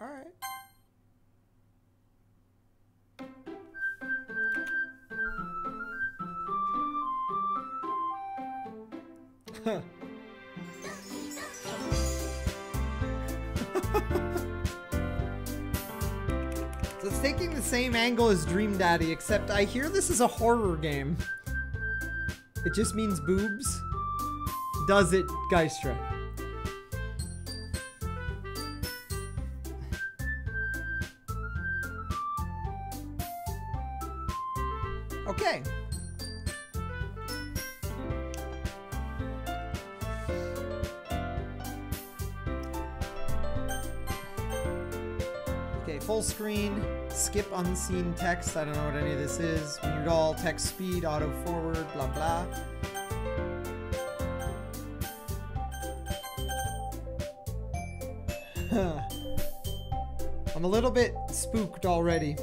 Alright. Huh. So it's taking the same angle as Dream Daddy, except I hear this is a horror game. It just means boobs. Does it, Geistra? Okay. Okay, full screen, skip unseen text. I don't know what any of this is. Mute all, text speed, auto forward, blah blah. I'm a little bit spooked already.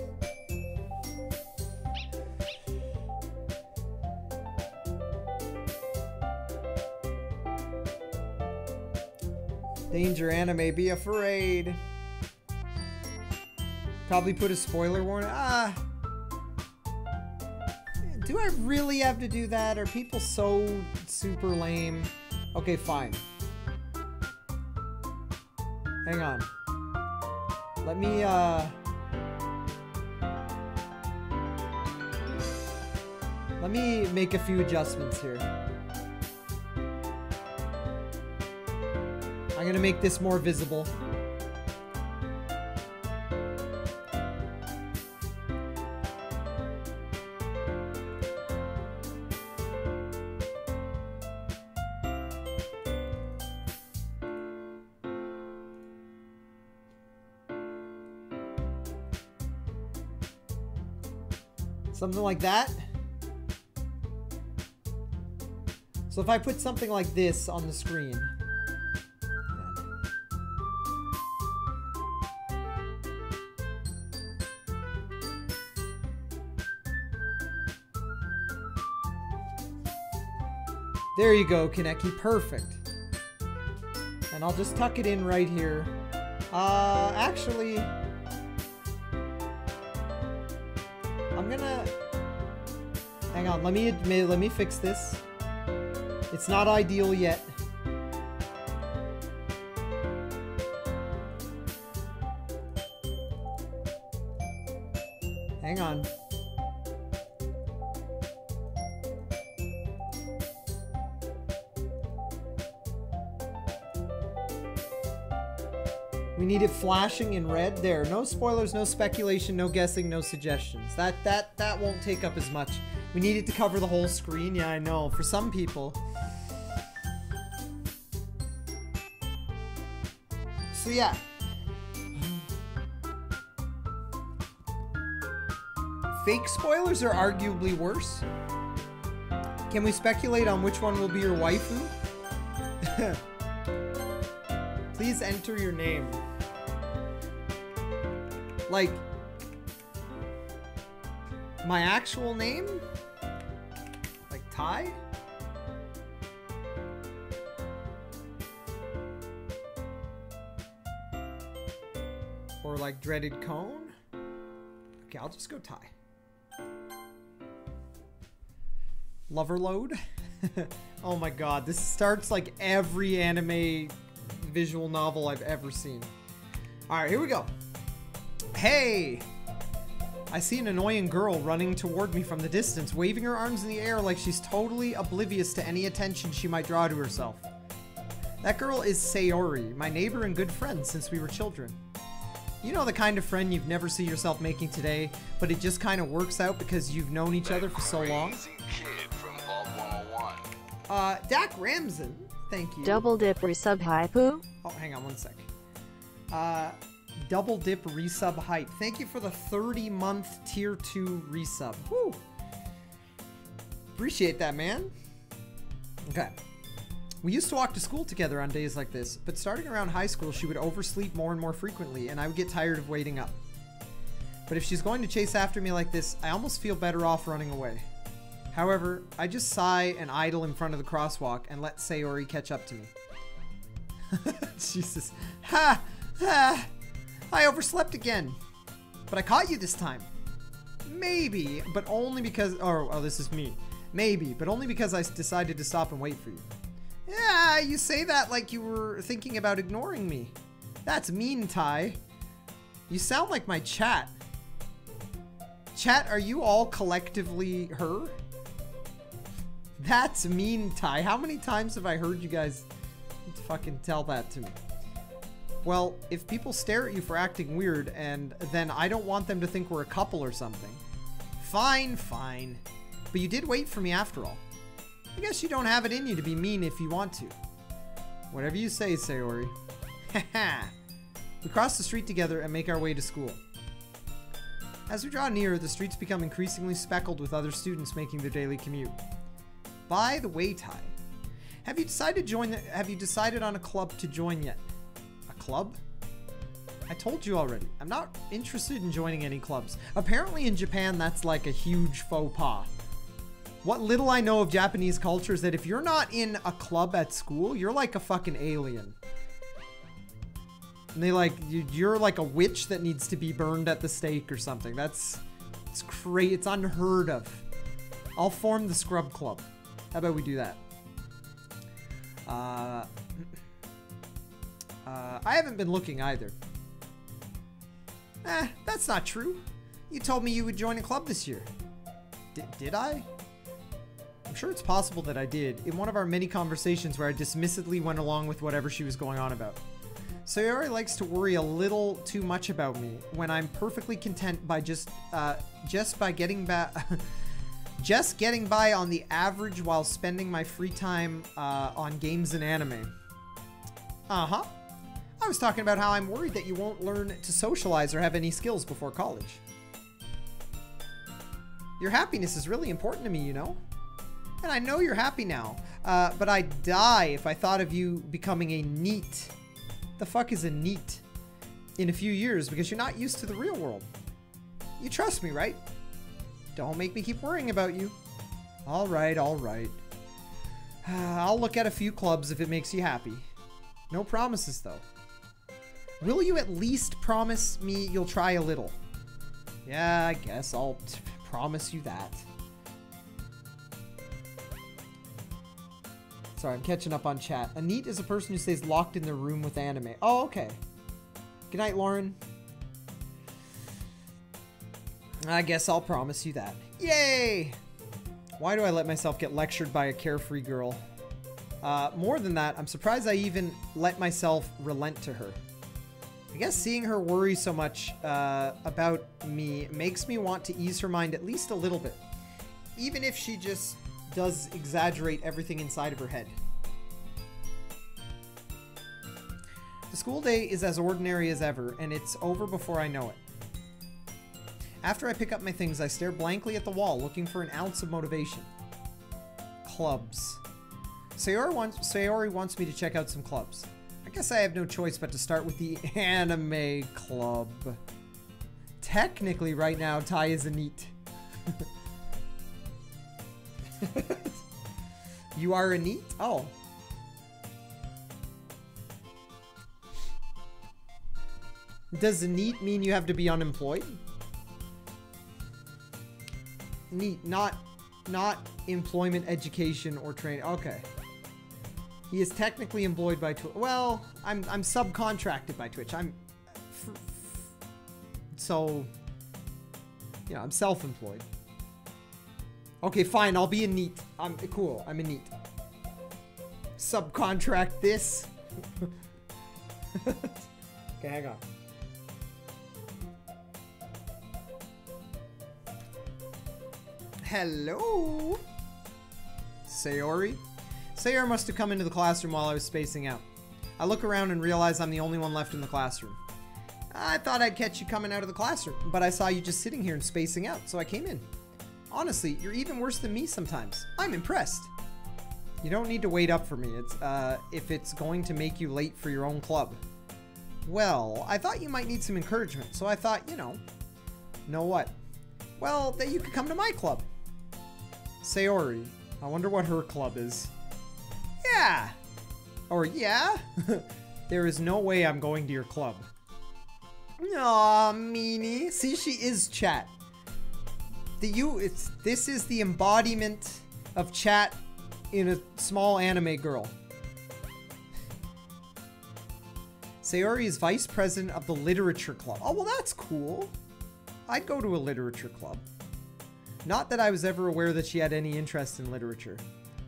Danger anime, be afraid. Probably put a spoiler warning. Do I really have to do that? Are people so super lame? Okay, fine. Hang on. Let me make a few adjustments here. I'm gonna make this more visible. Something like that. So if I put something like this on the screen. There you go, Kaneki. Perfect. And I'll just tuck it in right here. Actually, I'm gonna... Hang on, let me fix this. It's not ideal yet. Hang on. We need it flashing in red. There. No spoilers, no speculation, no guessing, no suggestions. That won't take up as much. We need it to cover the whole screen. Yeah, I know. For some people. So yeah. Fake spoilers are arguably worse. Can we speculate on which one will be your waifu? Please enter your name. Like, my actual name? Like Ty? Or like DreadedCone? Okay, I'll just go Ty. Loverload? Oh my god, this starts like every anime visual novel I've ever seen. Alright, here we go. Hey! I see an annoying girl running toward me from the distance, waving her arms in the air like she's totally oblivious to any attention she might draw to herself. That girl is Sayori, my neighbor and good friend since we were children. You know the kind of friend you've never seen yourself making today, but it just kind of works out because you've known each other for so long? Kid from Vault 101. Dak Ramson. Thank you. Double dip resub hype. Oh, hang on one sec. Double dip resub hype. Thank you for the 30-month tier 2 resub. Woo! Appreciate that, man. Okay. We used to walk to school together on days like this, but starting around high school, she would oversleep more and more frequently, and I would get tired of waiting up. But if she's going to chase after me like this, I almost feel better off running away. However, I just sigh and idle in front of the crosswalk and let Sayori catch up to me. Jesus. Ha! Ha! I overslept again. But I caught you this time. Maybe, but only because... Oh, this is me. Maybe, but only because I decided to stop and wait for you. Yeah, you say that like you were thinking about ignoring me. That's mean, Ty. You sound like my chat. Chat, are you all collectively her? That's mean, Ty. How many times have I heard you guys fucking tell that to me? Well, if people stare at you for acting weird, and then I don't want them to think we're a couple or something. Fine, fine. But you did wait for me after all. I guess you don't have it in you to be mean if you want to. Whatever you say, Sayori. Haha. We cross the street together and make our way to school. As we draw nearer, the streets become increasingly speckled with other students making their daily commute. By the way, Ty, have you decided on a club to join yet? A club? I told you already. I'm not interested in joining any clubs. Apparently in Japan, that's like a huge faux pas. What little I know of Japanese culture is that if you're not in a club at school, you're like a fucking alien. And they like, you're like a witch that needs to be burned at the stake or something. It's crazy. It's unheard of. I'll form the scrub club. How about we do that? I haven't been looking either. That's not true. You told me you would join a club this year. Did I? I'm sure it's possible that I did, in one of our many conversations where I dismissively went along with whatever she was going on about. Sayori likes to worry a little too much about me when I'm perfectly content by just getting by on the average while spending my free time on games and anime. Uh-huh. I was talking about how I'm worried that you won't learn to socialize or have any skills before college. Your happiness is really important to me, you know? And I know you're happy now, but I'd die if I thought of you becoming a NEET. The fuck is a NEET? In a few years, because you're not used to the real world. You trust me, right? Don't make me keep worrying about you. All right, all right. I'll look at a few clubs if it makes you happy. No promises, though. Will you at least promise me you'll try a little? Yeah, I guess I'll promise you that. Sorry, I'm catching up on chat. A NEET is a person who stays locked in their room with anime. Oh, okay. Good night, Lauren. I guess I'll promise you that. Yay! Why do I let myself get lectured by a carefree girl? More than that, I'm surprised I even let myself relent to her. I guess seeing her worry so much about me makes me want to ease her mind at least a little bit. Even if she just does exaggerate everything inside of her head. The school day is as ordinary as ever, and it's over before I know it. After I pick up my things, I stare blankly at the wall, looking for an ounce of motivation. Clubs. Sayori wants me to check out some clubs. I guess I have no choice but to start with the anime club. Technically, right now, Ty is a NEET. You are a NEET? Oh. Does a NEET mean you have to be unemployed? NEET, not employment, education, or training. Okay. He is technically employed by Twitch. Well, I'm subcontracted by Twitch. So, you know, I'm self-employed. Okay, fine. I'll be a NEET. I'm cool. I'm a NEET. Subcontract this. Okay, hang on. Hello? Sayori? Sayori must have come into the classroom while I was spacing out. I look around and realize I'm the only one left in the classroom. I thought I'd catch you coming out of the classroom, but I saw you just sitting here and spacing out, so I came in. Honestly, you're even worse than me sometimes. I'm impressed. You don't need to wait up for me. If it's going to make you late for your own club. Well, I thought you might need some encouragement, so I thought, you know what? Well, that you could come to my club. Sayori. I wonder what her club is. Yeah. Or yeah? There is no way I'm going to your club. Aw, meanie. See, she is chat. This is the embodiment of chat in a small anime girl. Sayori is vice president of the literature club. Oh, well, that's cool. I'd go to a literature club. Not that I was ever aware that she had any interest in literature.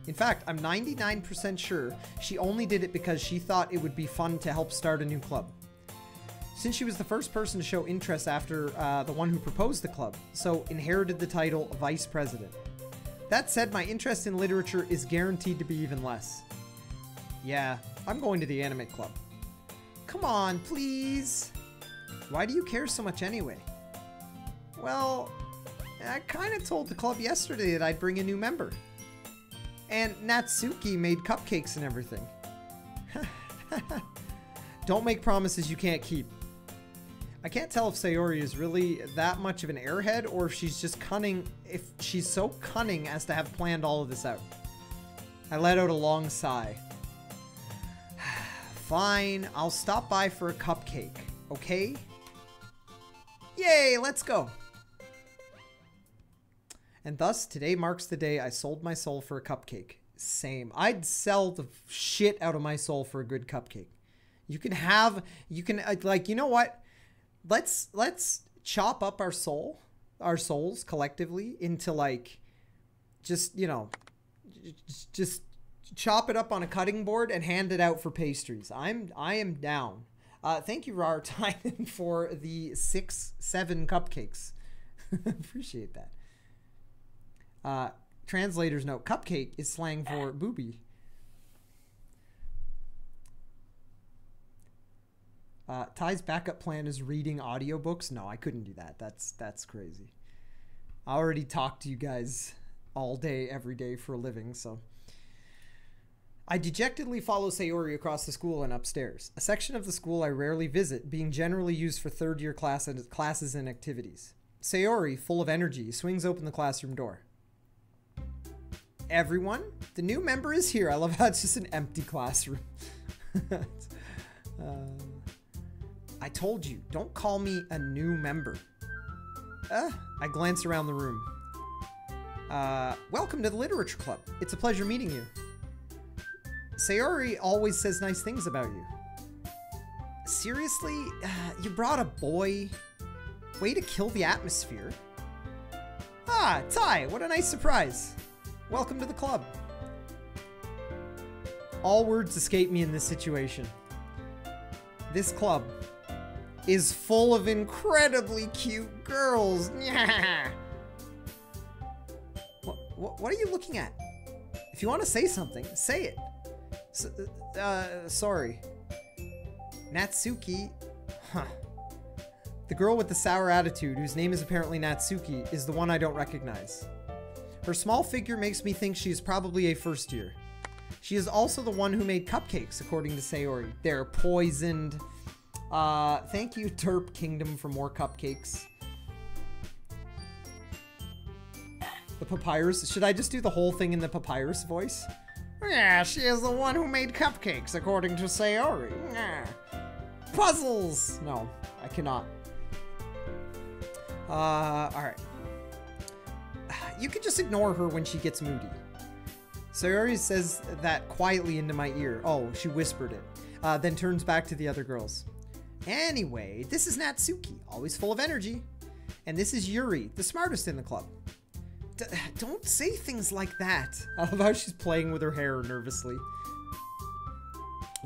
In fact, I'm 99% sure she only did it because she thought it would be fun to help start a new club. Since she was the first person to show interest after the one who proposed the club, so inherited the title Vice President. That said, my interest in literature is guaranteed to be even less. Yeah, I'm going to the anime club. Come on, please. Why do you care so much anyway? Well, I kind of told the club yesterday that I'd bring a new member. And Natsuki made cupcakes and everything. Don't make promises you can't keep. I can't tell if Sayori is really that much of an airhead or if she's just cunning, if she's so cunning as to have planned all of this out. I let out a long sigh. Fine, I'll stop by for a cupcake, okay? Yay, let's go. And thus, today marks the day I sold my soul for a cupcake. Same. I'd sell the shit out of my soul for a good cupcake. You can, like, you know what? Let's chop up our souls collectively into, like, just, you know, just chop it up on a cutting board and hand it out for pastries. I am down. Thank you, Rar Tynan, for the 6-7 cupcakes. Appreciate that. Translator's note, cupcake is slang for booby. Ty's backup plan is reading audiobooks. No, I couldn't do that. That's crazy. I already talk to you guys all day, every day for a living, so. I dejectedly follow Sayori across the school and upstairs, a section of the school I rarely visit, being generally used for third-year classes and activities. Sayori, full of energy, swings open the classroom door. Everyone, the new member is here. I love how it's just an empty classroom. I told you, don't call me a new member. I glance around the room. Welcome to the Literature Club. It's a pleasure meeting you. Sayori always says nice things about you. Seriously? You brought a boy? Way to kill the atmosphere. Ah, Tai, what a nice surprise. Welcome to the club. All words escape me in this situation. This club is full of incredibly cute girls. What are you looking at? If you want to say something, say it. Sorry. Natsuki. Huh. The girl with the sour attitude, whose name is apparently Natsuki, is the one I don't recognize. Her small figure makes me think she is probably a first year. She is also the one who made cupcakes, according to Sayori. They're poisoned. Thank you, Terp Kingdom, for more cupcakes. The papyrus. Should I just do the whole thing in the papyrus voice? Yeah, she is the one who made cupcakes, according to Sayori. Yeah. Puzzles! No, I cannot. Alright. You can just ignore her when she gets moody. Sayori says that quietly into my ear. Oh, she whispered it. Then turns back to the other girls. Anyway, this is Natsuki, always full of energy. And this is Yuri, the smartest in the club. Don't say things like that. I love how she's playing with her hair nervously.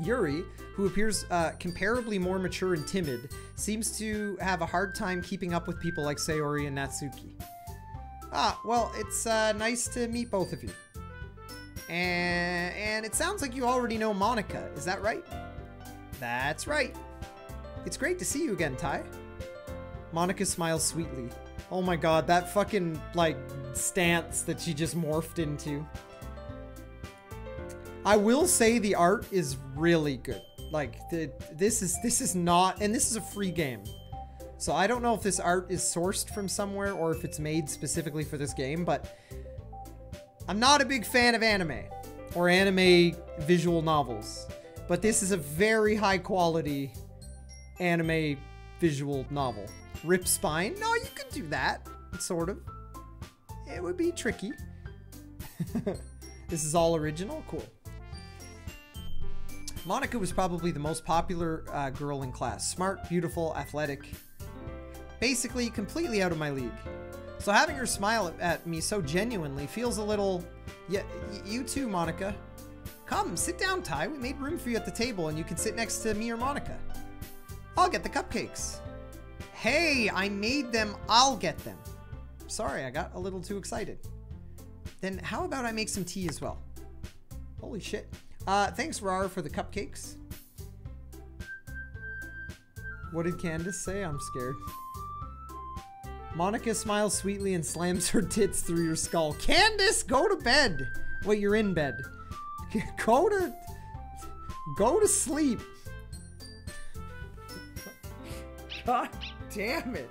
Yuri, who appears comparably more mature and timid, seems to have a hard time keeping up with people like Sayori and Natsuki. Ah, well, it's nice to meet both of you. And it sounds like you already know Monica, is that right? That's right. It's great to see you again, Tai. Monica smiles sweetly. Oh my god, that fucking, like, stance that she just morphed into. I will say the art is really good. Like, this is not, and this is a free game. So I don't know if this art is sourced from somewhere or if it's made specifically for this game, but I'm not a big fan of anime or anime visual novels. But this is a very high quality anime visual novel. Rip spine? No, you could do that. Sort of. It would be tricky. This is all original? Cool. Monica was probably the most popular girl in class. Smart, beautiful, athletic. Basically, completely out of my league. So having her smile at me so genuinely feels a little... Yeah, you too, Monica. Come, sit down, Ty. We made room for you at the table, and you can sit next to me or Monica. I'll get the cupcakes. Hey, I made them. I'll get them. Sorry, I got a little too excited. Then how about I make some tea as well? Holy shit. Thanks, Rar, for the cupcakes. What did Candace say? I'm scared. Monica smiles sweetly and slams her tits through your skull. Candace, go to bed. Wait, you're in bed. Go to sleep. God damn it.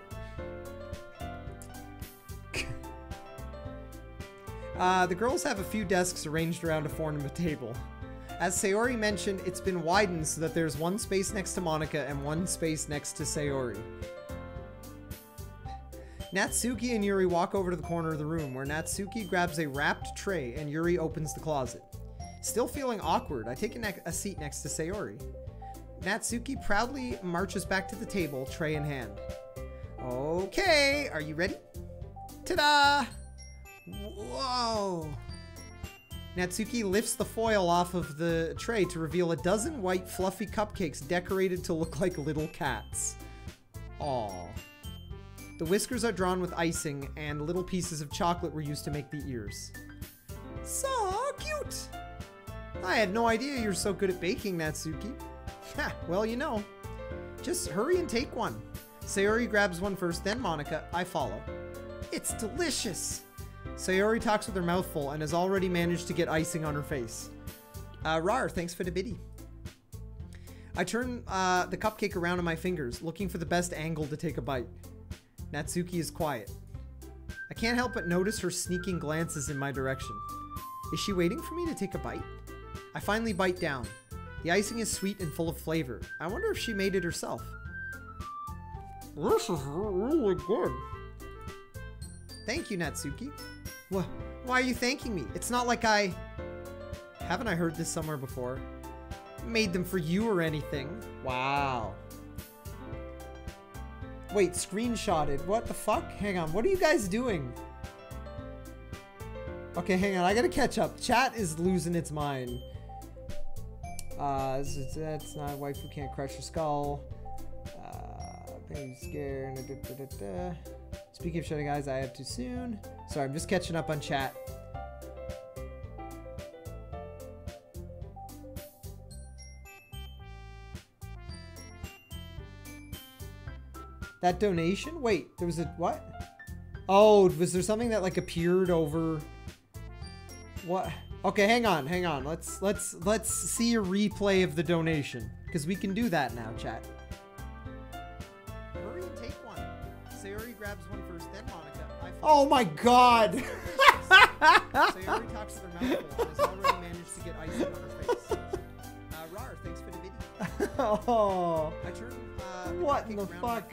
The girls have a few desks arranged around a form of a table. As Sayori mentioned, it's been widened so that there's one space next to Monica and one space next to Sayori. Natsuki and Yuri walk over to the corner of the room, where Natsuki grabs a wrapped tray and Yuri opens the closet. Still feeling awkward, I take a seat next to Sayori. Natsuki proudly marches back to the table, tray in hand. Okay, are you ready? Ta-da! Whoa! Natsuki lifts the foil off of the tray to reveal a dozen white fluffy cupcakes decorated to look like little cats. Aww. The whiskers are drawn with icing, and little pieces of chocolate were used to make the ears. So cute! I had no idea you're so good at baking, Natsuki. Ha, well, you know. Just hurry and take one. Sayori grabs one first, then Monica. I follow. It's delicious! Sayori talks with her mouth full and has already managed to get icing on her face. Rar, thanks for the biddy. I turn the cupcake around in my fingers, looking for the best angle to take a bite. Natsuki is quiet. I can't help but notice her sneaking glances in my direction. Is she waiting for me to take a bite? I finally bite down. The icing is sweet and full of flavor. I wonder if she made it herself. This is really good. Thank you, Natsuki. Why are you thanking me? It's not like I... Haven't I heard this somewhere before? Made them for you or anything. Wow. Wait, screenshotted. What the fuck? Hang on. What are you guys doing? Okay, hang on. I gotta catch up. Chat is losing its mind. That's not a wife who can't crush your skull. Baby scared. Speaking of shutting eyes, I have too soon. Sorry, I'm just catching up on chat. That donation? Wait, there was a what? Oh, was there something that like appeared over? What? Okay, hang on. Let's see a replay of the donation, because we can do that now, chat. Hurry and take one. Sayori grabs one first, then Monica. Oh my god! Sayori talks to their mouth full and has already managed to get icing on her face. Rar, thanks for the video. Oh. I turn, what in the fuck?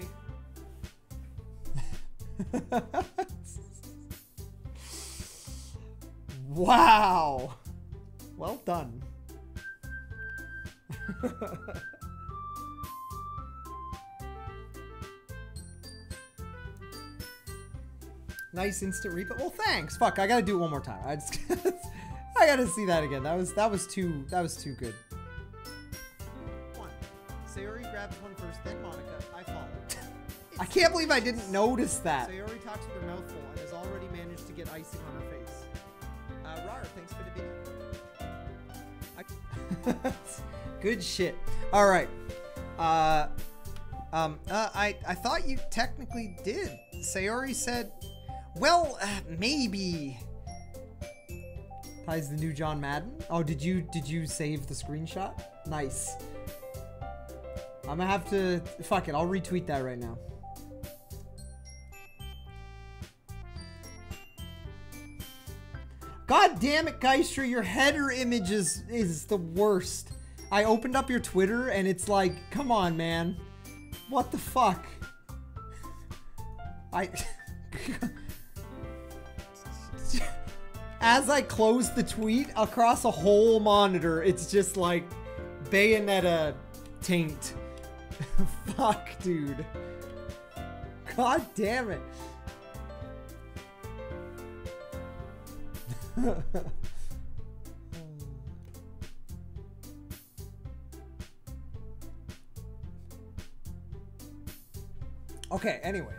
Wow. Well done. Nice instant replay. Well, thanks. Fuck, I gotta do it one more time. I gotta see that again. That was too good. One. Sayori grabs one first, then Monica. I follow. I can't believe I didn't notice that. Sayori talks with her mouth full and has already managed to get icing on her face. Rar, thanks for the video. Good shit. All right. I thought you technically did. Sayori said, well, maybe. Ty's the new John Madden. Oh, did you save the screenshot? Nice. I'm gonna have to, fuck it, I'll retweet that right now. God damn it, Geistra, your header image is the worst. I opened up your Twitter and it's like, come on, man. What the fuck? As I close the tweet, across a whole monitor, it's just like Bayonetta taint. Fuck, dude. God damn it. Okay, anyway.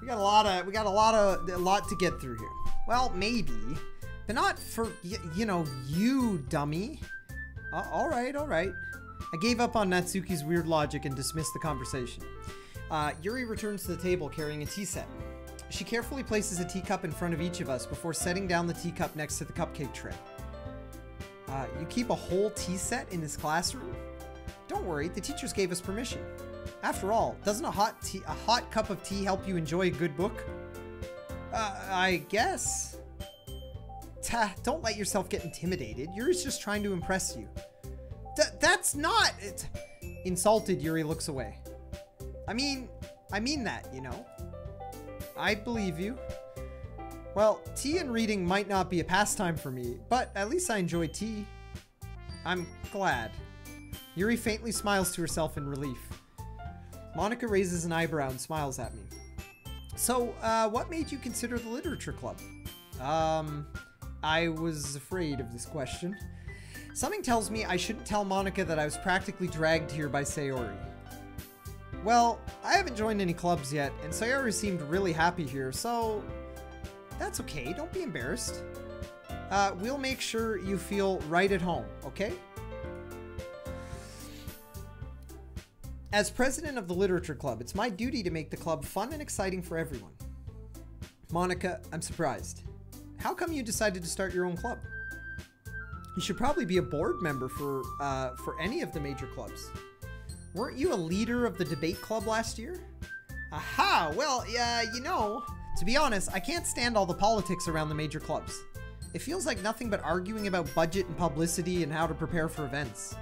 We got a lot to get through here. Well, maybe, but not for, you know, you dummy. All right. I gave up on Natsuki's weird logic and dismissed the conversation. Yuri returns to the table carrying a tea set. She carefully places a teacup in front of each of us before setting down the teacup next to the cupcake tray. You keep a whole tea set in this classroom? Don't worry, the teachers gave us permission. After all, doesn't a hot cup of tea help you enjoy a good book? I guess. Don't let yourself get intimidated. Yuri's just trying to impress you. That's not... Insulted, Yuri looks away. I mean that, you know. I believe you. Well, tea and reading might not be a pastime for me, but at least I enjoy tea. I'm glad. Yuri faintly smiles to herself in relief. Monica raises an eyebrow and smiles at me. So, what made you consider the literature club? I was afraid of this question. Something tells me I shouldn't tell Monica that I was practically dragged here by Sayori. Well, I haven't joined any clubs yet, and Sayori seemed really happy here, so that's okay, don't be embarrassed. We'll make sure you feel right at home, okay? As president of the literature club, it's my duty to make the club fun and exciting for everyone. Monica, I'm surprised. How come you decided to start your own club? You should probably be a board member for any of the major clubs. Weren't you a leader of the debate club last year? Aha! Well, you know, to be honest, I can't stand all the politics around the major clubs. It feels like nothing but arguing about budget and publicity and how to prepare for events.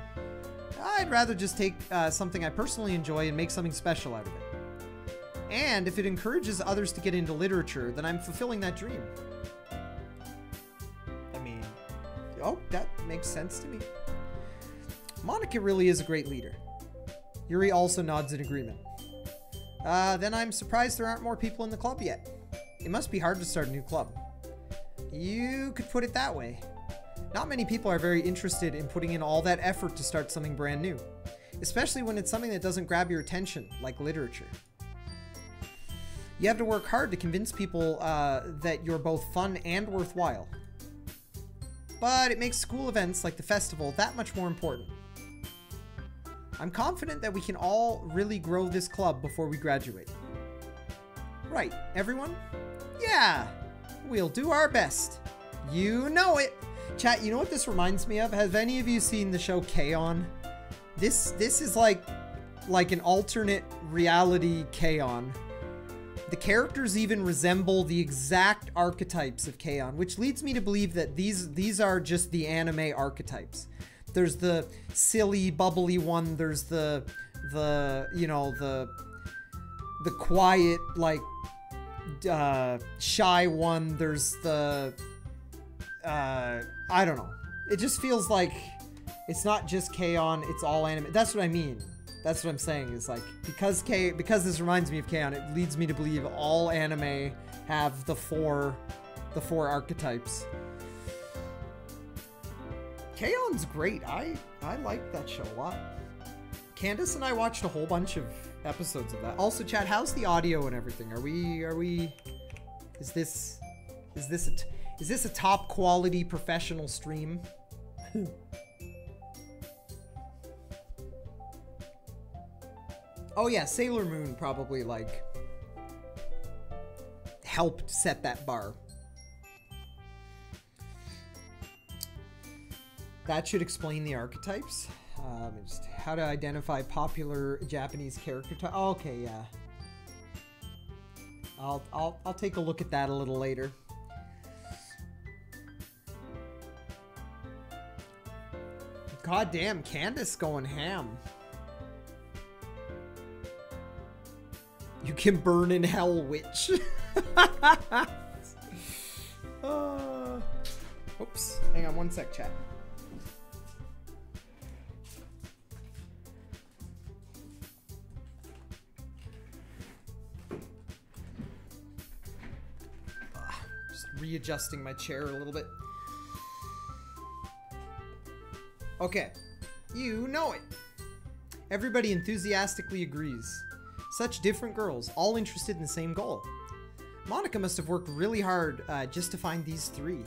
I'd rather just take something I personally enjoy and make something special out of it. And if it encourages others to get into literature, then I'm fulfilling that dream. I mean, oh, that makes sense to me. Monica really is a great leader. Yuri also nods in agreement. Then I'm surprised there aren't more people in the club yet. It must be hard to start a new club. You could put it that way. Not many people are very interested in putting in all that effort to start something brand new, especially when it's something that doesn't grab your attention, like literature. You have to work hard to convince people that you're both fun and worthwhile. But it makes school events like the festival that much more important. I'm confident that we can all really grow this club before we graduate. Right, everyone? Yeah! We'll do our best. You know it! Chat, you know what this reminds me of? Have any of you seen the show K-On? This is like an alternate reality K-On. The characters even resemble the exact archetypes of K-On, which leads me to believe that these are just the anime archetypes. There's the silly, bubbly one. There's the you know, the quiet, like, shy one. There's the, I don't know. It just feels like it's not just K-On, it's all anime. That's what I mean. That's what I'm saying, is like, because this reminds me of K-On, it leads me to believe all anime have the four archetypes. K-On's great. I like that show a lot. Candace and I watched a whole bunch of episodes of that. Also, chat, how's the audio and everything? Is this a top quality professional stream? Oh yeah, Sailor Moon probably, like, helped set that bar. That should explain the archetypes. Just how to identify popular Japanese character type. Oh, okay, yeah. I'll take a look at that a little later. God damn, Candace going ham. You can burn in hell, witch. Oops. Hang on one sec, chat. Just readjusting my chair a little bit. Okay. You know it. Everybody enthusiastically agrees. Such different girls, all interested in the same goal. Monica must have worked really hard just to find these three.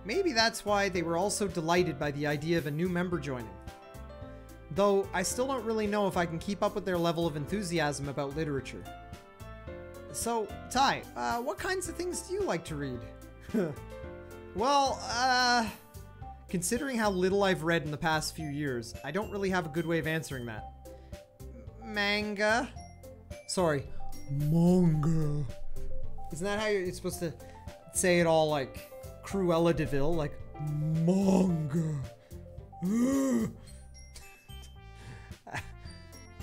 Maybe that's why they were all so delighted by the idea of a new member joining. Though, I still don't really know if I can keep up with their level of enthusiasm about literature. So, Ty, what kinds of things do you like to read? Well, considering how little I've read in the past few years, I don't really have a good way of answering that. Manga. Sorry. Manga. Isn't that how you're supposed to say it all like Cruella de Vil? Like, manga.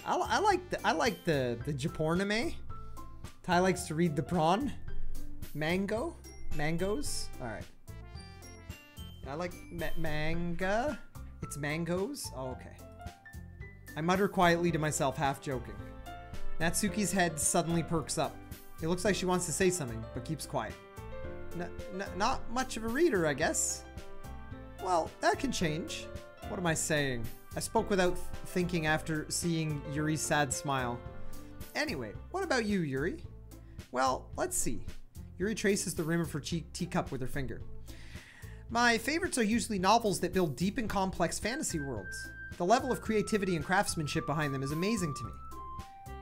I like the Japorname. Ty likes to read the prawn. Mangoes. All right. I like manga. It's mangoes. Oh, okay. I mutter quietly to myself, half joking. Natsuki's head suddenly perks up. It looks like she wants to say something, but keeps quiet. Not much of a reader, I guess. Well, that can change. What am I saying? I spoke without thinking after seeing Yuri's sad smile. Anyway, what about you, Yuri? Well, let's see. Yuri traces the rim of her teacup with her finger. My favorites are usually novels that build deep and complex fantasy worlds. The level of creativity and craftsmanship behind them is amazing to me.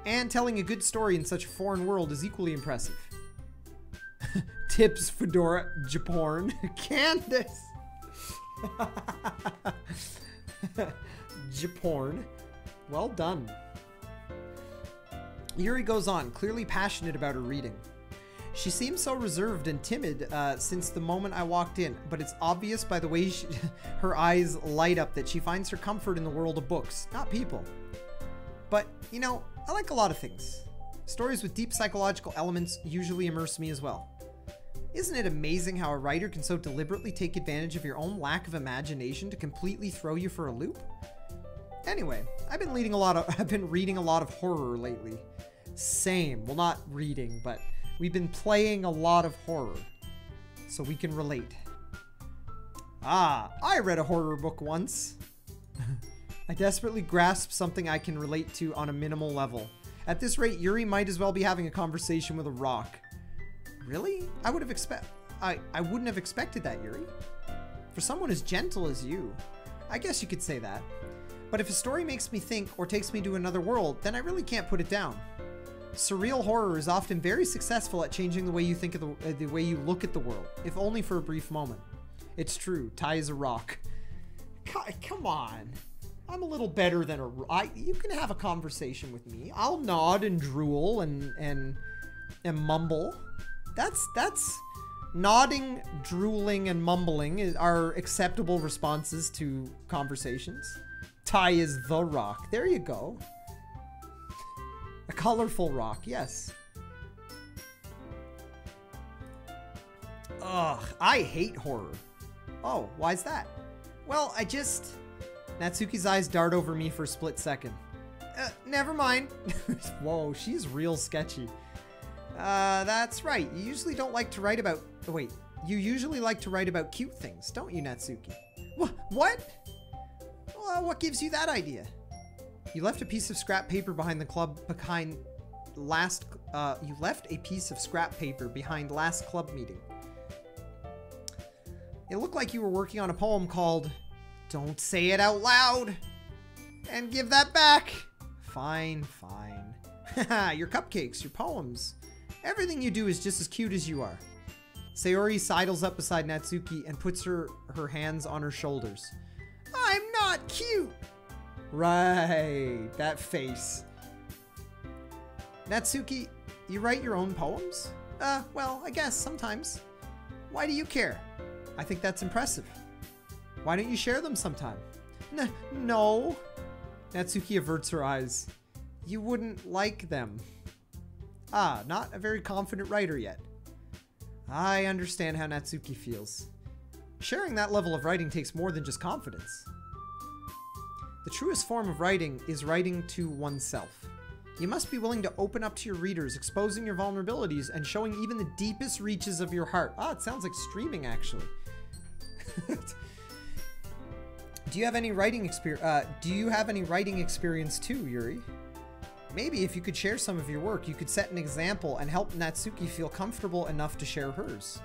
And telling a good story in such a foreign world is equally impressive. Tips, Fedora, Japorn, Candace. Japorn. Well done. Yuri goes on, clearly passionate about her reading. She seems so reserved and timid since the moment I walked in, but it's obvious by the way her eyes light up that she finds her comfort in the world of books, not people. But, you know, I like a lot of things. Stories with deep psychological elements usually immerse me as well. Isn't it amazing how a writer can so deliberately take advantage of your own lack of imagination to completely throw you for a loop? Anyway, I've been reading a lot of horror lately. Same. Well, not reading, but we've been playing a lot of horror, so we can relate. Ah, I read a horror book once. I desperately grasped something I can relate to on a minimal level. At this rate, Yuri might as well be having a conversation with a rock. Really? I wouldn't have expected that, Yuri. For someone as gentle as you, I guess you could say that. But if a story makes me think or takes me to another world, then I really can't put it down. Surreal horror is often very successful at changing the way you think of the way you look at the world, if only for a brief moment. It's true, Ty is a rock. Come on. I'm a little better than a rock. You can have a conversation with me. I'll nod and drool and mumble. That's nodding, drooling, and mumbling are acceptable responses to conversations. Ty is the rock. There you go. A colorful rock, yes. Ugh, I hate horror. Oh, why's that? Well, Natsuki's eyes dart over me for a split second. Never mind. Whoa, she's real sketchy. That's right. You usually don't like to write about... Oh, wait. You usually like to write about cute things, don't you, Natsuki? What? Well, what gives you that idea? You left a piece of scrap paper behind the club you left a piece of scrap paper behind last club meeting. It looked like you were working on a poem called Don't Say It Out Loud and Give That Back. Fine, fine. Your cupcakes, your poems. Everything you do is just as cute as you are. Sayori sidles up beside Natsuki and puts her hands on her shoulders. I'm not cute. Right, that face. Natsuki, you write your own poems? Well, I guess sometimes. Why do you care? I think that's impressive. Why don't you share them sometime? No. Natsuki averts her eyes. You wouldn't like them. Ah, not a very confident writer yet. I understand how Natsuki feels. Sharing that level of writing takes more than just confidence. The truest form of writing is writing to oneself. You must be willing to open up to your readers, exposing your vulnerabilities and showing even the deepest reaches of your heart. Ah, it sounds like streaming, actually. Do you have any writing experience too, Yuri? Maybe if you could share some of your work, you could set an example and help Natsuki feel comfortable enough to share hers.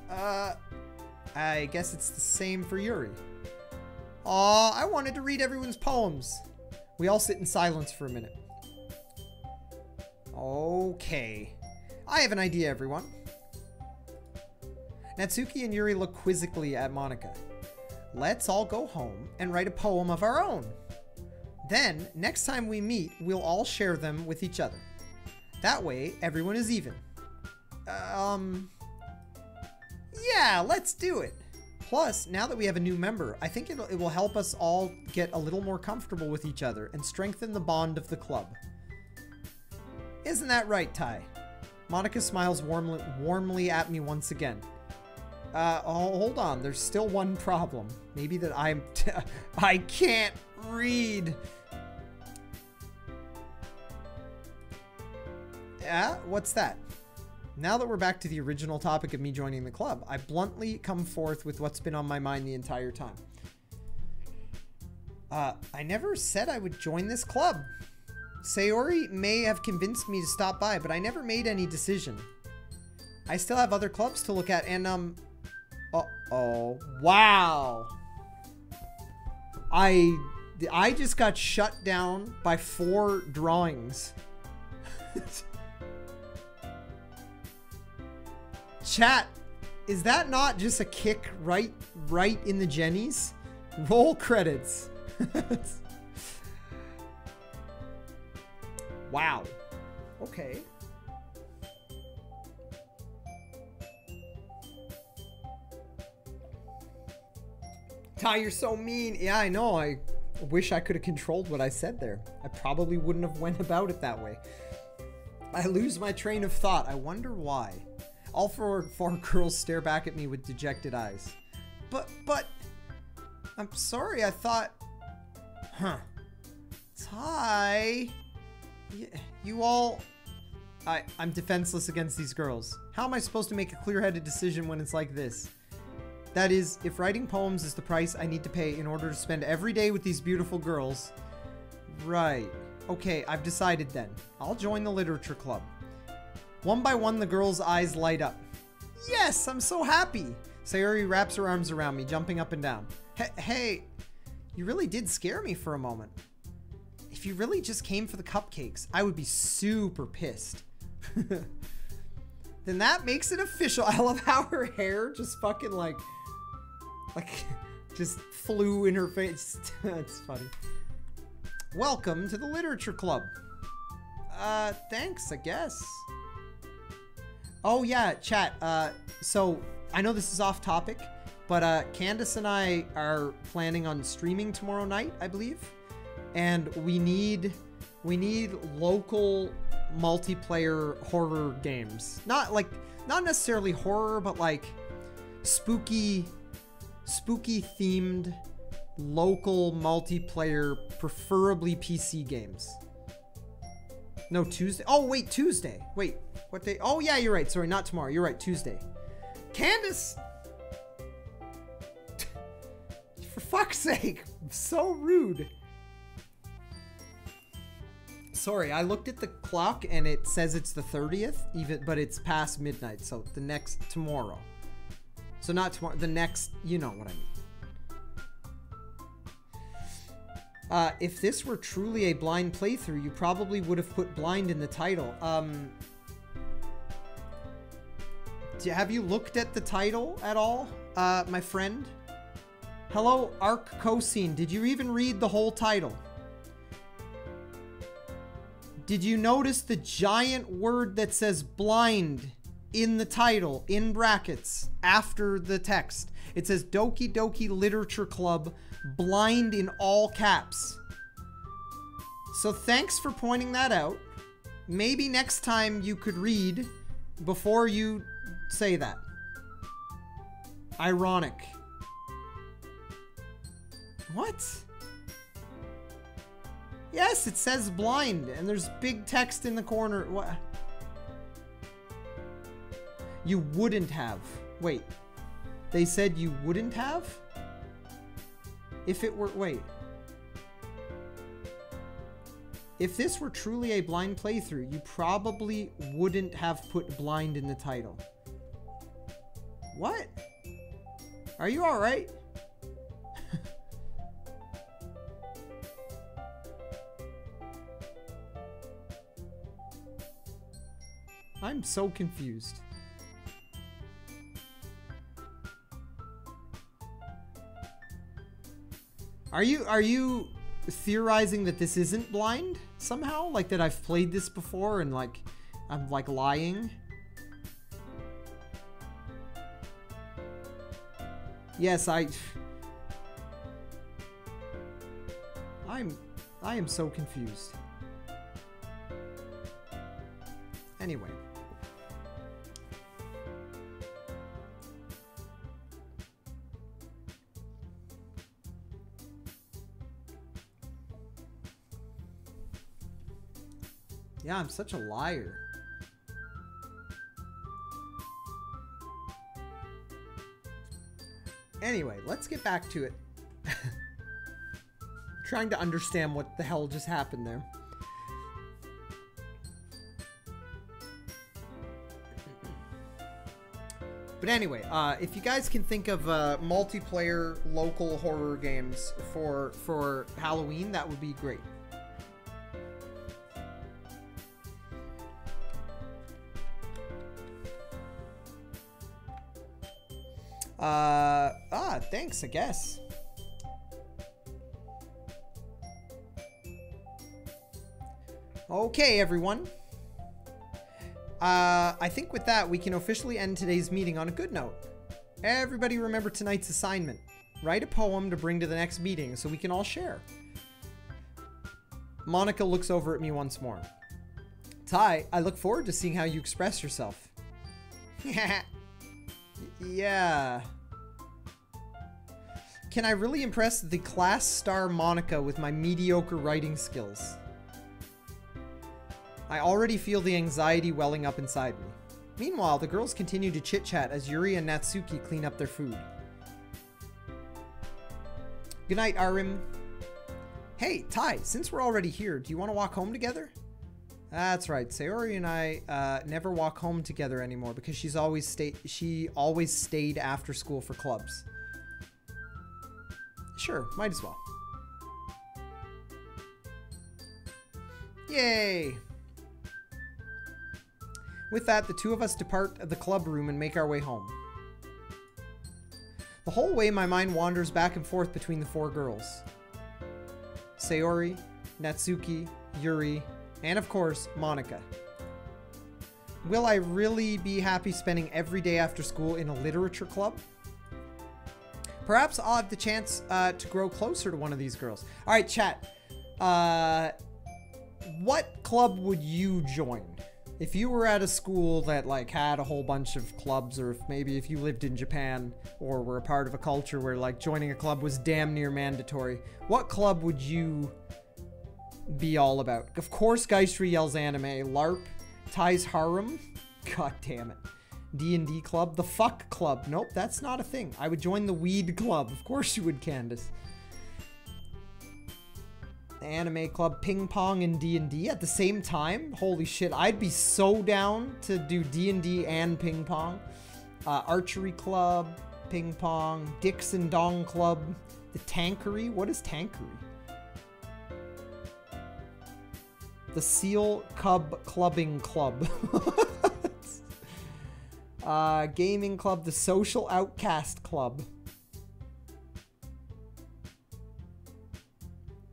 I guess it's the same for Yuri. Aw, I wanted to read everyone's poems. We all sit in silence for a minute. Okay. I have an idea, everyone. Natsuki and Yuri look quizzically at Monika. Let's all go home and write a poem of our own. Then, next time we meet, we'll all share them with each other. That way, everyone is even. Yeah, let's do it. Plus, now that we have a new member, I think it will help us all get a little more comfortable with each other and strengthen the bond of the club. Isn't that right, Tai? Monika smiles warmly at me once again. Oh, hold on. There's still one problem. Maybe that I can't read. Yeah, what's that? Now that we're back to the original topic of me joining the club, I bluntly come forth with what's been on my mind the entire time. I never said I would join this club. Sayori may have convinced me to stop by, but I never made any decision. I still have other clubs to look at, and uh-oh. Wow. I just got shut down by 4 drawings. Chat, is that not just a kick right in the jennies? Roll credits. Wow. Okay. Ty, you're so mean. Yeah, I know. I wish I could have controlled what I said there. I probably wouldn't have went about it that way. I lose my train of thought. I wonder why. All four girls stare back at me with dejected eyes. But, I'm sorry, I thought... Huh. Ty... You all... I'm defenseless against these girls. How am I supposed to make a clear-headed decision when it's like this? That is, if writing poems is the price I need to pay in order to spend every day with these beautiful girls... Right. Okay, I've decided then. I'll join the literature club. One by one, the girls' eyes light up. Yes, I'm so happy. Sayori wraps her arms around me, jumping up and down. Hey, you really did scare me for a moment. If you really just came for the cupcakes, I would be super pissed. Then that makes it official. I love how her hair just fucking like just flew in her face. That's funny. Welcome to the literature club. Thanks, I guess. Oh yeah, chat. So I know this is off topic, but Candace and I are planning on streaming tomorrow night, I believe. And we need local multiplayer horror games. Not necessarily horror, but like spooky themed local multiplayer, preferably PC games. No, Tuesday. Oh, wait, Tuesday. Wait, what day? Oh, yeah, you're right. Sorry, not tomorrow. You're right, Tuesday. Candace! For fuck's sake. So rude. Sorry, I looked at the clock and it says it's the 30th, but it's past midnight. So tomorrow. So not tomorrow, the next, you know what I mean. If this were truly a blind playthrough, you probably would have put blind in the title. Have you looked at the title at all, my friend? Hello, Arc Cosine. Did you even read the whole title? Did you notice the giant word that says blind in the title, in brackets, after the text? It says Doki Doki Literature Club, blind in all caps. So thanks for pointing that out. Maybe next time you could read before you say that. Ironic. What? Yes, it says blind, and there's big text in the corner. What? You wouldn't have. Wait. They said you wouldn't have? If it were... Wait. If this were truly a blind playthrough, you probably wouldn't have put blind in the title. What? Are you alright? I'm so confused. Are you theorizing that this isn't blind somehow? Like that I've played this before and like I'm like lying? Yes, I am so confused. Anyway. Yeah, I'm such a liar. Anyway, let's get back to it. Trying to understand what the hell just happened there. But anyway, if you guys can think of multiplayer local horror games for Halloween, that would be great. Thanks, I guess. Okay, everyone. I think with that, we can officially end today's meeting on a good note. Everybody remember tonight's assignment. Write a poem to bring to the next meeting so we can all share. Monica looks over at me once more. Ty, I look forward to seeing how you express yourself. Yeah. Can I really impress the class star Monica with my mediocre writing skills? I already feel the anxiety welling up inside me. Meanwhile, the girls continue to chit-chat as Yuri and Natsuki clean up their food. Good night, Arim. Hey, Ty, since we're already here, do you want to walk home together? That's right. Sayori and I never walk home together anymore because she always stayed after school for clubs. Sure, might as well. Yay! With that, the two of us depart the club room and make our way home. The whole way, my mind wanders back and forth between the four girls. Sayori, Natsuki, Yuri, and of course, Monica. Will I really be happy spending every day after school in a literature club? Perhaps I'll have the chance to grow closer to one of these girls. All right, chat. What club would you join? If you were at a school that like had a whole bunch of clubs, or if you lived in Japan or were a part of a culture where like joining a club was damn near mandatory, what club would you be all about? Of course, Geistry yells anime. LARP, Ty's harem. God damn it. D&D club, the fuck club. Nope, that's not a thing. I would join the weed club. Of course you would, Candace. The anime club, ping pong and D&D at the same time. Holy shit, I'd be so down to do D&D and ping pong. Archery club, ping pong, Dixon Dong club, the Tankery. What is Tankery? The Seal Cub Clubbing Club. Gaming club, the Social Outcast Club.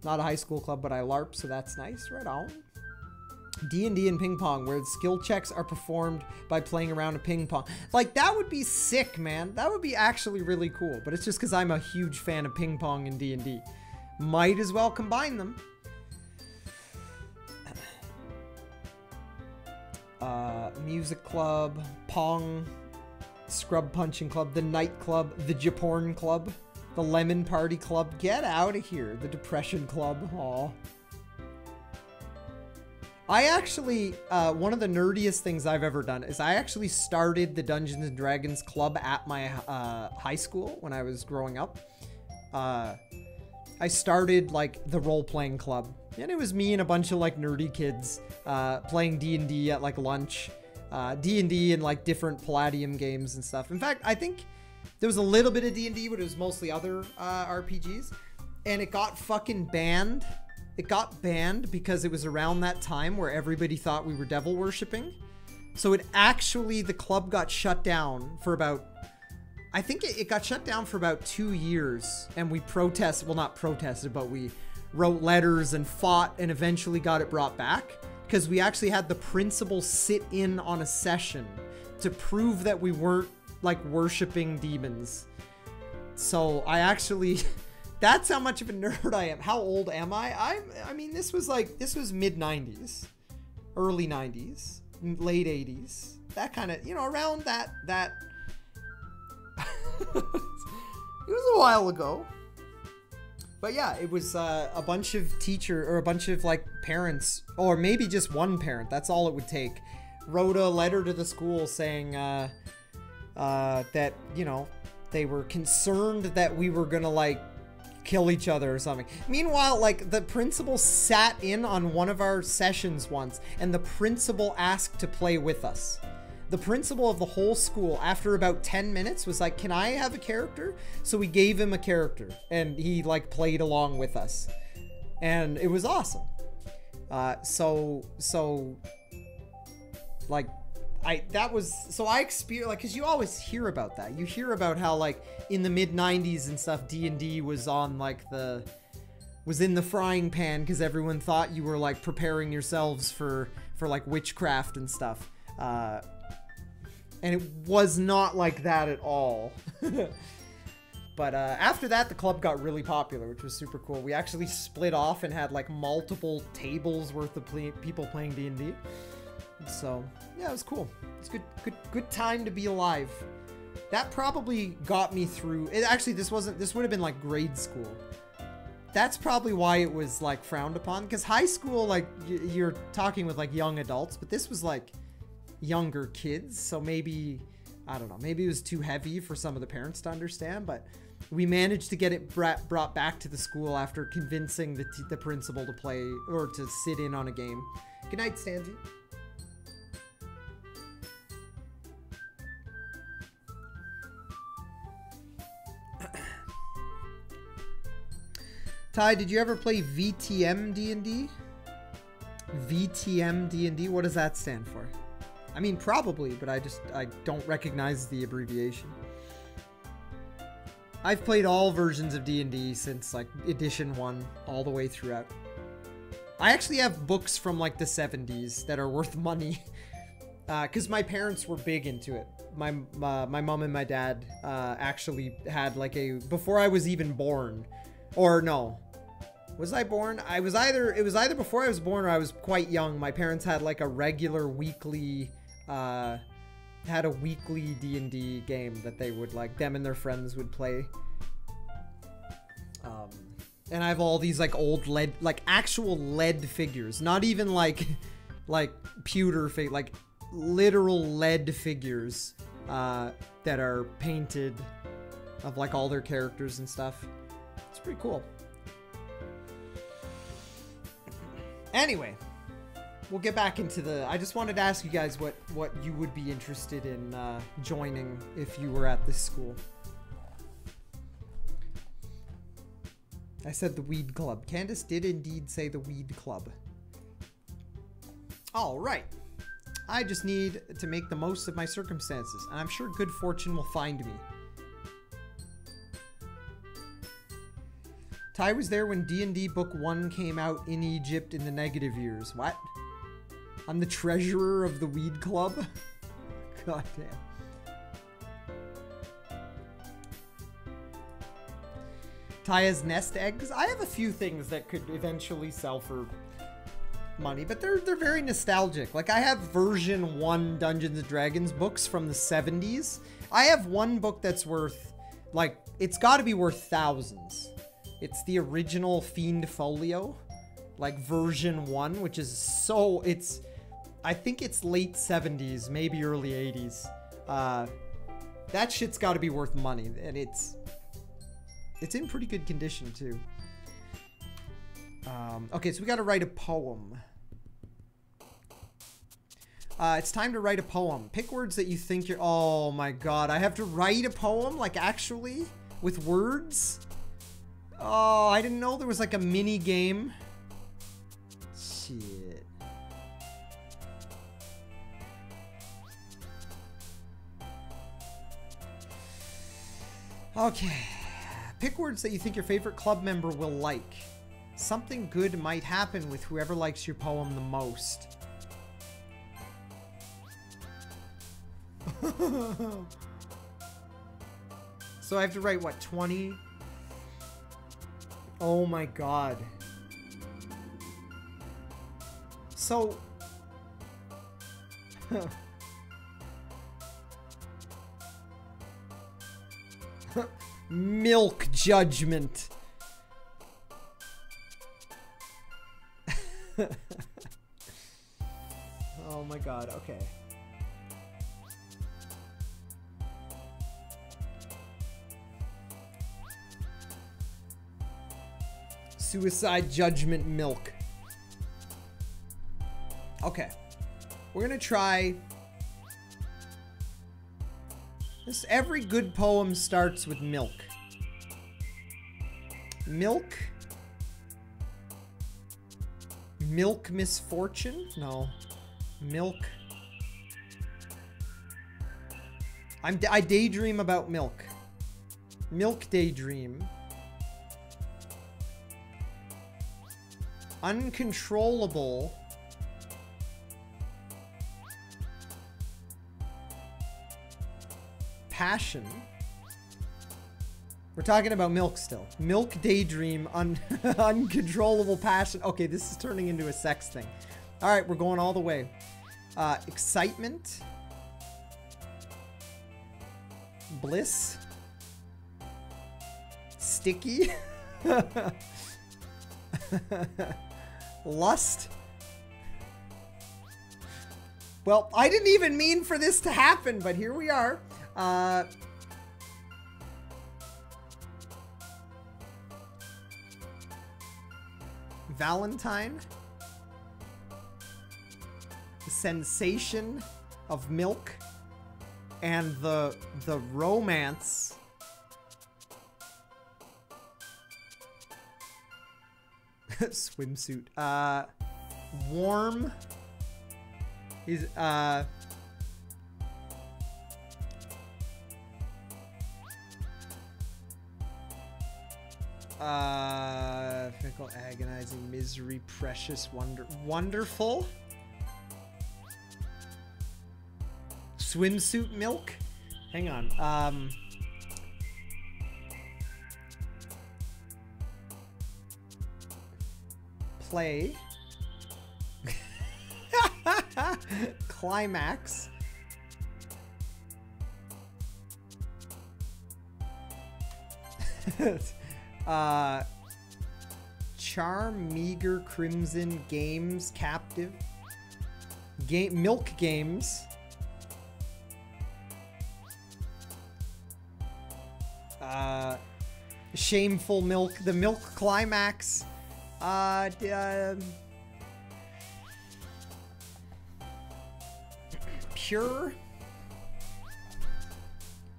Not a high school club, but I LARP, so that's nice. Right on. D&D and ping pong, where skill checks are performed by playing around a ping pong. Like, that would be sick, man. That would be actually really cool. But it's just because I'm a huge fan of ping pong and D&D. Might as well combine them. Music club, Pong, Scrub punching club, the night club, the Japorn club, the lemon party club. Get out of here. The depression club. Aw. I actually, one of the nerdiest things I've ever done is I actually started the Dungeons and Dragons club at my high school when I was growing up. I started like the role-playing club, and it was me and a bunch of like nerdy kids playing D&D at like lunch. D&D and like different Palladium games and stuff. In fact, I think there was a little bit of D&D, but it was mostly other RPGs, and it got fucking banned. It got banned because it was around that time where everybody thought we were devil worshipping. So it actually, the club got shut down for about, I think it got shut down for about 2 years, and we protested, well not protested, but we wrote letters and fought and eventually got it brought back because we actually had the principal sit in on a session to prove that we weren't like worshipping demons. So I actually... That's how much of a nerd I am. How old am I? I mean, this was mid-90s, early 90s, late 80s. That kind of, you know, around that. It was a while ago. But yeah, it was a bunch of a bunch of like parents, or maybe just one parent, that's all it would take, wrote a letter to the school saying that, you know, they were concerned that we were gonna like kill each other or something. Meanwhile, like, the principal sat in on one of our sessions once, and the principal asked to play with us. The principal of the whole school, after about 10 minutes, was like, can I have a character? So we gave him a character, and he, like, played along with us. And it was awesome. Like, I experienced, like, because you always hear about that. You hear about how, like, in the mid-90s and stuff, D&D was on, like, was in the frying pan because everyone thought you were, like, preparing yourselves for like, witchcraft and stuff. And it was not like that at all. But after that, the club got really popular, which was super cool. We actually split off and had, like, multiple tables worth of people playing D&D. So yeah, it was cool. It's good time to be alive. That probably got me through it. Actually, this would have been like grade school. That's probably why it was like frowned upon, because high school, like, you're talking with like young adults, but this was like younger kids. So maybe, I don't know, maybe it was too heavy for some of the parents to understand, but we managed to get it brought back to the school after convincing the principal to play or to sit in on a game. Good night, Stanley. Ty, did you ever play VTM D&D? VTM D&D? What does that stand for? I mean, probably, but I don't recognize the abbreviation. I've played all versions of D&D since, like, Edition 1 all the way throughout. I actually have books from, like, the 70s that are worth money. Because my parents were big into it. My mom and my dad actually had, like, before I was even born. Or no, was I born? It was either before I was born or I was quite young. My parents had like a regular weekly, had a weekly D&D game that they would, like, them and their friends would play. And I have all these like old lead, like actual lead figures, not even like pewter like literal lead figures that are painted of like all their characters and stuff. It's pretty cool. Anyway, we'll get back into I just wanted to ask you guys what you would be interested in joining if you were at this school. I said the Weed Club. Candace did indeed say the Weed Club. All right. I just need to make the most of my circumstances, and I'm sure good fortune will find me. Ty was there when D&D Book 1 came out in Egypt in the negative years. What? I'm the treasurer of the Weed Club? God damn. Ty has nest eggs. I have a few things that could eventually sell for money, but they're very nostalgic. Like, I have version 1 Dungeons & Dragons books from the 70s. I have one book that's worth, like, it's got to be worth thousands. It's the original Fiend Folio, like version 1, which is so, it's, I think it's late 70s, maybe early 80s. That shit's got to be worth money, and it's in pretty good condition too. Okay, so we got to write a poem. It's time to write a poem. Pick words that you think you're... Oh my god, I have to write a poem? Like, actually? With words? Oh, I didn't know there was like a mini game. Shit. Okay. Pick words that you think your favorite club member will like. Something good might happen with whoever likes your poem the most. So I have to write, what, 20? Oh my god. So... Milk judgment. Oh my god, okay. Suicide judgment milk. Okay. We're gonna try... This, every good poem starts with milk. Milk? Milk misfortune? No. Milk. I daydream about milk. Milk daydream. Uncontrollable. Passion. We're talking about milk still. Milk daydream, uncontrollable passion. Okay, this is turning into a sex thing. All right, we're going all the way. Excitement. Bliss. Sticky. Lust. Well, I didn't even mean for this to happen, but here we are. Valentine. The sensation of milk. And the romance. Swimsuit. Warm. He's, fickle, agonizing, misery, precious, wonderful. Swimsuit milk? Hang on. Play. Climax. Charm, meager, crimson, games, captive. Milk games. Shameful milk. The milk climax. Pure.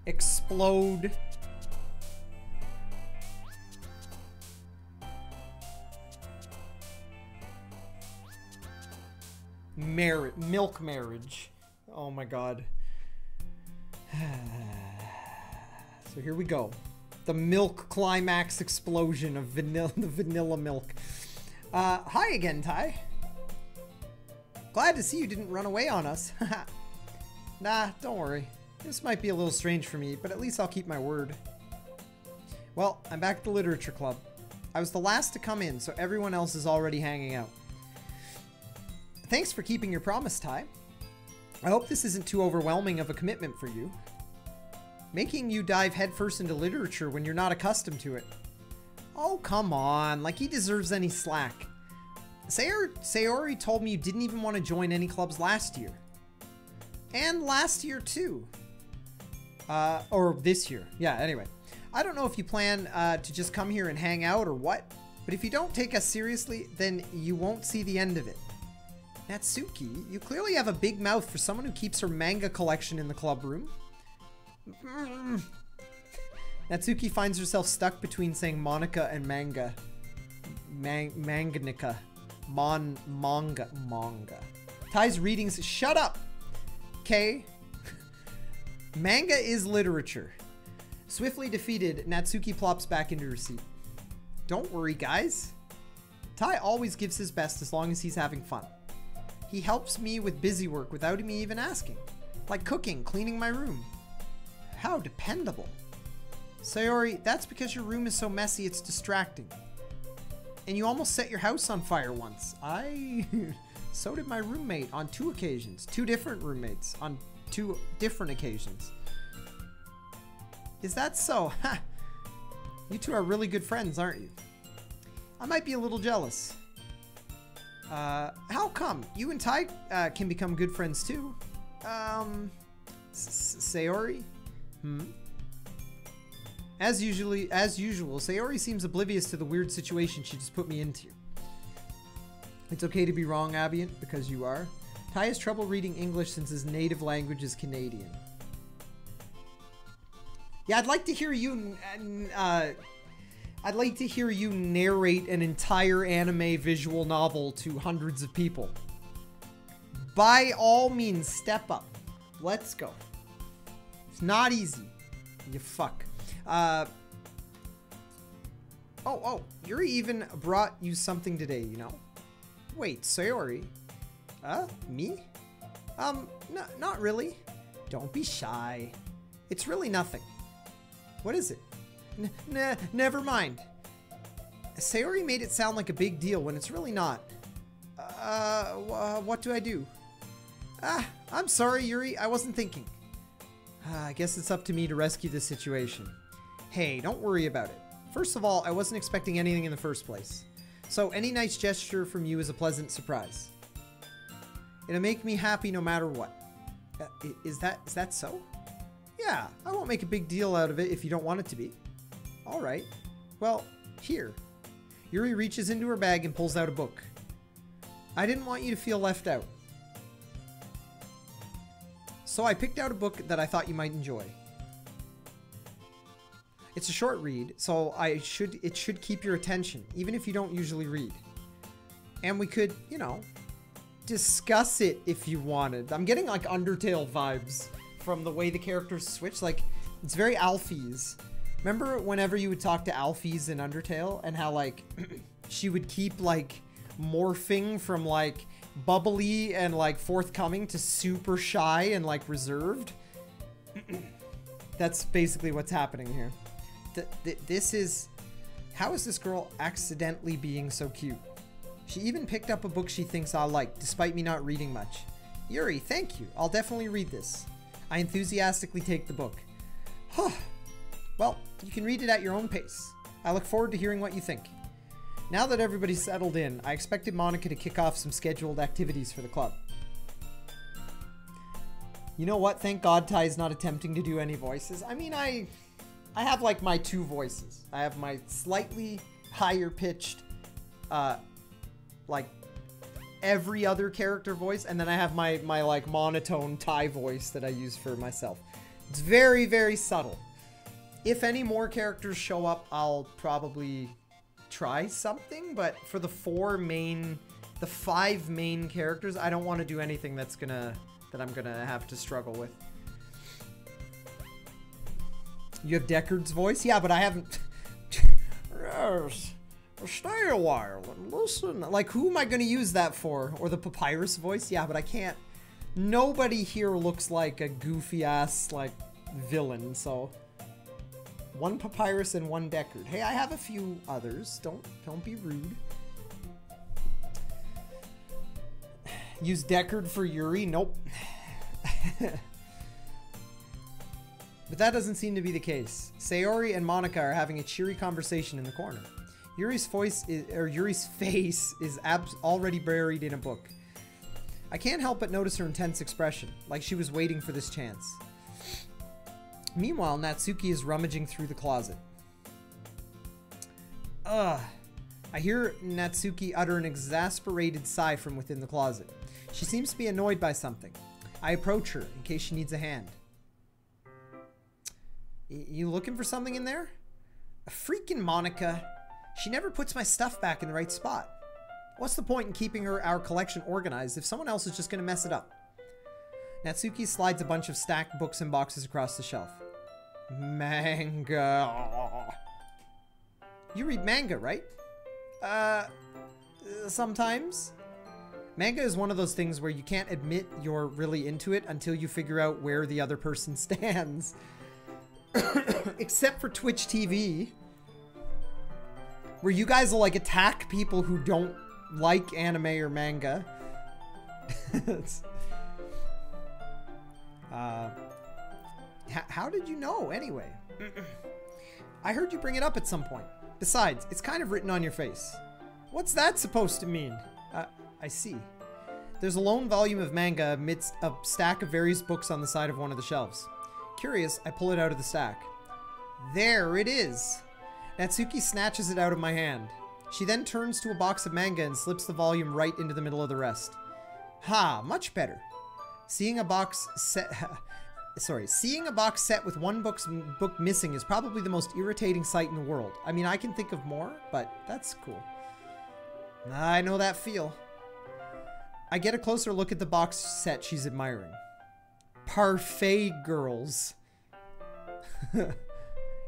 Explode. Milk marriage. Oh my god. So here we go. The milk climax explosion of the vanilla milk. Hi again, Ty. Glad to see you didn't run away on us. Nah, don't worry. This might be a little strange for me, but at least I'll keep my word. Well, I'm back at the literature club. I was the last to come in, so everyone else is already hanging out. Thanks for keeping your promise, Tai. I hope this isn't too overwhelming of a commitment for you. Making you dive headfirst into literature when you're not accustomed to it. Oh, come on. Like he deserves any slack. Sayori told me you didn't even want to join any clubs last year. And last year, too. Or this year. Yeah, anyway. I don't know if you plan to just come here and hang out or what, but if you don't take us seriously, then you won't see the end of it. Natsuki, you clearly have a big mouth for someone who keeps her manga collection in the club room. Natsuki finds herself stuck between saying Monica and manga. Manganica. Manga. Tai's readings. Shut up! Okay. Manga is literature. Swiftly defeated, Natsuki plops back into her seat. Don't worry, guys. Tai always gives his best as long as he's having fun. He helps me with busy work without me even asking. Like cooking, cleaning my room. How dependable. Sayori, that's because your room is so messy it's distracting. And you almost set your house on fire once. So did my roommate on 2 occasions. 2 different roommates on 2 different occasions. Is that so? Ha! You two are really good friends, aren't you? I might be a little jealous. How come? You and Tai can become good friends too. Sayori? As usual, Sayori seems oblivious to the weird situation she just put me into. It's okay to be wrong, Abient, because you are. Tai has trouble reading English since his native language is Canadian. Yeah, I'd like to hear you. I'd like to hear you narrate an entire anime visual novel to hundreds of people. By all means, step up. Let's go. It's not easy. You fuck. Oh, Yuri even brought you something today, you know? Wait, Sayori? Me? No, not really. Don't be shy. It's really nothing. What is it? Never mind. Sayori made it sound like a big deal when it's really not. What do I do? I'm sorry, Yuri. I wasn't thinking. I guess it's up to me to rescue this situation. Hey, don't worry about it. First of all, I wasn't expecting anything in the first place. So any nice gesture from you is a pleasant surprise. It'll make me happy no matter what. Is that so? Yeah, I won't make a big deal out of it if you don't want it to be. All right. Well, here. Yuri reaches into her bag and pulls out a book. I didn't want you to feel left out. So I picked out a book that I thought you might enjoy. It's a short read, so it should keep your attention, even if you don't usually read. And we could, you know, discuss it if you wanted. I'm getting like Undertale vibes from the way the characters switch. Like, it's very Alphys. Remember whenever you would talk to Alphys in Undertale and how like she would keep like morphing from like bubbly and like forthcoming to super shy and like reserved? That's basically what's happening here. This is... How is this girl accidentally being so cute? She even picked up a book she thinks I'll like, despite me not reading much. Yuri, thank you. I'll definitely read this. I enthusiastically take the book. Well, you can read it at your own pace. I look forward to hearing what you think. Now that everybody's settled in, I expected Monica to kick off some scheduled activities for the club. You know what? Thank God Ty's not attempting to do any voices. I mean, I have like my 2 voices. I have my slightly higher pitched, like every other character voice, and then I have my like monotone Ty voice that I use for myself. It's very, very subtle. If any more characters show up, I'll probably try something, but for the 5 main characters, I don't want to do anything that I'm gonna have to struggle with. You have Deckard's voice? Yeah, but I haven't... Yes. Stay a while and listen. Like, who am I going to use that for? Or the Papyrus voice? Yeah, but I can't... Nobody here looks like a goofy-ass, like, villain, so... 1 Papyrus and 1 Deckard. Hey, I have a few others. Don't be rude. Use Deckard for Yuri? Nope. But that doesn't seem to be the case. Sayori and Monica are having a cheery conversation in the corner. Yuri's face is already buried in a book. I can't help but notice her intense expression, like she was waiting for this chance. Meanwhile, Natsuki is rummaging through the closet. Ugh. I hear Natsuki utter an exasperated sigh from within the closet. She seems to be annoyed by something. I approach her in case she needs a hand. You looking for something in there? A freaking Monica. She never puts my stuff back in the right spot. What's the point in keeping our collection organized if someone else is just going to mess it up? Natsuki slides a bunch of stacked books and boxes across the shelf. Manga. You read manga, right? Sometimes. Manga is one of those things where you can't admit you're really into it until you figure out where the other person stands. Except for Twitch TV, where you guys will like attack people who don't like anime or manga. How did you know anyway? I heard you bring it up at some point. Besides, it's kind of written on your face. What's that supposed to mean? I see. There's a lone volume of manga amidst a stack of various books on the side of one of the shelves. Curious, I pull it out of the stack. There it is! Natsuki snatches it out of my hand. She then turns to a box of manga and slips the volume right into the middle of the rest. Ha, much better. Seeing a box set with one book missing is probably the most irritating sight in the world. I mean, I can think of more, but that's cool. I know that feel. I get a closer look at the box set she's admiring. Parfait Girls.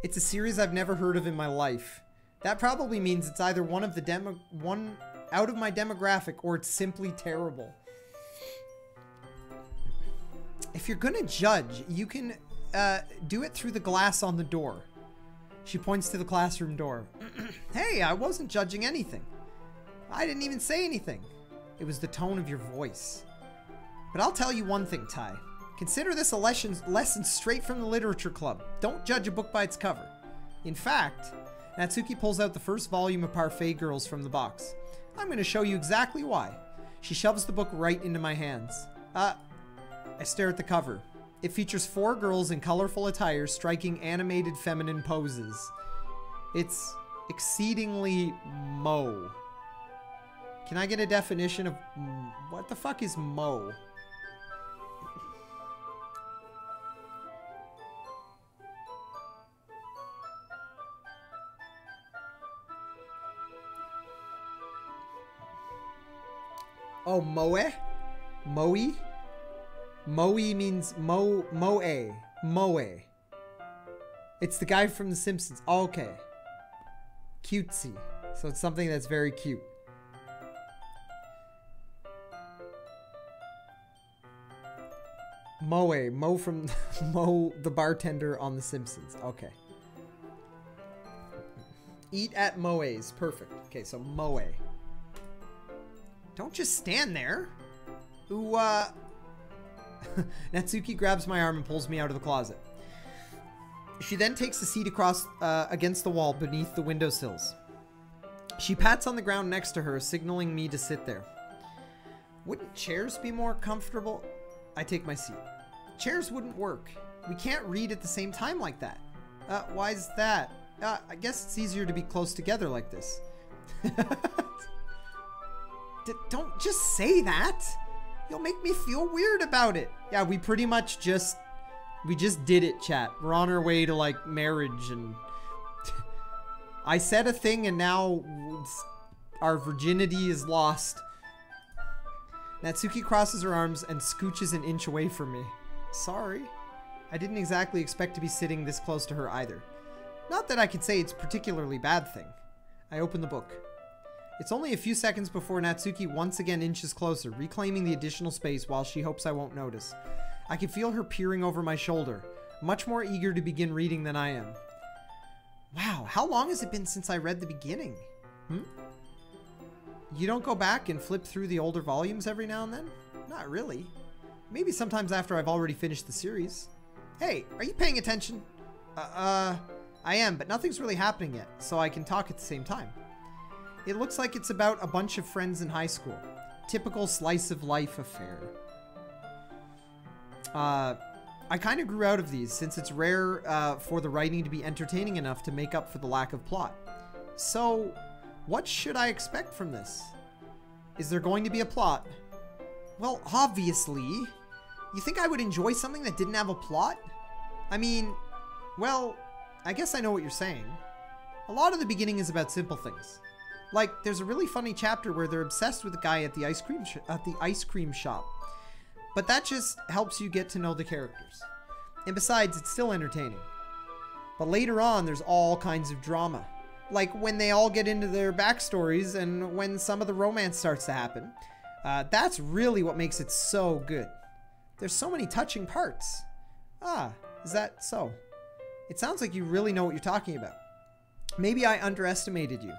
It's a series I've never heard of in my life. That probably means it's either one out of my demographic or it's simply terrible. If you're gonna judge, you can do it through the glass on the door. She points to the classroom door. Hey, I wasn't judging anything. I didn't even say anything. It was the tone of your voice. But I'll tell you one thing, Ty. Consider this a lesson straight from the literature club. Don't judge a book by its cover. In fact, Natsuki pulls out the first volume of Parfait Girls from the box. I'm going to show you exactly why. She shoves the book right into my hands. I stare at the cover. It features 4 girls in colorful attire striking animated feminine poses. It's exceedingly mo. Can I get a definition of what the fuck is mo? Oh, moe? Moe? Moe means moe. Moe. It's the guy from The Simpsons. Oh, okay. Cutesy. So it's something that's very cute. Moe from Moe the bartender on The Simpsons. Okay. Eat at Moe's. Perfect. Okay, so Moe. Don't just stand there. Ooh, Natsuki grabs my arm and pulls me out of the closet. She then takes a seat across against the wall beneath the windowsills. She pats on the ground next to her, signaling me to sit there. Wouldn't chairs be more comfortable? I take my seat. Chairs wouldn't work. We can't read at the same time like that. Why is that? I guess it's easier to be close together like this. Don't just say that. You'll make me feel weird about it. Yeah, we pretty much just did it, chat. We're on our way to like marriage and I said a thing and now our virginity is lost. Natsuki crosses her arms and scooches an inch away from me. Sorry. I didn't exactly expect to be sitting this close to her either. Not that I can say it's a particularly bad thing. I open the book. It's only a few seconds before Natsuki once again inches closer, reclaiming the additional space while she hopes I won't notice. I can feel her peering over my shoulder, much more eager to begin reading than I am. Wow, how long has it been since I read the beginning? You don't go back and flip through the older volumes every now and then? Not really. Maybe sometimes after I've already finished the series. Hey, are you paying attention? I am, but nothing's really happening yet, so I can talk at the same time. It looks like it's about a bunch of friends in high school. Typical slice of life affair. I kind of grew out of these since it's rare for the writing to be entertaining enough to make up for the lack of plot. So, what should I expect from this? Is there going to be a plot? Well, obviously. You think I would enjoy something that didn't have a plot? I mean, well, I guess I know what you're saying. A lot of the beginning is about simple things. Like, there's a really funny chapter where they're obsessed with the guy at the ice cream shop. But that just helps you get to know the characters. And besides, it's still entertaining. But later on, there's all kinds of drama. Like when they all get into their backstories and when some of the romance starts to happen. That's really what makes it so good. There's so many touching parts. Ah, is that so? It sounds like you really know what you're talking about. Maybe I underestimated you.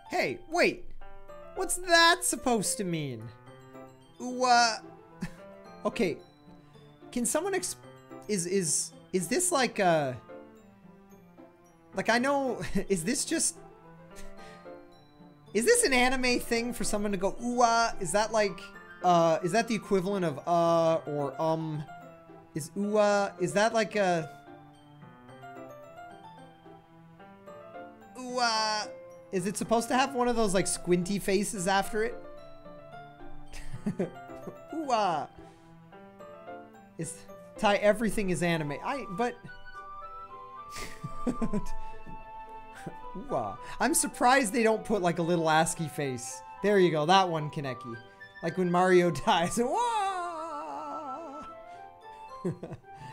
Hey, wait. What's that supposed to mean? Okay. Can someone is this like a... Like, I know... Is this just... Is this an anime thing for someone to go, ooh-ah? Is that like... Is that the equivalent of, or, Is ooh-ah... Is that like a... Ooh-ah... Is it supposed to have one of those, like, squinty faces after it? Ooh-ah... Is... Ty, everything is anime. But... Ooh-ah. I'm surprised they don't put like a little ASCII face. There you go, that one, Kaneki. Like when Mario dies. Wah!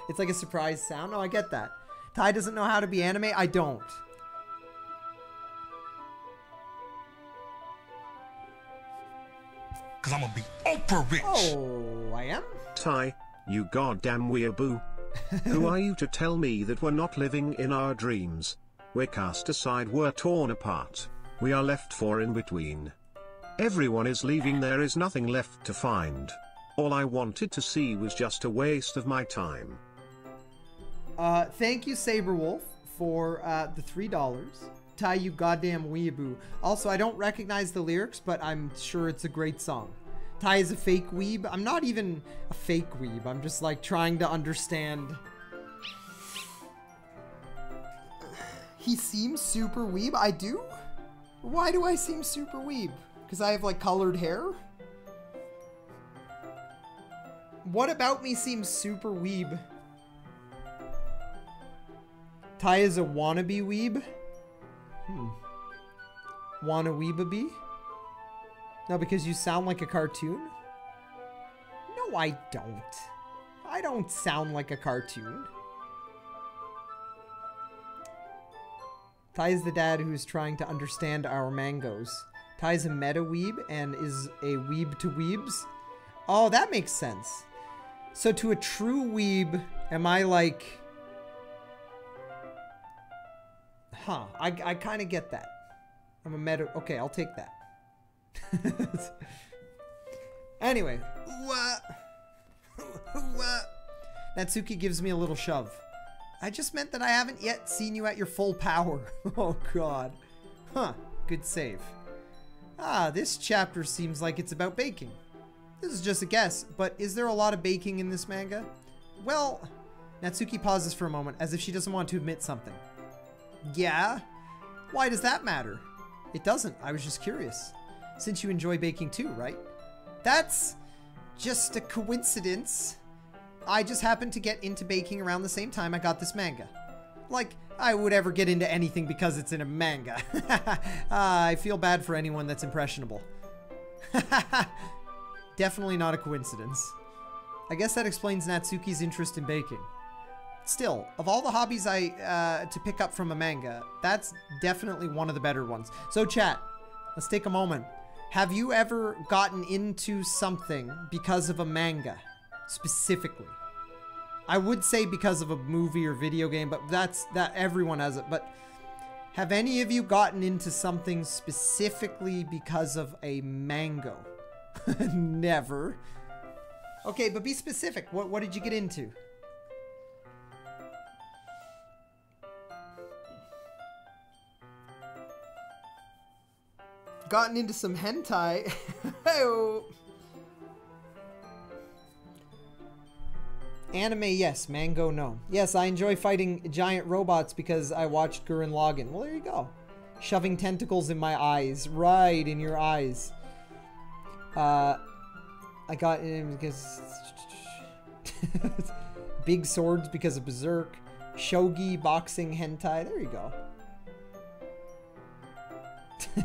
It's like a surprise sound. No, I get that. Ty doesn't know how to be anime. I don't. Cause I'm gonna be ultra rich. Oh, I am? Ty, you goddamn weeaboo. Who are you to tell me that we're not living in our dreams? We're cast aside, we're torn apart. We are left for in between. Everyone is leaving, there is nothing left to find. All I wanted to see was just a waste of my time. Thank you, Saberwolf, for the $3. Ty, you goddamn weeaboo. Also, I don't recognize the lyrics, but I'm sure it's a great song. Ty is a fake weeb. I'm not even a fake weeb. I'm just like trying to understand. He seems super weeb. I do? Why do I seem super weeb? Because I have like colored hair? What about me seems super weeb? Ty is a wannabe weeb? Wanna weebaby? No, because you sound like a cartoon? No, I don't. I don't sound like a cartoon. Ty is the dad who's trying to understand our mangoes. Ty's a meta weeb and is a weeb to weebs. Oh, that makes sense. So to a true weeb, am I like... Huh, I kind of get that. I'm a meta... Okay, I'll take that. Anyway. Natsuki gives me a little shove. I just meant that I haven't yet seen you at your full power. Oh god. Huh, good save. Ah, this chapter seems like it's about baking. This is just a guess, but is there a lot of baking in this manga? Well, Natsuki pauses for a moment as if she doesn't want to admit something. Yeah? Why does that matter? It doesn't, I was just curious. Since you enjoy baking too, right? That's just a coincidence. I just happened to get into baking around the same time I got this manga. Like, I would ever get into anything because it's in a manga. I feel bad for anyone that's impressionable. Definitely not a coincidence. I guess that explains Natsuki's interest in baking. Still, of all the hobbies to pick up from a manga, that's definitely one of the better ones. So chat, let's take a moment. Have you ever gotten into something because of a manga, specifically? I would say because of a movie or video game, but that everyone has it. But Have any of you gotten into something specifically because of a mango? Never. Okay, but be specific. What did you get into? Gotten into some hentai. Hey-oh. Anime, yes. Mango, no. Yes, I enjoy fighting giant robots because I watched Gurren Lagann. Well, there you go. Shoving tentacles in my eyes. Right in your eyes. I got in because... Big swords because of Berserk. Shogi, boxing, hentai. There you go.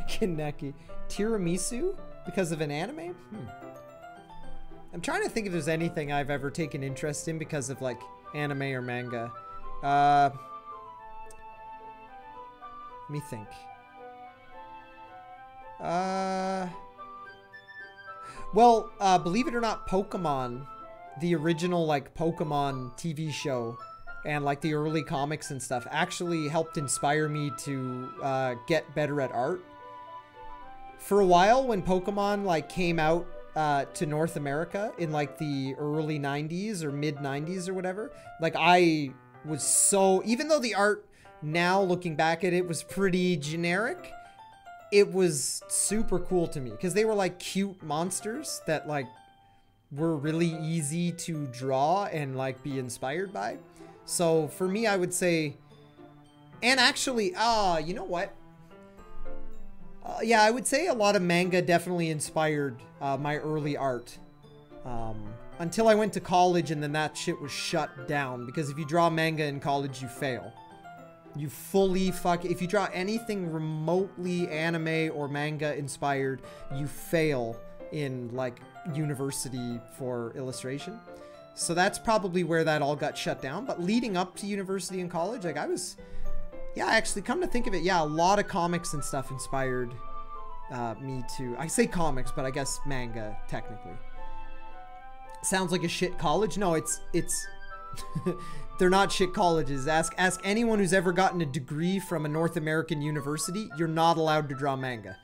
Kaneki. Tiramisu? Because of an anime? I'm trying to think if there's anything I've ever taken interest in because of, like, anime or manga. Let me think. Well, believe it or not, Pokemon, the original, like, Pokemon TV show, and, like, the early comics and stuff, actually helped inspire me to get better at art. For a while, when Pokemon, like, came out to North America in, like, the early 90s or mid 90s or whatever, like, I was so... Even though the art now, looking back at it, was pretty generic, it was super cool to me because they were, like, cute monsters that, like, were really easy to draw and, like, be inspired by. So for me, I would say... And actually, you know what? Yeah, I would say a lot of manga definitely inspired my early art. Until I went to college, and then that shit was shut down. Because if you draw manga in college, you fail. You fully if you draw anything remotely anime or manga inspired, you fail in, like, university for illustration. So that's probably where that all got shut down. But leading up to university and college, like, I was... Yeah, actually, come to think of it, yeah, a lot of comics and stuff inspired me to... I say comics, but I guess manga, technically. Sounds like a shit college? No, it's they're not shit colleges. Ask anyone who's ever gotten a degree from a North American university. You're not allowed to draw manga.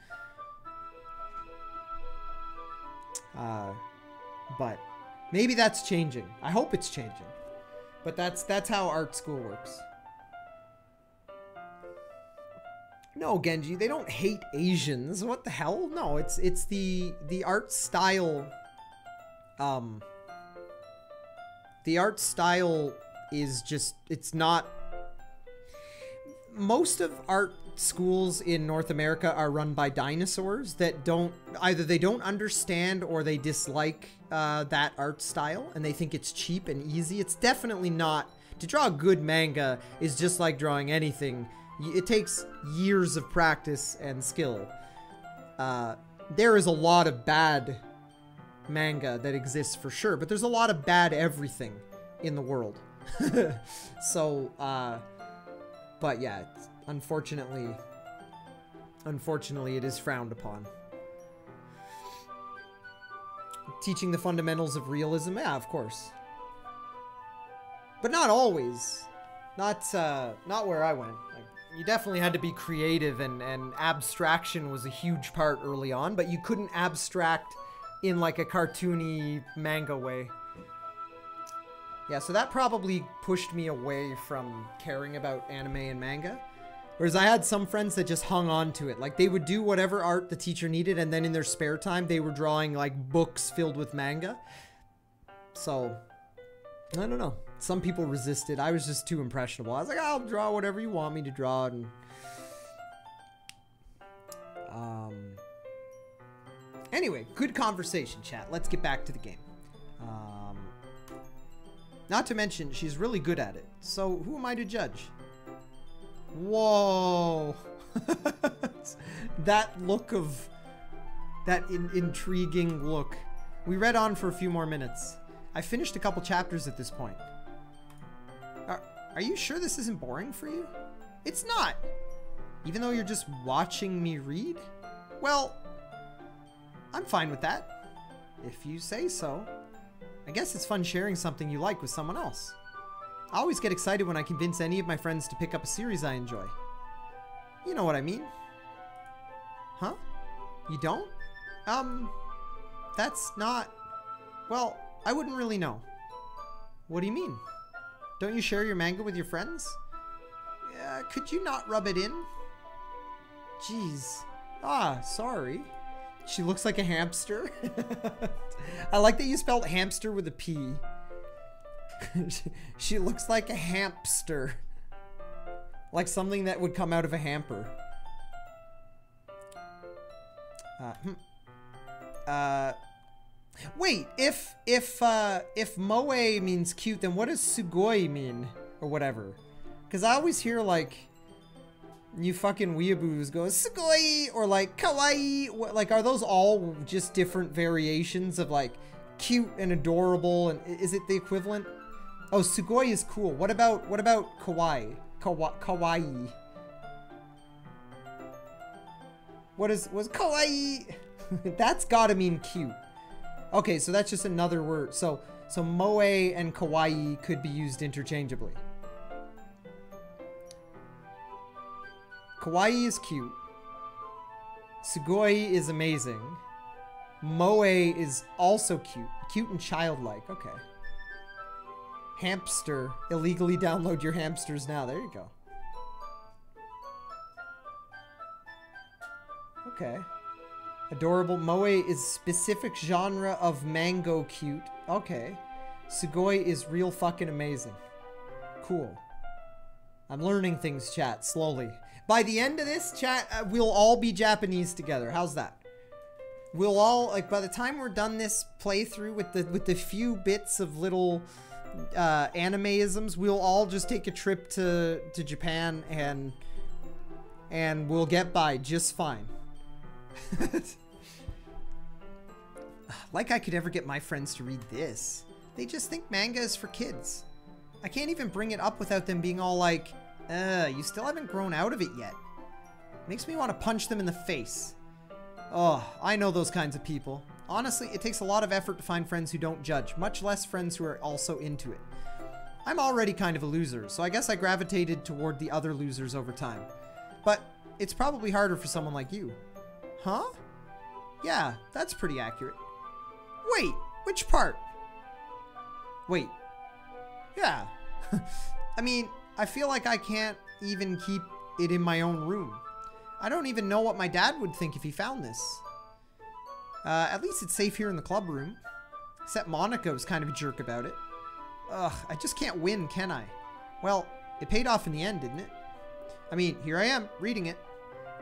But maybe that's changing. I hope it's changing. But that's how art school works. No, Genji, they don't hate Asians. What the hell? No, it's the art style. The art style is just, it's not... Most of art schools in North America are run by dinosaurs that don't... Either they don't understand or they dislike that art style and they think it's cheap and easy. It's definitely not. To draw a good manga is just like drawing anything. It takes years of practice and skill. There is a lot of bad manga that exists for sure, but there's a lot of bad everything in the world. So, but yeah, unfortunately it is frowned upon. Teaching the fundamentals of realism, yeah, of course. But not always. Not where I went. Like, you definitely had to be creative, and abstraction was a huge part early on, but you couldn't abstract in like a cartoony manga way. Yeah, so that probably pushed me away from caring about anime and manga. Whereas I had some friends that just hung on to it. Like, they would do whatever art the teacher needed, and then in their spare time, they were drawing like books filled with manga. So, I don't know. Some people resisted. I was just too impressionable. I was like, I'll draw whatever you want me to draw. And anyway, good conversation, chat. Let's get back to the game. Not to mention, she's really good at it. So who am I to judge? Whoa. That look of... That intriguing look. We read on for a few more minutes. I finished a couple chapters at this point. Are you sure this isn't boring for you? It's not. Even though you're just watching me read? Well, I'm fine with that. If you say so. I guess it's fun sharing something you like with someone else. I always get excited when I convince any of my friends to pick up a series I enjoy. You know what I mean. Huh? You don't? That's not... Well, I wouldn't really know. What do you mean? Don't you share your manga with your friends? Could you not rub it in? Jeez. Ah, sorry. She looks like a hamster. I like that you spelled hamster with a P. She looks like a hamster. Like something that would come out of a hamper. Wait, if moe means cute, then what does sugoi mean? Or whatever. Because I always hear, like, you fucking weeaboos go, sugoi, or like, kawaii. Like, are those all just different variations of, like, cute and adorable? And is it the equivalent? Oh, sugoi is cool. What about kawaii? Kawaii. Was kawaii? That's gotta mean cute. Okay, so that's just another word. So moe and kawaii could be used interchangeably. Kawaii is cute. Sugoi is amazing. Moe is also cute. Cute and childlike. Okay. Hamster. Illegally download your hamsters now. There you go. Okay. Adorable. Moe is specific genre of mango cute. Okay. Sugoi is real fucking amazing. Cool. I'm learning things, chat, slowly. By the end of this, chat, we'll all be Japanese together. How's that? We'll all, like, by the time we're done this playthrough with the few bits of little anime-isms, we'll all just take a trip to Japan and we'll get by just fine. Like I could ever get my friends to read this. They just think manga is for kids. I can't even bring it up without them being all like, you still haven't grown out of it yet. Makes me want to punch them in the face. Oh, I know those kinds of people. Honestly, it takes a lot of effort to find friends who don't judge, much less friends who are also into it. I'm already kind of a loser, so I guess I gravitated toward the other losers over time. But it's probably harder for someone like you. Huh? Yeah, that's pretty accurate. Wait, which part? Wait. Yeah. I mean, I feel like I can't even keep it in my own room. I don't even know what my dad would think if he found this. At least it's safe here in the club room. Except Monica was kind of a jerk about it. Ugh, I just can't win, can I? Well, it paid off in the end, didn't it? I mean, here I am, reading it.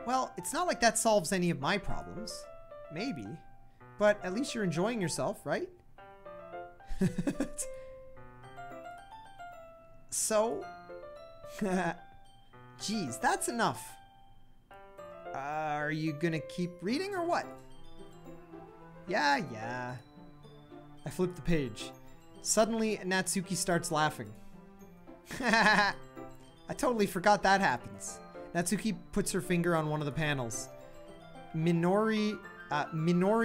Well, it's not like that solves any of my problems. Maybe. But at least you're enjoying yourself, right? So? Jeez, that's enough. Are you gonna keep reading or what? Yeah. I flip the page. Suddenly, Natsuki starts laughing. I totally forgot that happens. Natsuki puts her finger on one of the panels. Minori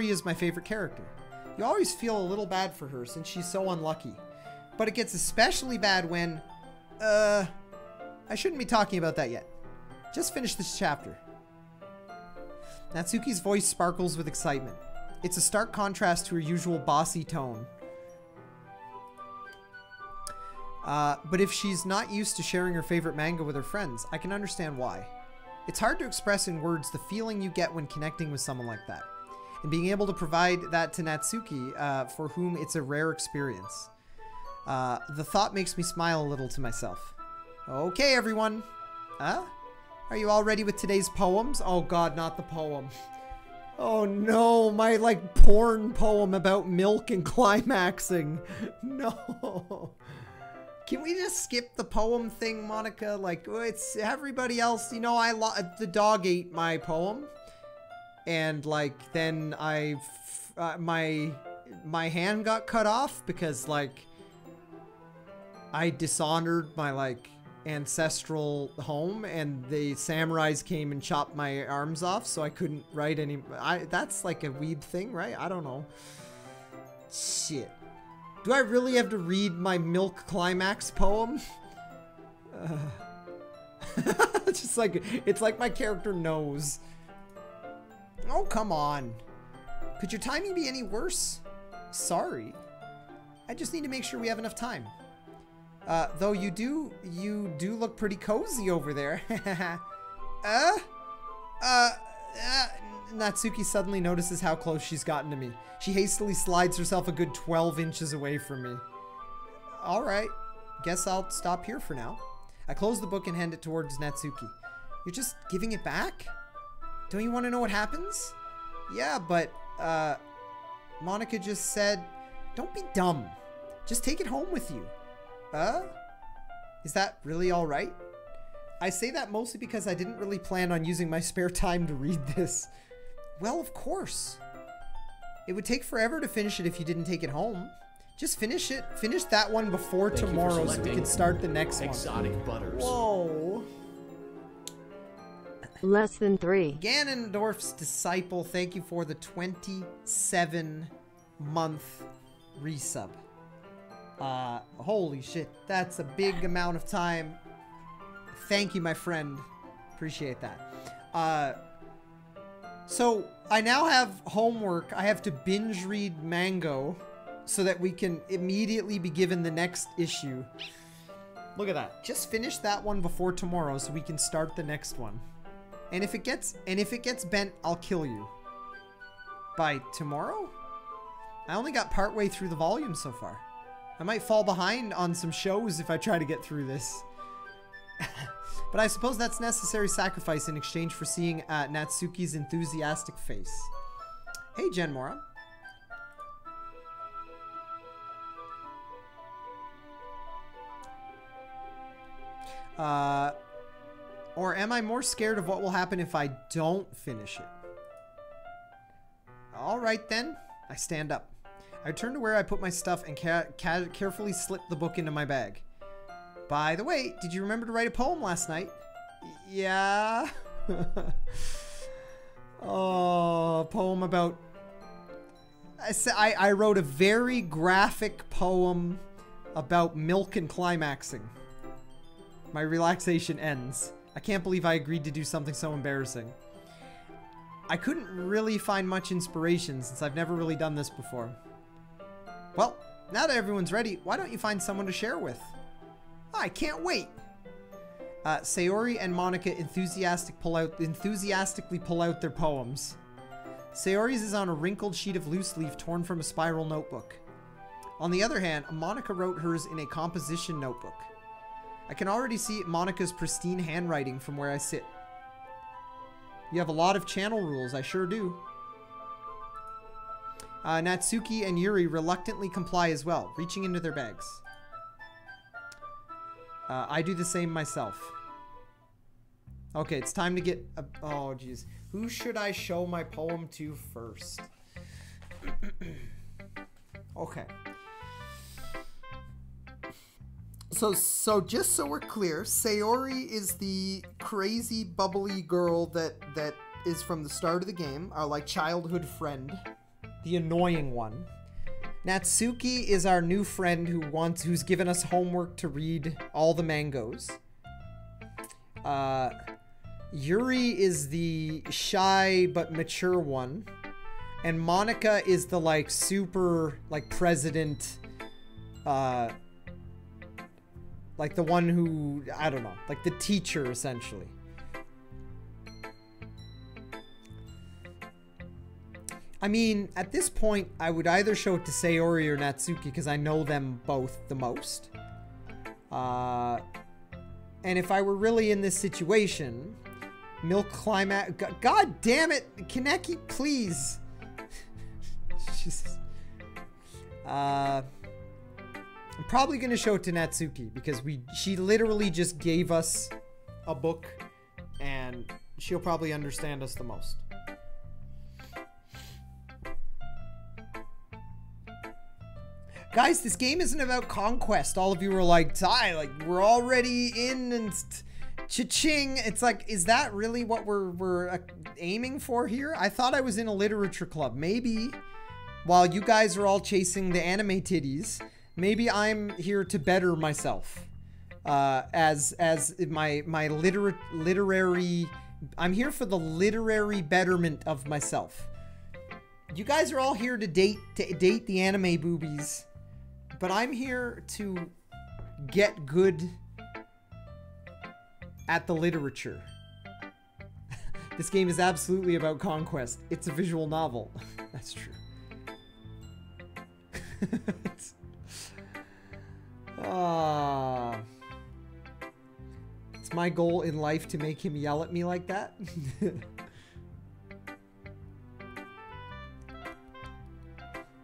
is my favorite character. You always feel a little bad for her since she's so unlucky. But it gets especially bad when... I shouldn't be talking about that yet. Just finish this chapter. Natsuki's voice sparkles with excitement. It's a stark contrast to her usual bossy tone. But if she's not used to sharing her favorite manga with her friends, I can understand why. It's hard to express in words the feeling you get when connecting with someone like that. And being able to provide that to Natsuki, for whom it's a rare experience. The thought makes me smile a little to myself. Okay, everyone. Are you all ready with today's poems? Oh god, not the poem. Oh no, my like porn poem about milk and climaxing. No. Can we just skip the poem thing, Monica? Like, it's everybody else, you know, the dog ate my poem. And like, then my hand got cut off because like, I dishonored my like ancestral home and the samurais came and chopped my arms off, so I couldn't write any. That's like a weeb thing, right? I don't know. Shit. Do I really have to read my milk climax poem? Just like, it's like my character knows. Oh, come on. Could your timing be any worse? Sorry. I just need to make sure we have enough time. Though you do look pretty cozy over there. Natsuki suddenly notices how close she's gotten to me. She hastily slides herself a good 12 inches away from me. Alright, guess I'll stop here for now. I close the book and hand it towards Natsuki. You're just giving it back? Don't you want to know what happens? Yeah, but, Monica just said, don't be dumb. Just take it home with you. Is that really alright? I say that mostly because I didn't really plan on using my spare time to read this. Well, of course. It would take forever to finish it if you didn't take it home. Just finish it. Finish that one before tomorrow so we can start the next one. Exotic butters. Whoa. Less than 3. Ganondorf's Disciple, thank you for the 27-month resub. Holy shit. That's a big amount of time. Thank you, my friend. Appreciate that. So, I now have homework. I have to binge read Mango so that we can immediately be given the next issue. Look at that. Just finish that one before tomorrow so we can start the next one. And if it gets bent, I'll kill you. By tomorrow? I only got partway through the volume so far. I might fall behind on some shows if I try to get through this. But I suppose that's necessary sacrifice in exchange for seeing Natsuki's enthusiastic face. Hey, Genmora. Or am I more scared of what will happen if I don't finish it? Alright then. I stand up. I return to where I put my stuff and carefully slip the book into my bag. By the way, did you remember to write a poem last night? Yeah. Oh, poem about... I wrote a very graphic poem about milk and climaxing. My relaxation ends. I can't believe I agreed to do something so embarrassing. I couldn't really find much inspiration since I've never really done this before. Well, now that everyone's ready, why don't you find someone to share with? I can't wait. Sayori and Monica enthusiastically pull out their poems. Sayori's is on a wrinkled sheet of loose leaf torn from a spiral notebook. On the other hand, Monica wrote hers in a composition notebook. I can already see Monica's pristine handwriting from where I sit. You have a lot of channel rules, I sure do. Natsuki and Yuri reluctantly comply as well, reaching into their bags. I do the same myself. Okay, it's time to get... oh, jeez. Who should I show my poem to first? Okay. So just so we're clear, Sayori is the crazy, bubbly girl that is from the start of the game, our, like, childhood friend. The annoying one. Natsuki is our new friend who's given us homework to read all the mangoes. Yuri is the shy but mature one. And Monica is the, like, super, like, president, like the one who, I don't know, like the teacher, essentially. I mean, at this point, I would either show it to Sayori or Natsuki because I know them both the most. And if I were really in this situation, Milk Climax... God damn it! Kaneki, please! Jesus. I'm probably going to show it to Natsuki because she literally just gave us a book and she'll probably understand us the most. Guys, this game isn't about conquest. All of you are like, Ty, like, we're already in and cha-ching. It's like, is that really what we're aiming for here? I thought I was in a literature club. Maybe while you guys are all chasing the anime titties, maybe I'm here to better myself. as my literary. I'm here for the literary betterment of myself. You guys are all here to date the anime boobies, but I'm here to get good at the literature. This game is absolutely about conquest. It's a visual novel. That's true. It's my goal in life to make him yell at me like that.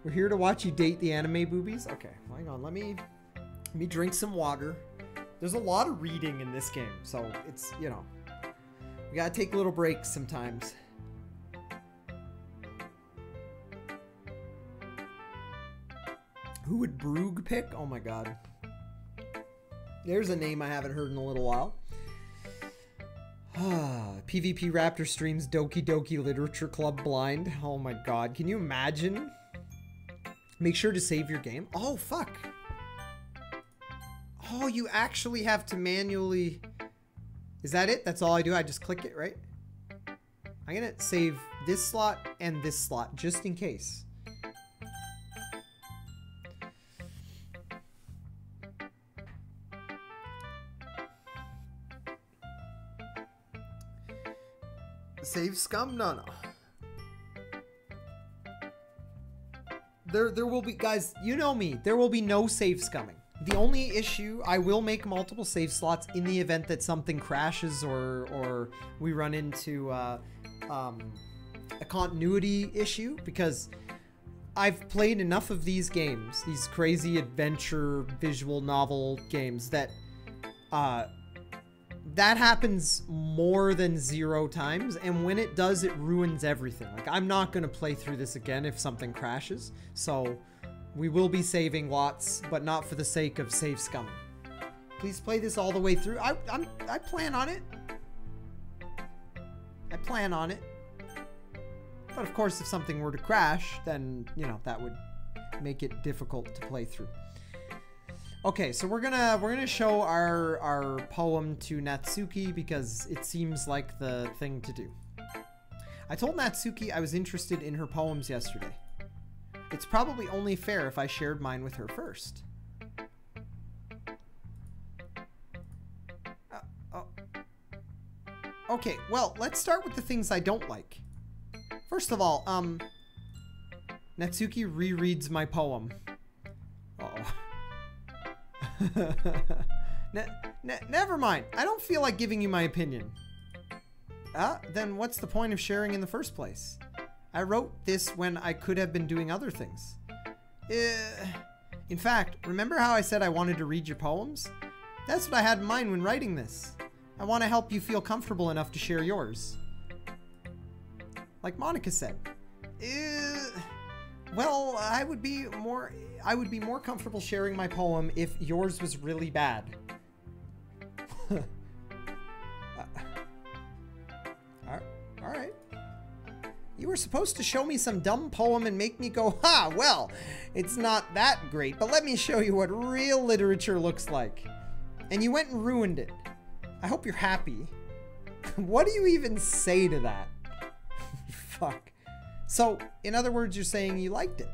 We're here to watch you date the anime boobies. Okay, hang on. Let me drink some water. There's a lot of reading in this game, so it's, you know, we gotta take little breaks sometimes. Who would Broog pick? Oh my god. There's a name I haven't heard in a little while. PvP Raptor streams Doki Doki Literature Club blind. Oh my god. Can you imagine? Make sure to save your game. Oh, fuck. Oh, you actually have to manually... Is that it? That's all I do? I just click it, right? I'm gonna save this slot and this slot, just in case. Save scum? No. There will be, guys, you know me, there will be no save scumming. The only issue, I will make multiple save slots in the event that something crashes or we run into a continuity issue, because I've played enough of these games, these crazy adventure visual novel games, that that happens more than 0 times, and when it does, it ruins everything. Like, I'm not going to play through this again if something crashes, so we will be saving lots, but not for the sake of save scumming. Please play this all the way through. I plan on it. I plan on it. But of course, if something were to crash, then, you know, that would make it difficult to play through. Okay, so we're gonna show our poem to Natsuki because it seems like the thing to do. I told Natsuki I was interested in her poems yesterday. It's probably only fair if I shared mine with her first. Okay, well, let's start with the things I don't like. First of all, Natsuki rereads my poem. Uh-oh. Never mind. I don't feel like giving you my opinion. Then what's the point of sharing in the first place? I wrote this when I could have been doing other things. In fact, remember how I said I wanted to read your poems? That's what I had in mind when writing this. I want to help you feel comfortable enough to share yours. Like Monica said. Well, I would be more comfortable sharing my poem if yours was really bad. All right. You were supposed to show me some dumb poem and make me go, ha, well, it's not that great, but let me show you what real literature looks like. And you went and ruined it. I hope you're happy. What do you even say to that? Fuck. So, in other words, you're saying you liked it.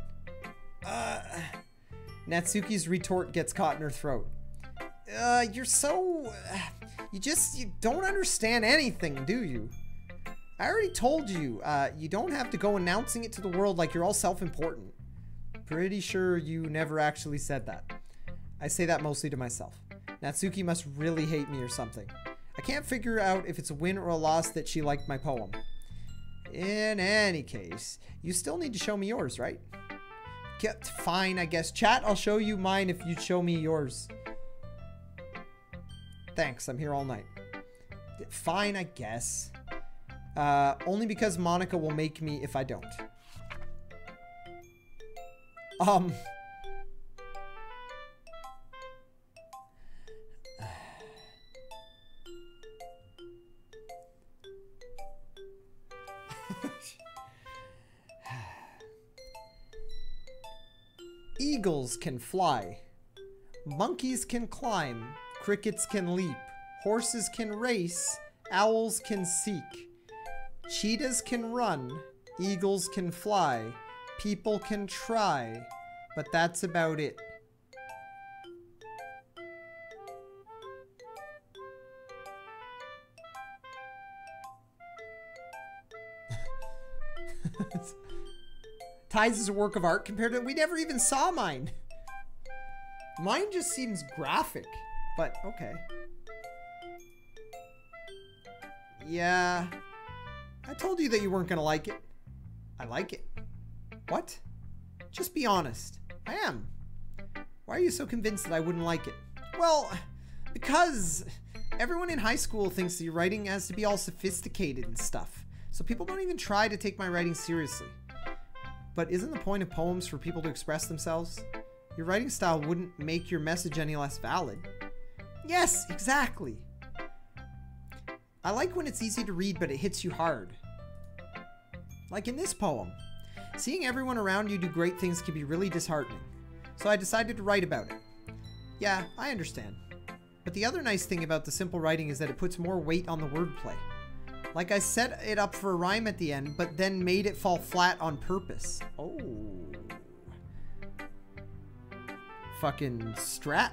Natsuki's retort gets caught in her throat. You're so... You don't understand anything, do you? I already told you, you don't have to go announcing it to the world like you're all self-important. Pretty sure you never actually said that. I say that mostly to myself. Natsuki must really hate me or something. I can't figure out if it's a win or a loss that she liked my poem. In any case, you still need to show me yours, right? Fine, I guess. Chat, I'll show you mine if you show me yours. Thanks, I'm here all night. Fine, I guess. Only because Monica will make me if I don't. Eagles can fly. Monkeys can climb. Crickets can leap. Horses can race. Owls can seek. Cheetahs can run. Eagles can fly. People can try. But that's about it. Ties is a work of art compared to... We never even saw mine. Mine just seems graphic. But, okay. Yeah. I told you that you weren't going to like it. I like it. What? Just be honest. I am. Why are you so convinced that I wouldn't like it? Well, because everyone in high school thinks that your writing has to be all sophisticated and stuff. So people don't even try to take my writing seriously. But isn't the point of poems for people to express themselves? Your writing style wouldn't make your message any less valid. Yes, exactly. I like when it's easy to read, but it hits you hard. Like in this poem. Seeing everyone around you do great things can be really disheartening. So I decided to write about it. Yeah, I understand. But the other nice thing about the simple writing is that it puts more weight on the wordplay. Like I set it up for a rhyme at the end, but then made it fall flat on purpose. Oh. Fucking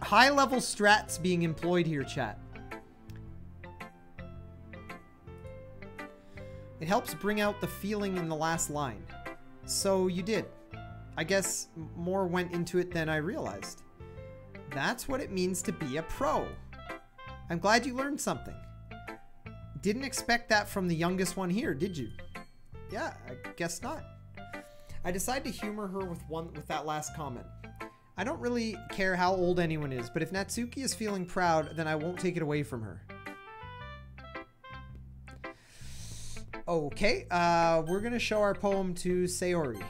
high-level strats being employed here, chat. It helps bring out the feeling in the last line. So you did. I guess more went into it than I realized. That's what it means to be a pro. I'm glad you learned something. Didn't expect that from the youngest one here, did you? Yeah, I guess not. I decided to humor her with that last comment. I don't really care how old anyone is, but if Natsuki is feeling proud, then I won't take it away from her. Okay, we're gonna show our poem to Sayori.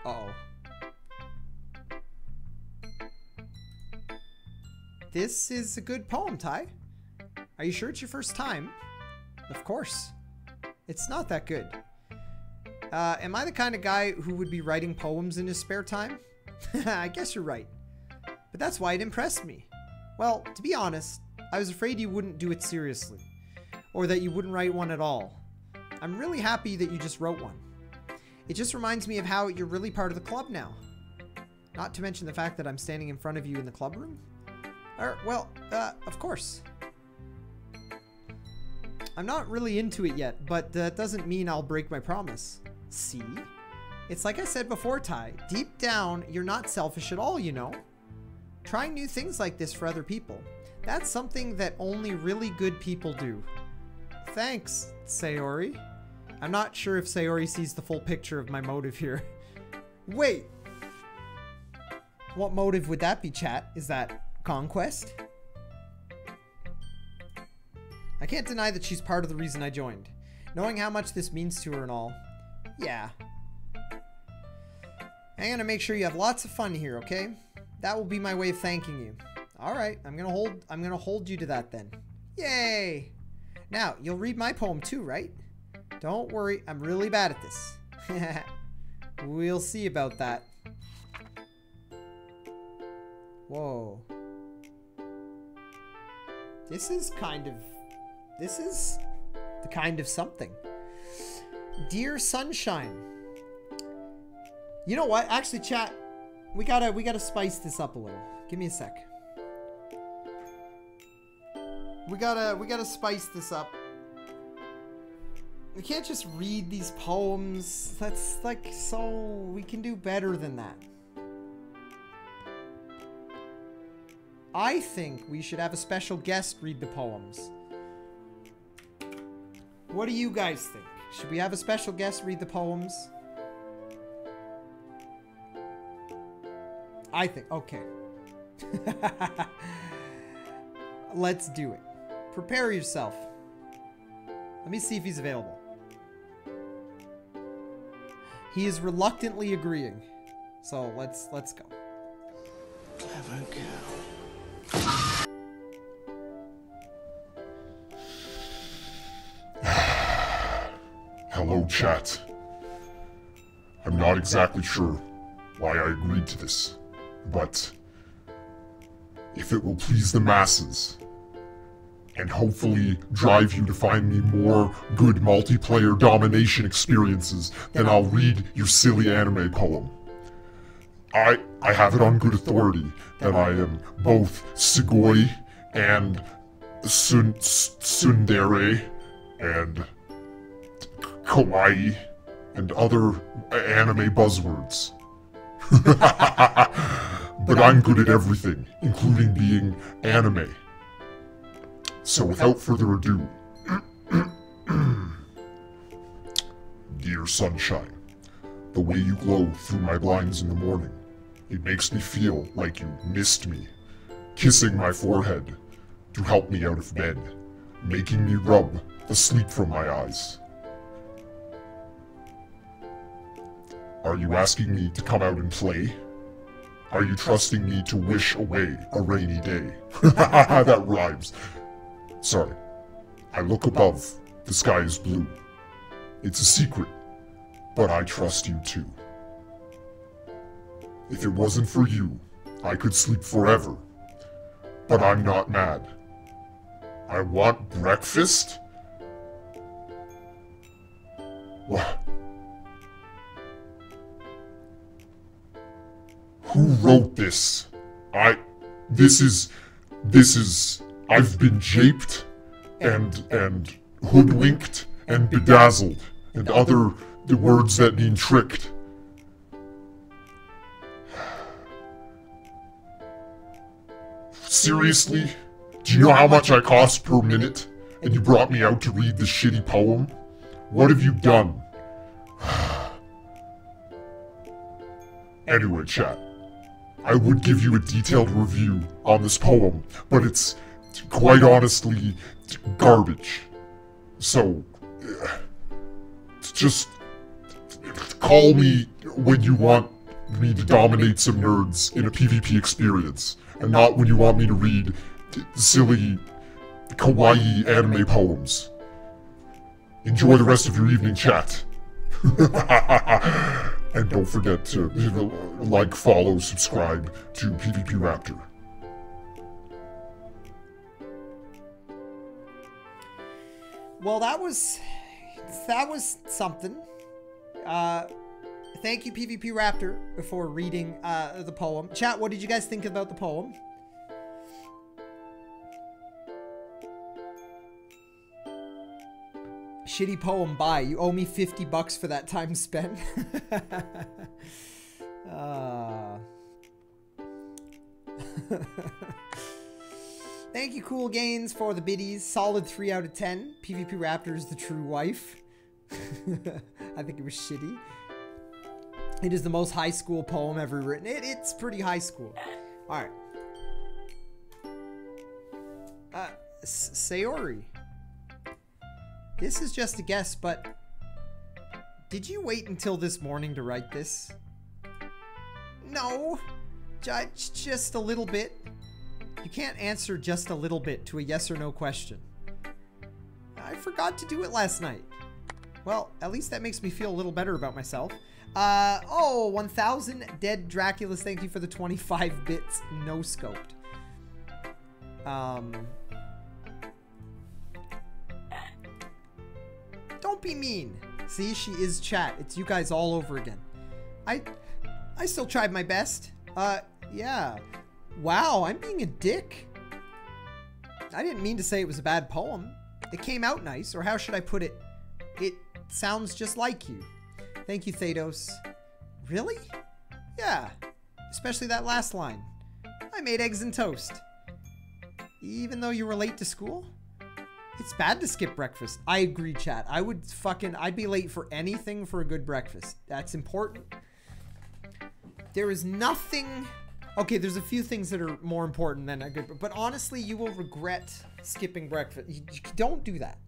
Uh-oh. This is a good poem, Ty. Are you sure it's your first time? Of course. It's not that good. Am I the kind of guy who would be writing poems in his spare time? I guess you're right. But that's why it impressed me. Well, to be honest, I was afraid you wouldn't do it seriously. Or that you wouldn't write one at all. I'm really happy that you just wrote one. It just reminds me of how you're really part of the club now. Not to mention the fact that I'm standing in front of you in the club room. Of course. I'm not really into it yet, but that doesn't mean I'll break my promise. See? It's like I said before, Ty. Deep down, you're not selfish at all, you know? Trying new things like this for other people. That's something that only really good people do. Thanks, Sayori. I'm not sure if Sayori sees the full picture of my motive here. Wait! What motive would that be, chat? Is that conquest? I can't deny that she's part of the reason I joined. Knowing how much this means to her and all. Yeah. I'm gonna make sure you have lots of fun here, okay? That will be my way of thanking you. Alright, I'm gonna hold you to that then. Yay! Now, you'll read my poem too, right? Don't worry, I'm really bad at this. We'll see about that. Whoa. This is the kind of something. Dear Sunshine. You know what? Actually, chat, we gotta spice this up a little. Give me a sec. We gotta spice this up. We can't just read these poems. That's like, so we can do better than that. I think we should have a special guest read the poems. What do you guys think? Should we have a special guest read the poems? I think, okay. Let's do it. Prepare yourself. Let me see if he's available. He is reluctantly agreeing. So let's go. Clever girl. Hello, chat. I'm not exactly sure why I agreed to this, but if it will please the masses, and hopefully drive you to find me more good multiplayer domination experiences, then I'll read your silly anime poem. I have it on good authority that I am both sugoi and tsundere and kawaii and other anime buzzwords. But I'm good at everything, including being anime. So without further ado, dear sunshine, the way you glow through my blinds in the morning, it makes me feel like you missed me, kissing my forehead to help me out of bed, making me rub the sleep from my eyes. Are you asking me to come out and play? Are you trusting me to wish away a rainy day? That rhymes. Sorry. I look above. The sky is blue. It's a secret, but I trust you too. If it wasn't for you, I could sleep forever. But I'm not mad. I want breakfast? What? Who wrote this? I've been japed and hoodwinked and bedazzled and other the words that mean tricked. Seriously? Do you know how much I cost per minute? And you brought me out to read the shitty poem? What have you done? Anyway, chat. I would give you a detailed review on this poem, but it's quite honestly garbage. So, just call me when you want me to dominate some nerds in a PvP experience, and not when you want me to read silly kawaii anime poems. Enjoy the rest of your evening, chat. And don't forget to like, follow, subscribe to PvP Raptor. Well, that was something. Thank you, PvP Raptor, for reading the poem. Chat, what did you guys think about the poem? Shitty poem, bye. You owe me $50 for that time spent. Thank you, Cool Gains, for the biddies. Solid 3 out of 10. PvP Raptor is the true wife. I think it was shitty. It is the most high school poem ever written. It's pretty high school. Alright. Sayori. This is just a guess, but did you wait until this morning to write this? No, just a little bit. You can't answer just a little bit to a yes or no question. I forgot to do it last night. Well, at least that makes me feel a little better about myself. Oh, 1000 Dead Draculas, thank you for the 25 bits no scoped. Don't be mean. See, she is chat. It's you guys all over again. I still tried my best. Yeah. Wow, I'm being a dick. I didn't mean to say it was a bad poem. It came out nice, or how should I put it? It sounds just like you. Thank you, Thados. Really? Yeah. Especially that last line. I made eggs and toast. Even though you were late to school? It's bad to skip breakfast. I agree, chat. I'd be late for anything for a good breakfast. That's important. There is nothing... Okay, there's a few things that are more important than a good... But honestly, you will regret skipping breakfast. You don't do that.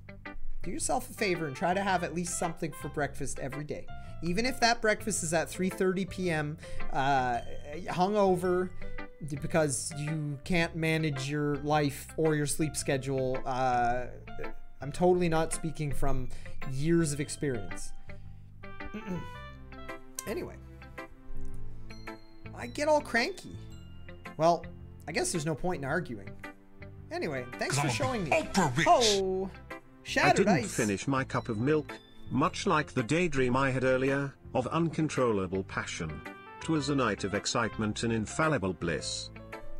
Do yourself a favor and try to have at least something for breakfast every day. Even if that breakfast is at 3:30 p.m., hungover, because you can't manage your life or your sleep schedule. I'm totally not speaking from years of experience. Anyway, I get all cranky. Well, I guess there's no point in arguing. Anyway, thanks for showing me. Ultra rich. Oh, I Shattered didn't Ice. finish my cup of milk, much like the daydream I had earlier, of uncontrollable passion. 'Twas a night of excitement and infallible bliss.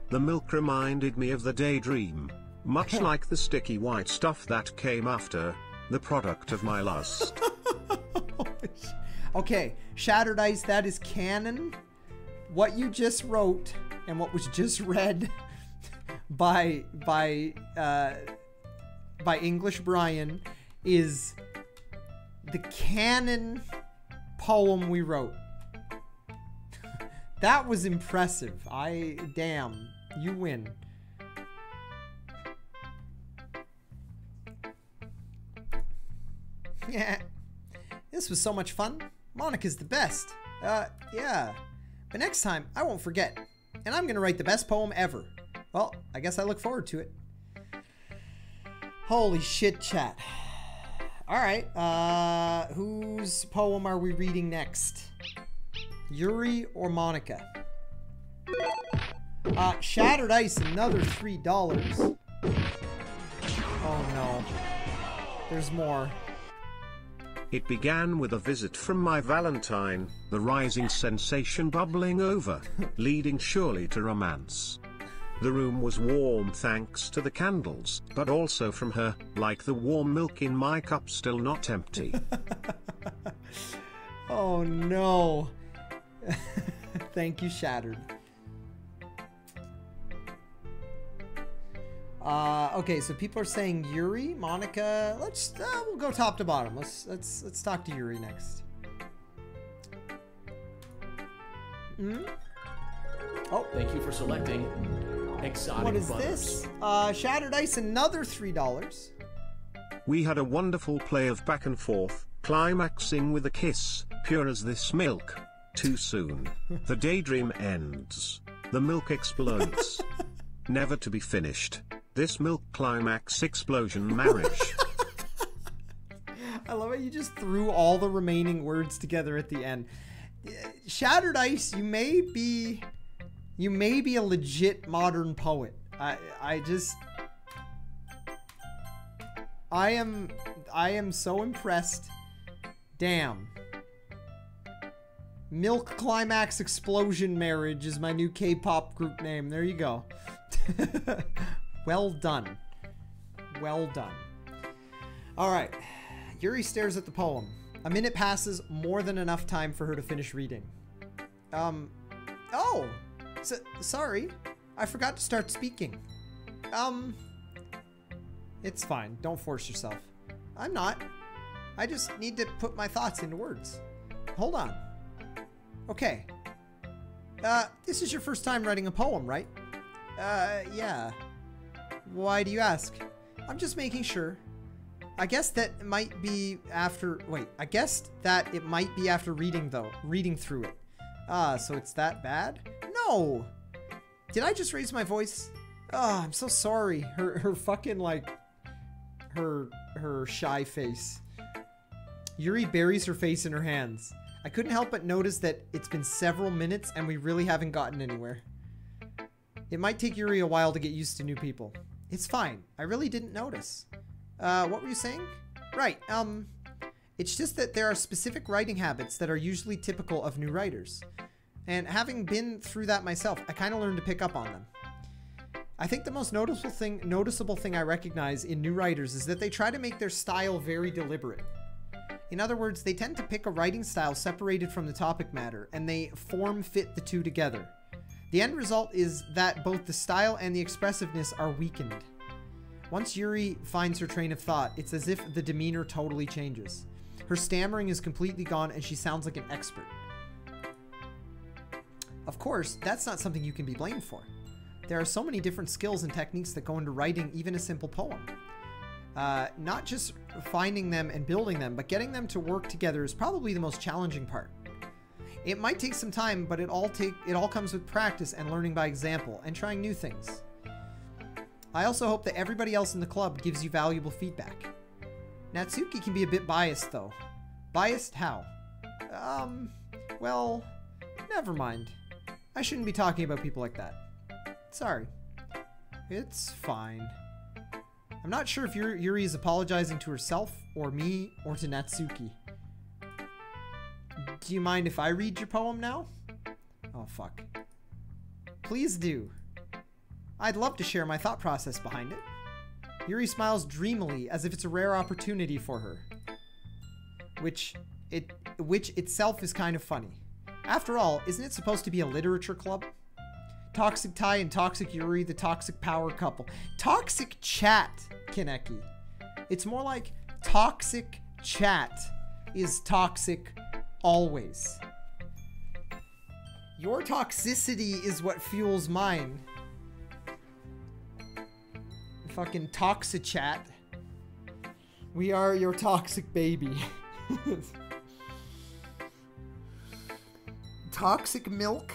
The milk reminded me of the daydream, much like the sticky white stuff that came after, the product of my lust. Okay, Shattered Ice, that is canon. What you just wrote and what was just read by English Brian is the canon poem we wrote. That was impressive. Damn, you win. Yeah, this was so much fun. Monica's the best. Yeah. But next time, I won't forget. And I'm gonna write the best poem ever. Well, I guess I look forward to it. Holy shit, chat. Alright, whose poem are we reading next? Yuri or Monica? Shattered Ice, another $3. Oh no. There's more. It began with a visit from my Valentine, the rising sensation bubbling over, leading surely to romance. The room was warm thanks to the candles, but also from her, like the warm milk in my cup still not empty. Oh no. Thank you, Shattered. Okay, so people are saying Yuri, Monica. Let's we'll go top to bottom. Let's talk to Yuri next. Oh, thank you for selecting Exotic What is Butters. this? Shattered Ice, another $3. We had a wonderful play of back and forth, climaxing with a kiss, pure as this milk. Too soon. The daydream ends. The milk explodes. Never to be finished. This milk climax explosion marriage. I love how you just threw all the remaining words together at the end. Shattered Ice, you may be a legit modern poet. I am so impressed. Damn. Milk Climax Explosion Marriage is my new K-pop group name. There you go. Well done. Well done. Alright. Yuri stares at the poem. A minute passes, more than enough time for her to finish reading. Oh! Sorry. I forgot to start speaking. It's fine. Don't force yourself. I'm not. I just need to put my thoughts into words. Hold on. Okay. This is your first time writing a poem, right? Yeah. Why do you ask? I'm just making sure. I guess that it might be after... Wait, I guessed that it might be after reading, though. Reading through it. So it's that bad? No! Did I just raise my voice? Oh, I'm so sorry. Her fucking, like... Her shy face. Yuri buries her face in her hands. I couldn't help but notice that it's been several minutes and we really haven't gotten anywhere. It might take Yuri a while to get used to new people. It's fine. I really didn't notice. What were you saying? Right, it's just that there are specific writing habits that are usually typical of new writers. And having been through that myself, I kind of learned to pick up on them. I think the most noticeable thing I recognize in new writers is that they try to make their style very deliberate. In other words, they tend to pick a writing style separated from the topic matter, and they form-fit the two together. The end result is that both the style and the expressiveness are weakened. Once Yuri finds her train of thought, it's as if the demeanor totally changes. Her stammering is completely gone and she sounds like an expert. Of course, that's not something you can be blamed for. There are so many different skills and techniques that go into writing even a simple poem. Not just finding them and building them, but getting them to work together is probably the most challenging part. It might take some time, but it all comes with practice and learning by example and trying new things. I also hope that everybody else in the club gives you valuable feedback. Natsuki can be a bit biased though. Biased how? Well, never mind. I shouldn't be talking about people like that. Sorry. It's fine. I'm not sure if Yuri is apologizing to herself, or me, or to Natsuki. Do you mind if I read your poem now? Oh, fuck. Please do. I'd love to share my thought process behind it. Yuri smiles dreamily, as if it's a rare opportunity for her. Which itself is kind of funny. After all, isn't it supposed to be a literature club? Toxic Tai and Toxic Yuri, the toxic power couple. Toxic chat, Kaneki. It's more like toxic chat is toxic always. Your toxicity is what fuels mine. Fucking toxic chat. We are your toxic baby. Toxic milk.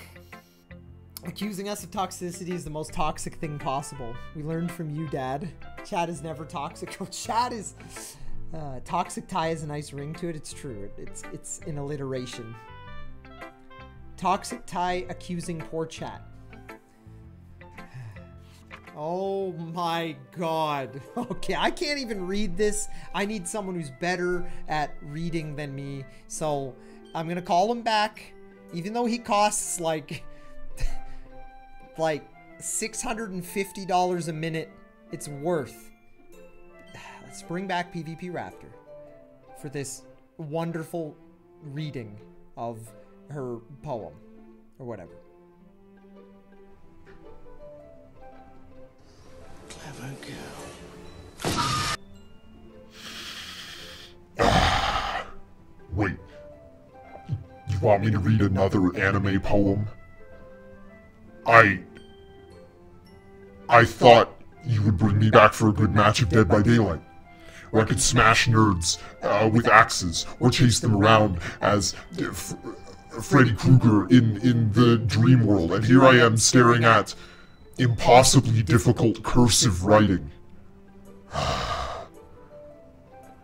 Accusing us of toxicity is the most toxic thing possible. We learned from you, Dad. Chat is never toxic. Chat is... toxic tie has a nice ring to it. It's true. It's an alliteration. Toxic tie accusing poor chat. Oh my god. Okay, I can't even read this. I need someone who's better at reading than me. So I'm gonna call him back. Even though he costs like $650 a minute, it's worth. Let's bring back PvP Raptor for this wonderful reading of her poem or whatever. Clever girl. Wait. You want me to read another anime poem? I thought you would bring me back for a good match of Dead by Daylight, where I could smash nerds with axes, or chase them around as Freddy Krueger in the dream world, and here I am staring at impossibly difficult cursive writing.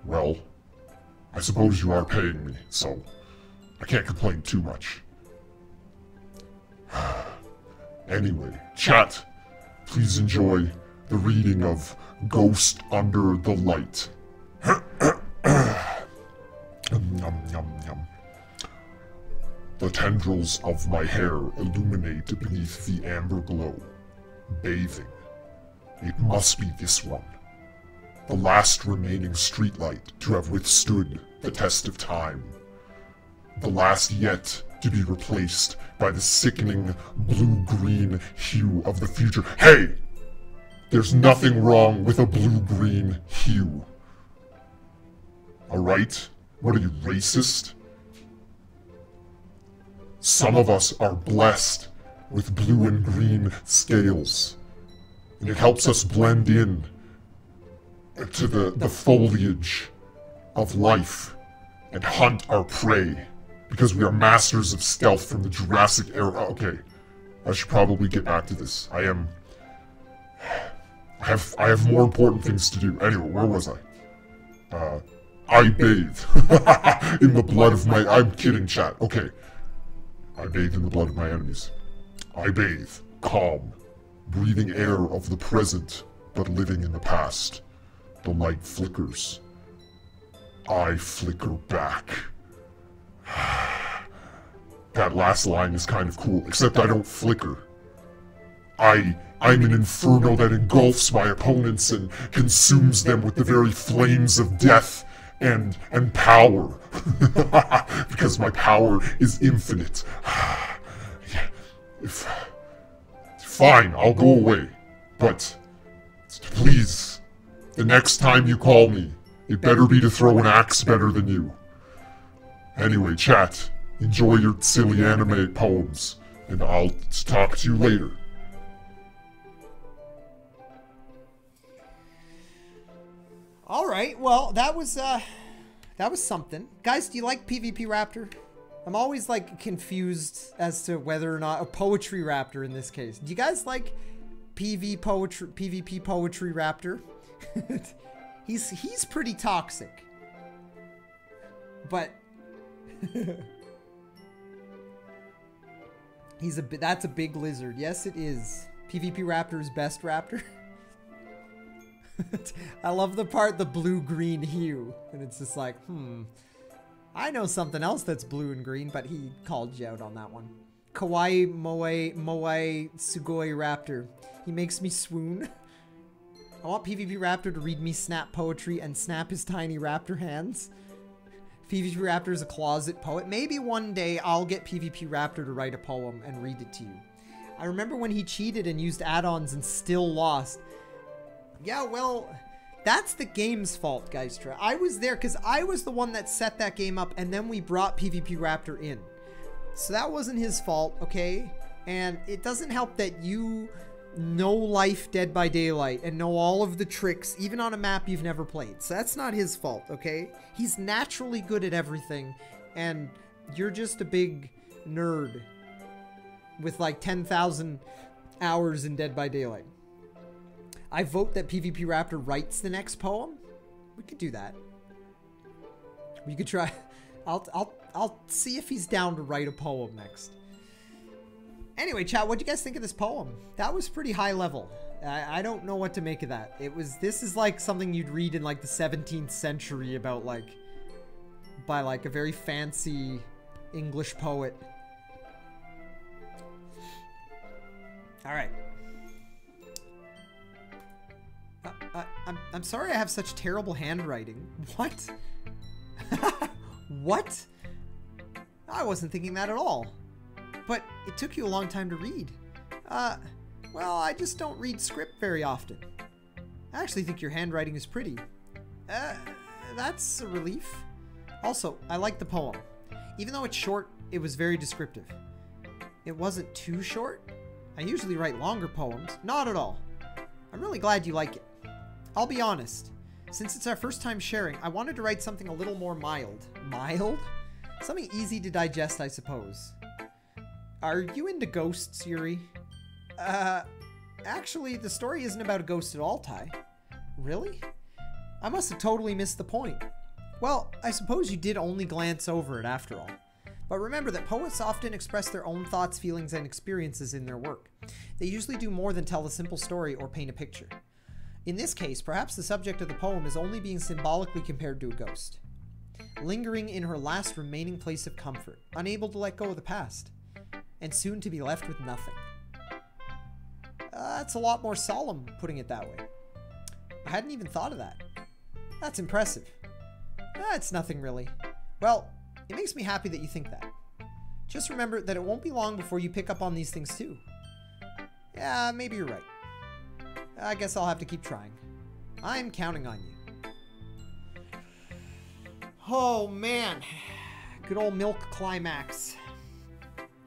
Well, I suppose you are paying me, so I can't complain too much. Anyway, chat, please enjoy the reading of Ghost Under the Light. Yum, yum, yum. The tendrils of my hair illuminate beneath the amber glow, bathing. It must be this one, the last remaining streetlight to have withstood the test of time. The last yet to be replaced by the sickening blue-green hue of the future. Hey! There's nothing wrong with a blue-green hue. Alright? What are you, racist? Some of us are blessed with blue and green scales, and it helps us blend in to the foliage of life and hunt our prey. Because we are masters of stealth from the Jurassic era. Okay, I should probably get back to this. I have more important things to do. Anyway, where was I? I bathe in the blood of my... I'm kidding, chat. Okay. I bathe in the blood of my enemies. I bathe, calm, breathing air of the present, but living in the past. The light flickers. I flicker back. That last line is kind of cool, except I don't flicker. I'm an inferno that engulfs my opponents and consumes them with the very flames of death and power. Because my power is infinite. Fine, I'll go away. But please, the next time you call me, it better be to throw an axe better than you. Anyway, chat, enjoy your silly anime poems, and I'll talk to you later. Alright, well, that was something. Guys, do you like PvP Raptor? I'm always, like, confused as to whether or not... a Poetry Raptor, in this case. Do you guys like PvP Poetry Raptor? He's pretty toxic. But... that's a big lizard. Yes, it is. PvP Raptor is best raptor. I love the part, the blue-green hue. And it's just like, I know something else that's blue and green, but he called you out on that one. Kawaii Moe Sugoi Raptor. He makes me swoon. I want PvP Raptor to read me snap poetry and snap his tiny raptor hands. PvP Raptor is a closet poet. Maybe one day I'll get PvP Raptor to write a poem and read it to you. I remember when he cheated and used add-ons and still lost. Yeah, well, that's the game's fault, Geistra. I was there because I was the one that set that game up, and then we brought PvP Raptor in. So that wasn't his fault, okay? And it doesn't help that you know life Dead by Daylight and know all of the tricks, even on a map you've never played. So that's not his fault, okay? He's naturally good at everything, and you're just a big nerd with like 10,000 hours in Dead by Daylight. I vote that PvP Raptor writes the next poem. We could do that. We could try. I'll see if he's down to write a poem next. Anyway, chat, what do you guys think of this poem? That was pretty high level. I don't know what to make of that. This is like something you'd read in like the 17th century about by like a very fancy English poet. All right. I'm sorry I have such terrible handwriting. What? What? I wasn't thinking that at all. But it took you a long time to read. Well, I just don't read script very often. I actually think your handwriting is pretty. That's a relief. Also, I like the poem. Even though it's short, it was very descriptive. It wasn't too short. I usually write longer poems. Not at all. I'm really glad you like it. I'll be honest. Since it's our first time sharing, I wanted to write something a little more mild. Mild? Something easy to digest, I suppose. Are you into ghosts, Yuri? Actually, the story isn't about a ghost at all, Ty. Really? I must have totally missed the point. Well, I suppose you did only glance over it after all. But remember that poets often express their own thoughts, feelings, and experiences in their work. They usually do more than tell a simple story or paint a picture. In this case, perhaps the subject of the poem is only being symbolically compared to a ghost. Lingering in her last remaining place of comfort, unable to let go of the past, and soon to be left with nothing. That's a lot more solemn, putting it that way. I hadn't even thought of that. That's impressive. It's nothing really. Well, it makes me happy that you think that. Just remember that it won't be long before you pick up on these things too. Yeah, maybe you're right. I guess I'll have to keep trying. I'm counting on you. Oh man. Good old milk climax.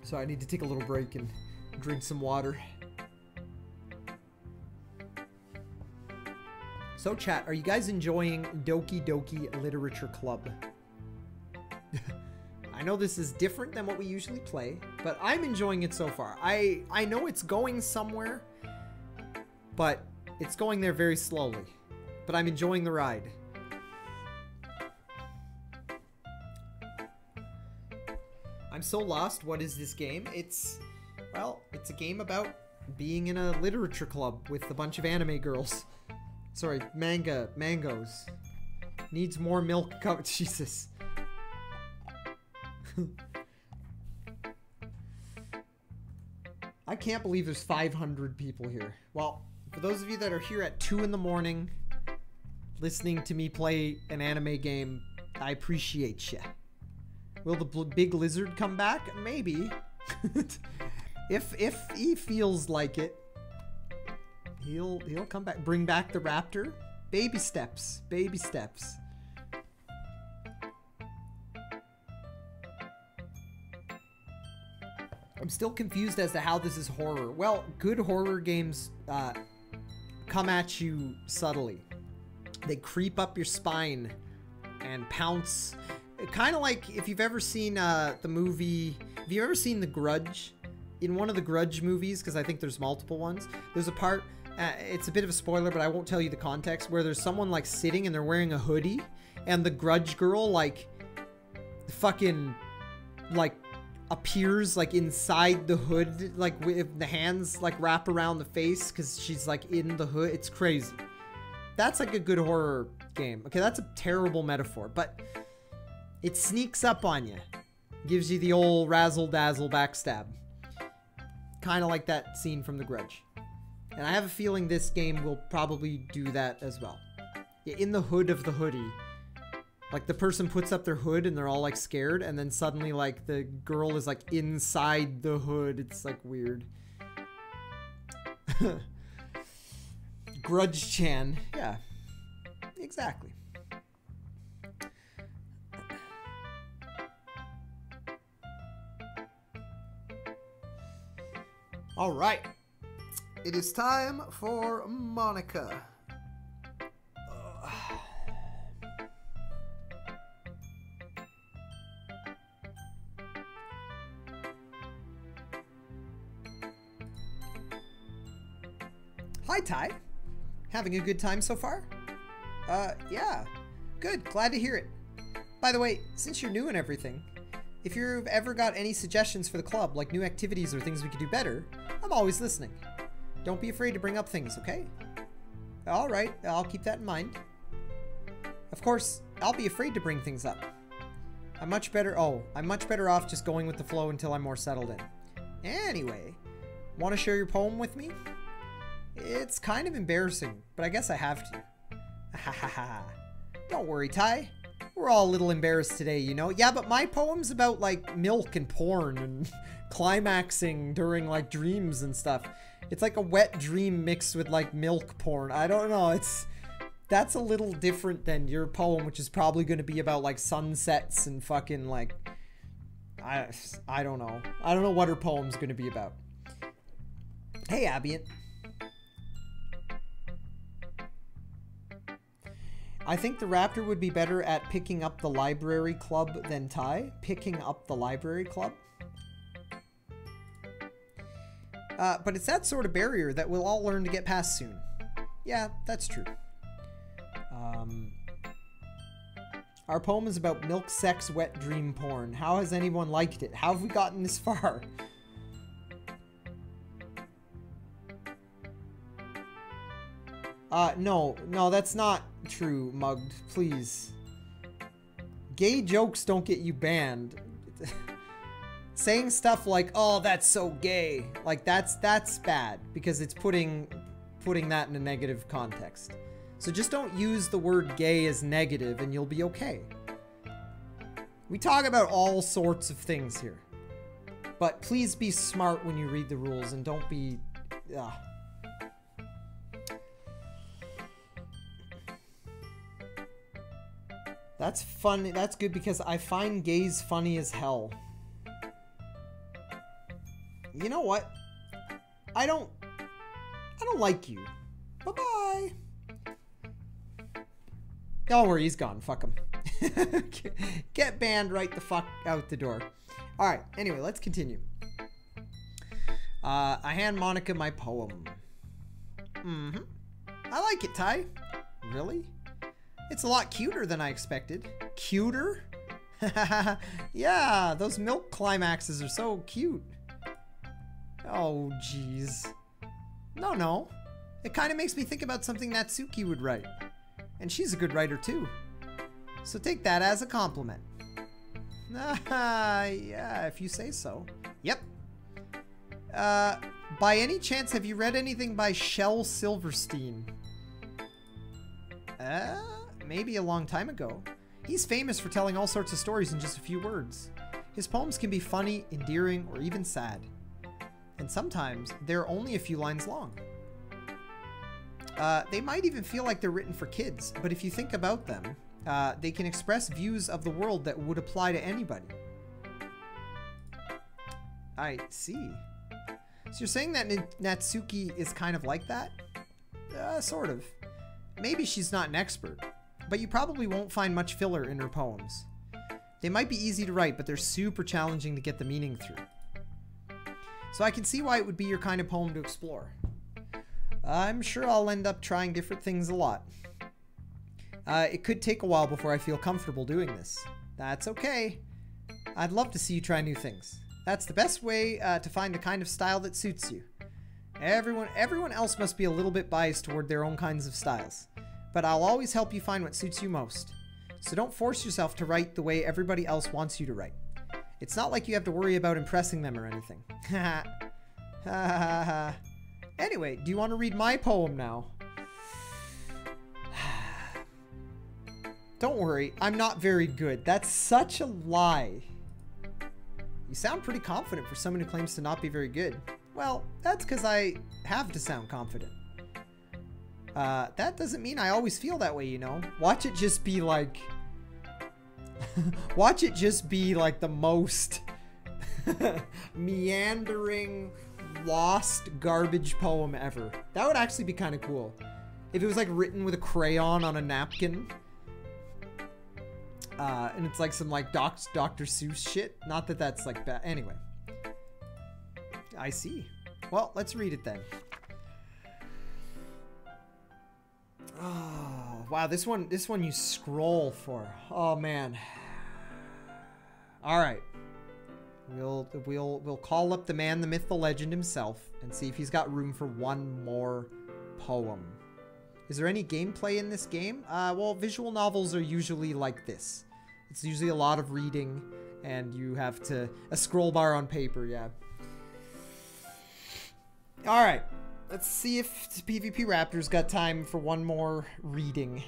So I need to take a little break and drink some water. So chat, are you guys enjoying Doki Doki Literature Club? I know this is different than what we usually play, but I'm enjoying it so far. I know it's going somewhere, but it's going there very slowly. But I'm enjoying the ride. I'm so lost. What is this game? It's a game about being in a literature club with a bunch of anime girls. Sorry, mangoes. Needs more milk. Jesus. I can't believe there's 500 people here. Well, for those of you that are here at 2 in the morning listening to me play an anime game, I appreciate ya. Will the big lizard come back? Maybe. If he feels like it, he'll come back. Bring back the raptor. Baby steps. Baby steps. I'm still confused as to how this is horror. Well, good horror games come at you subtly. They creep up your spine and pounce. Kind of like if you've ever seen the movie... Have you ever seen The Grudge? In one of the Grudge movies, because I think there's multiple ones, there's a part... it's a bit of a spoiler, but I won't tell you the context, where there's someone like sitting and they're wearing a hoodie, and the Grudge girl like fucking like appears like inside the hood, like with the hands like wrap around the face because she's like in the hood. It's crazy. that's like a good horror game. Okay, that's a terrible metaphor, but it sneaks up on you. Gives you the old razzle-dazzle backstab. Kind of like that scene from The Grudge. And I have a feeling this game will probably do that as well. In the hood of the hoodie, like the person puts up their hood and they're all like scared, and then suddenly like the girl is like inside the hood. It's like weird. Grudge-chan. Yeah, exactly. All right. It is time for Monica. Hi, Ty. Having a good time so far? Yeah. Good. Glad to hear it. By the way, since you're new and everything, if you've ever got any suggestions for the club, like new activities or things we could do better, I'm always listening. Don't be afraid to bring up things, okay? Alright, I'll keep that in mind. Of course, I'll be afraid to bring things up. I'm much better off just going with the flow until I'm more settled in. Anyway, want to share your poem with me? It's kind of embarrassing, but I guess I have to. Ha ha ha. Don't worry, Ty. We're all a little embarrassed today, you know? Yeah, but my poem's about, like, milk and porn and climaxing during, like, dreams and stuff. It's like a wet dream mixed with, like, milk porn. I don't know. That's a little different than your poem, which is probably going to be about, like, sunsets and fucking, like... I don't know. I don't know what her poem's going to be about. Hey, Abient. I think the Raptor would be better at picking up the library club than Ty. Picking up the library club? But it's that sort of barrier that we'll all learn to get past soon. Yeah, that's true. Our poem is about milk, sex, wet dream porn. How has anyone liked it? How have we gotten this far? No, that's not true, Mugged. Please. Gay jokes don't get you banned. Saying stuff like, oh, that's so gay. Like, that's bad because it's putting that in a negative context. So just don't use the word gay as negative and you'll be okay. We talk about all sorts of things here. But please be smart when you read the rules and don't be... That's funny. That's good because I find gays funny as hell. You know what? I don't like you. Bye-bye. Don't worry, he's gone. Fuck him. Get banned right the fuck out the door. Alright, anyway, let's continue. I hand Monica my poem. I like it, Ty. Really? It's a lot cuter than I expected. Cuter? Yeah, those milk climaxes are so cute. Oh, jeez. No. It kind of makes me think about something Natsuki would write. And she's a good writer, too. So take that as a compliment. Yeah, if you say so. Yep. By any chance, have you read anything by Shel Silverstein? Maybe a long time ago. He's famous for telling all sorts of stories in just a few words. His poems can be funny, endearing, or even sad. And sometimes they're only a few lines long. They might even feel like they're written for kids, but if you think about them, they can express views of the world that would apply to anybody. I see. So you're saying that Natsuki is kind of like that? Sort of. Maybe she's not an expert, but you probably won't find much filler in her poems. They might be easy to write, but they're super challenging to get the meaning through. So I can see why it would be your kind of poem to explore. I'm sure I'll end up trying different things a lot. It could take a while before I feel comfortable doing this. That's okay. I'd love to see you try new things. That's the best way to find the kind of style that suits you. Everyone else must be a little bit biased toward their own kinds of styles. but I'll always help you find what suits you most. So don't force yourself to write the way everybody else wants you to write. It's not like you have to worry about impressing them or anything. Anyway, do you want to read my poem now? Don't worry, I'm not very good. That's such a lie. You sound pretty confident for someone who claims to not be very good. Well, that's because I have to sound confident. That doesn't mean I always feel that way, you know? Watch it just be like... Watch it just be like the most meandering, lost garbage poem ever. That would actually be kind of cool. If it was like written with a crayon on a napkin. And it's like some like Dr. Seuss shit. Not that that's like bad. Anyway. I see. Well, let's read it then. Oh, wow, this one you scroll for. Oh man. All right. We'll call up the man, the myth, the legend himself and see if he's got room for one more poem. Is there any gameplay in this game? Well, visual novels are usually like this. It's usually a lot of reading and you have a scroll bar on paper, yeah. All right. Let's see if PvP Raptor's got time for one more reading.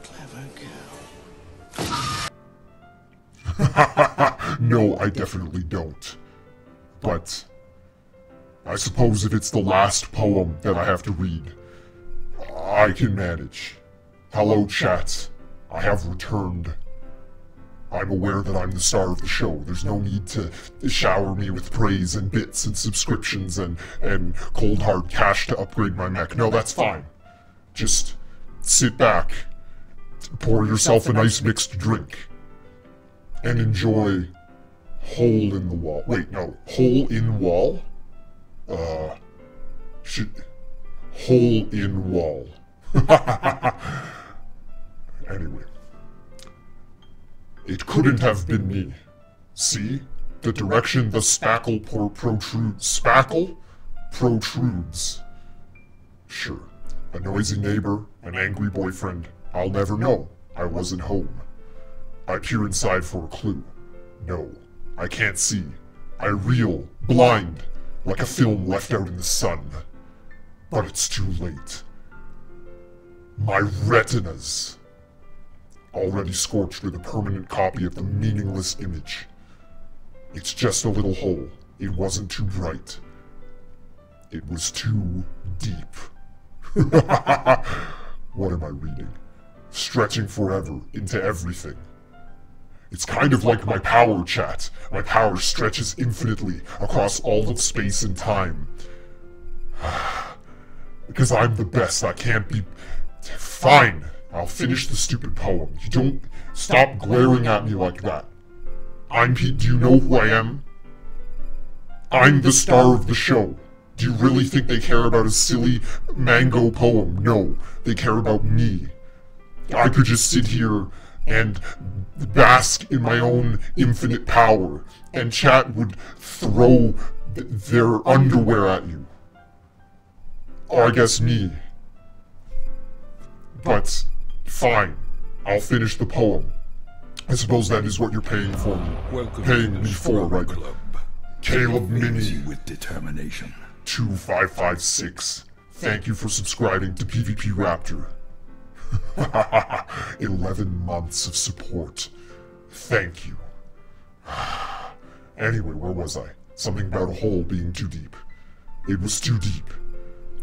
Clever girl. No, I definitely don't. But I suppose if it's the last poem that I have to read, I can manage. Hello, chat. I have returned. I'm aware that I'm the star of the show. There's no need to shower me with praise and bits and subscriptions and cold hard cash to upgrade my mech. No, that's fine. Just sit back, pour yourself a nice mixed drink, and enjoy Hole in the Wall. Wait, no. Hole in Wall? Hole in Wall. Anyway. It couldn't have been me. See? The direction the spackle protrudes. Sure. A noisy neighbor, an angry boyfriend. I'll never know. I wasn't home. I peer inside for a clue. No, I can't see. I reel, blind, like a film left out in the sun. But it's too late. My retinas. Already scorched with a permanent copy of the meaningless image. It's just a little hole. It wasn't too bright. It was too deep. What am I reading? Stretching forever into everything. It's kind of like my power, chat. My power stretches infinitely across all of space and time. Because I'm the best, I can't be... Fine. I'll finish the stupid poem. You don't stop glaring at me like that. I'm Pete. Do you know who I am? I'm the star of the show. Do you really think they care about a silly mango poem? No, they care about me. I could just sit here and bask in my own infinite power, and chat would throw their underwear at you. Or I guess me. But... fine. I'll finish the poem. I suppose that is what you're paying for me. Paying me for, right? Caleb Mini with determination. 2556. Thank you for subscribing to PvP Raptor. 11 months of support. Thank you. Anyway, where was I? Something about a hole being too deep. It was too deep.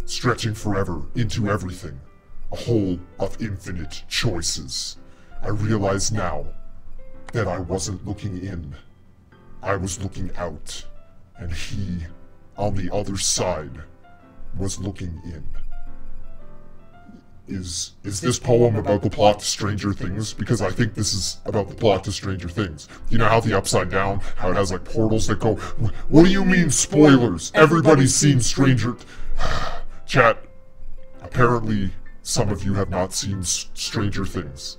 Stretching forever into everything. A hole of infinite choices. I realize now that I wasn't looking in. I was looking out. And he, on the other side, was looking in. Is this poem about the plot to Stranger Things? Because I think this is about the plot to Stranger Things. You know how the Upside Down, how it has like portals that go, what do you mean spoilers? Everybody's seen Stranger... Chat, apparently some of you have not seen Stranger Things.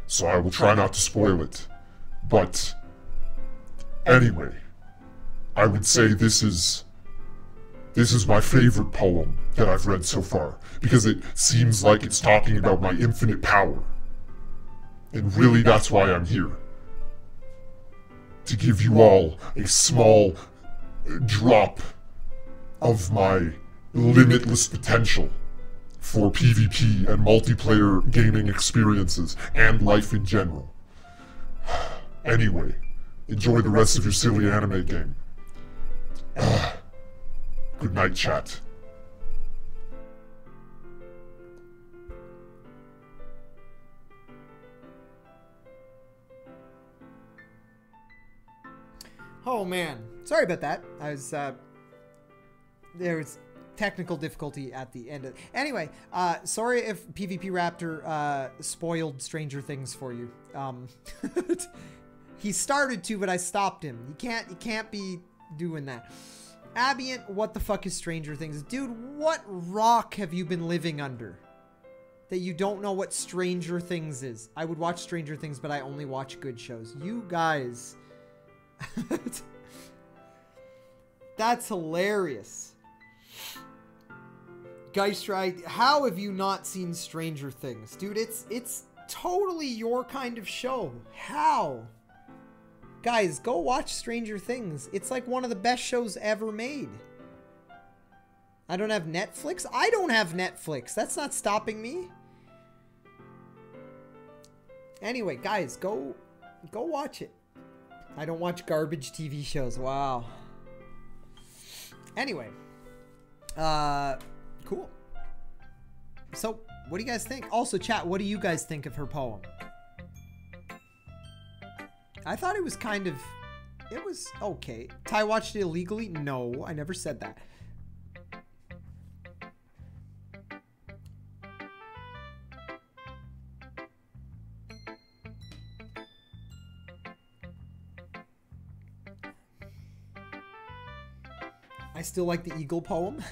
So I will try not to spoil it. But, anyway, I would say this is This is my favorite poem that I've read so far, because it seems like it's talking about my infinite power. And really, that's why I'm here. To give you all a small drop of my limitless potential for PvP and multiplayer gaming experiences and life in general. Anyway, enjoy the rest of your silly anime game. Good night, chat. Oh man, sorry about that. There was technical difficulty at the end of anyway, sorry if PvP Raptor spoiled Stranger Things for you. He started to, but I stopped him. You can't be doing that. Ambient, what the fuck is Stranger Things? Dude, what rock have you been living under that you don't know what Stranger Things is? I would watch Stranger Things, but I only watch good shows. You guys. That's hilarious. Geistride, how have you not seen Stranger Things? Dude, it's totally your kind of show. How? Guys, go watch Stranger Things. It's like one of the best shows ever made. I don't have Netflix? I don't have Netflix. That's not stopping me. Anyway, guys, go watch it. I don't watch garbage TV shows. Wow. Anyway. Cool. So, what do you guys think? Also, chat, what do you guys think of her poem? I thought it was kind of... It was okay. Ty watched it illegally? No, I never said that. I still like the eagle poem.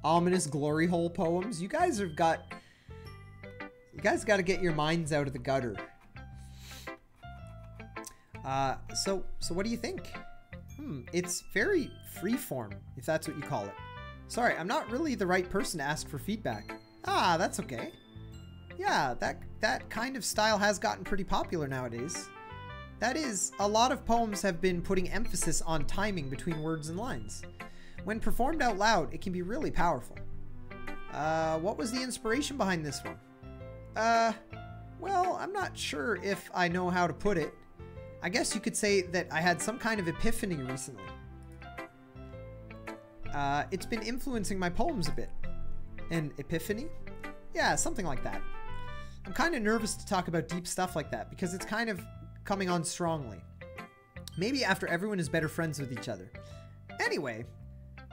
Ominous glory hole poems. You guys have got... You guys got to get your minds out of the gutter. So what do you think? It's very freeform, if that's what you call it. Sorry, I'm not really the right person to ask for feedback. Ah, that's okay. Yeah, that kind of style has gotten pretty popular nowadays. That is, a lot of poems have been putting emphasis on timing between words and lines. When performed out loud, it can be really powerful. What was the inspiration behind this one? Well, I'm not sure if I know how to put it. I guess you could say that I had some kind of epiphany recently. It's been influencing my poems a bit. An epiphany? Yeah, something like that. I'm kind of nervous to talk about deep stuff like that because it's kind of coming on strongly. Maybe after everyone is better friends with each other. Anyway,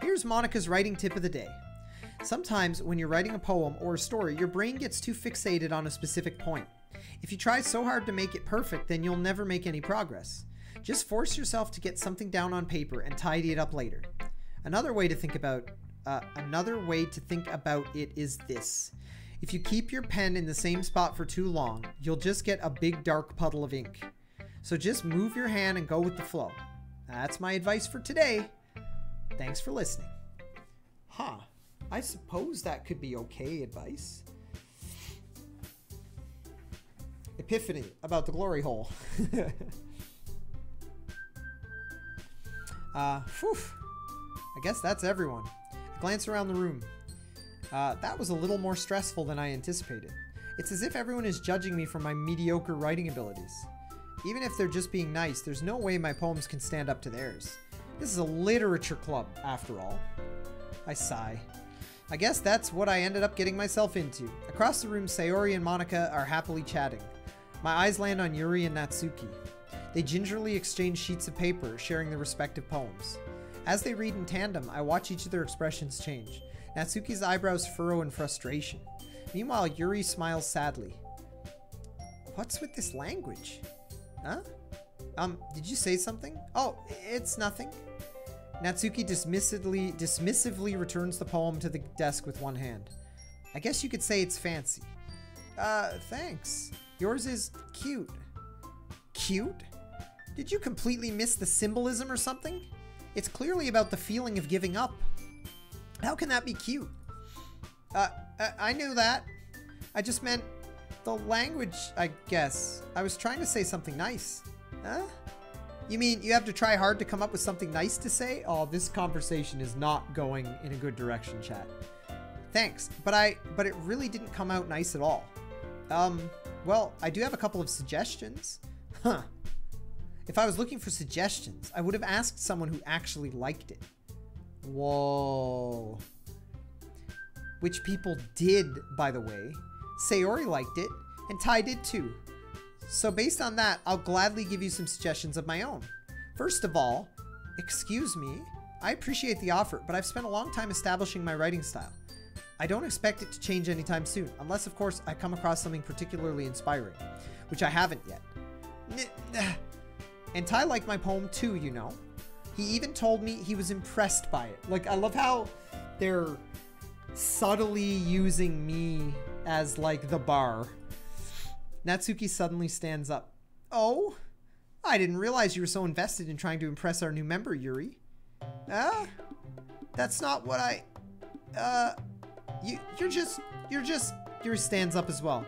here's Monica's writing tip of the day. Sometimes when you're writing a poem or a story, your brain gets too fixated on a specific point. If you try so hard to make it perfect, then you'll never make any progress. Just force yourself to get something down on paper and tidy it up later. Another way to think about it is this. If you keep your pen in the same spot for too long, you'll just get a big dark puddle of ink. So just move your hand and go with the flow. That's my advice for today. Thanks for listening. Huh. I suppose that could be okay advice. Epiphany about the glory hole. Phew. I guess that's everyone. Glance around the room. That was a little more stressful than I anticipated. It's as if everyone is judging me for my mediocre writing abilities. Even if they're just being nice, there's no way my poems can stand up to theirs. This is a literature club, after all. I sigh. I guess that's what I ended up getting myself into. Across the room, Sayori and Monica are happily chatting. My eyes land on Yuri and Natsuki. They gingerly exchange sheets of paper, sharing their respective poems. As they read in tandem, I watch each of their expressions change. Natsuki's eyebrows furrow in frustration. Meanwhile, Yuri smiles sadly. What's with this language? Huh? Did you say something? Oh, it's nothing. Natsuki dismissively returns the poem to the desk with one hand. I guess you could say it's fancy. Thanks. Yours is cute. Cute? Did you completely miss the symbolism or something? It's clearly about the feeling of giving up. How can that be cute? I knew that. I just meant the language, I guess. I was trying to say something nice. Huh? You mean you have to try hard to come up with something nice to say? Oh, this conversation is not going in a good direction, chat. Thanks, but it really didn't come out nice at all. Well, I do have a couple of suggestions. Huh. If I was looking for suggestions, I would have asked someone who actually liked it. Whoa. Which people did, by the way. Sayori liked it, and Tai did too. So based on that, I'll gladly give you some suggestions of my own. First of all, excuse me, I appreciate the offer, but I've spent a long time establishing my writing style. I don't expect it to change anytime soon, unless of course I come across something particularly inspiring, which I haven't yet. And Tai liked my poem too, you know. He even told me he was impressed by it. Like, I love how they're subtly using me as like the bar. Natsuki suddenly stands up. Oh, I didn't realize you were so invested in trying to impress our new member, Yuri. That's not what I, Yuri stands up as well.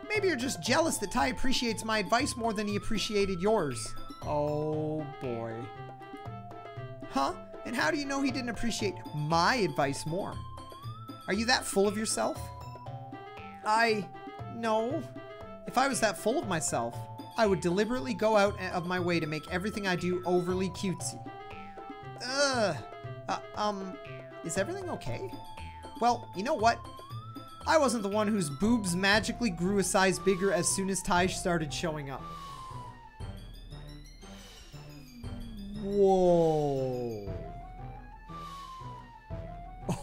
Maybe you're just jealous that Tai appreciates my advice more than he appreciated yours. Oh boy. Huh? And how do you know he didn't appreciate my advice more? Are you that full of yourself? No. If I was that full of myself, I would deliberately go out of my way to make everything I do overly cutesy. Is everything okay? Well, you know what? I wasn't the one whose boobs magically grew a size bigger as soon as Tai started showing up. Whoa.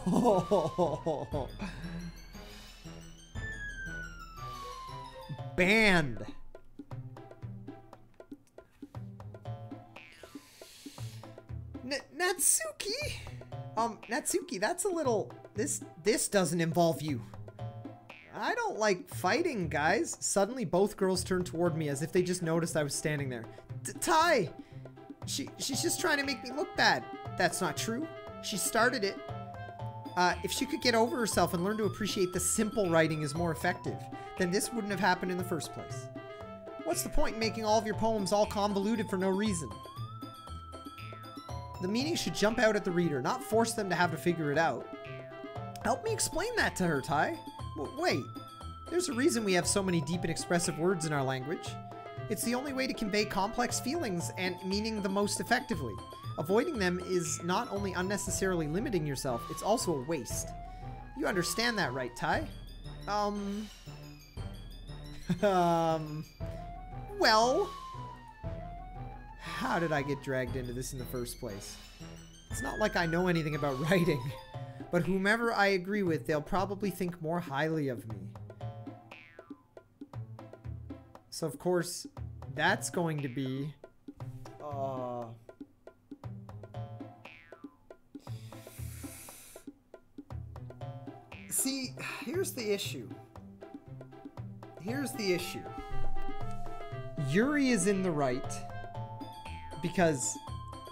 Oh. Banned. Natsuki? Natsuki, that's a little... This doesn't involve you. I don't like fighting, guys. Suddenly, both girls turned toward me as if they just noticed I was standing there. Tai! She's just trying to make me look bad. That's not true. She started it. If she could get over herself and learn to appreciate the simple writing is more effective, then this wouldn't have happened in the first place. What's the point in making all of your poems all convoluted for no reason? The meaning should jump out at the reader, not force them to have to figure it out. Help me explain that to her, Tai. Wait, there's a reason we have so many deep and expressive words in our language. It's the only way to convey complex feelings and meaning the most effectively. Avoiding them is not only unnecessarily limiting yourself, it's also a waste. You understand that, right, Tai? Well... How did I get dragged into this in the first place? It's not like I know anything about writing, but whomever I agree with, they'll probably think more highly of me. So of course, that's going to be... See, here's the issue. Yuri is in the right because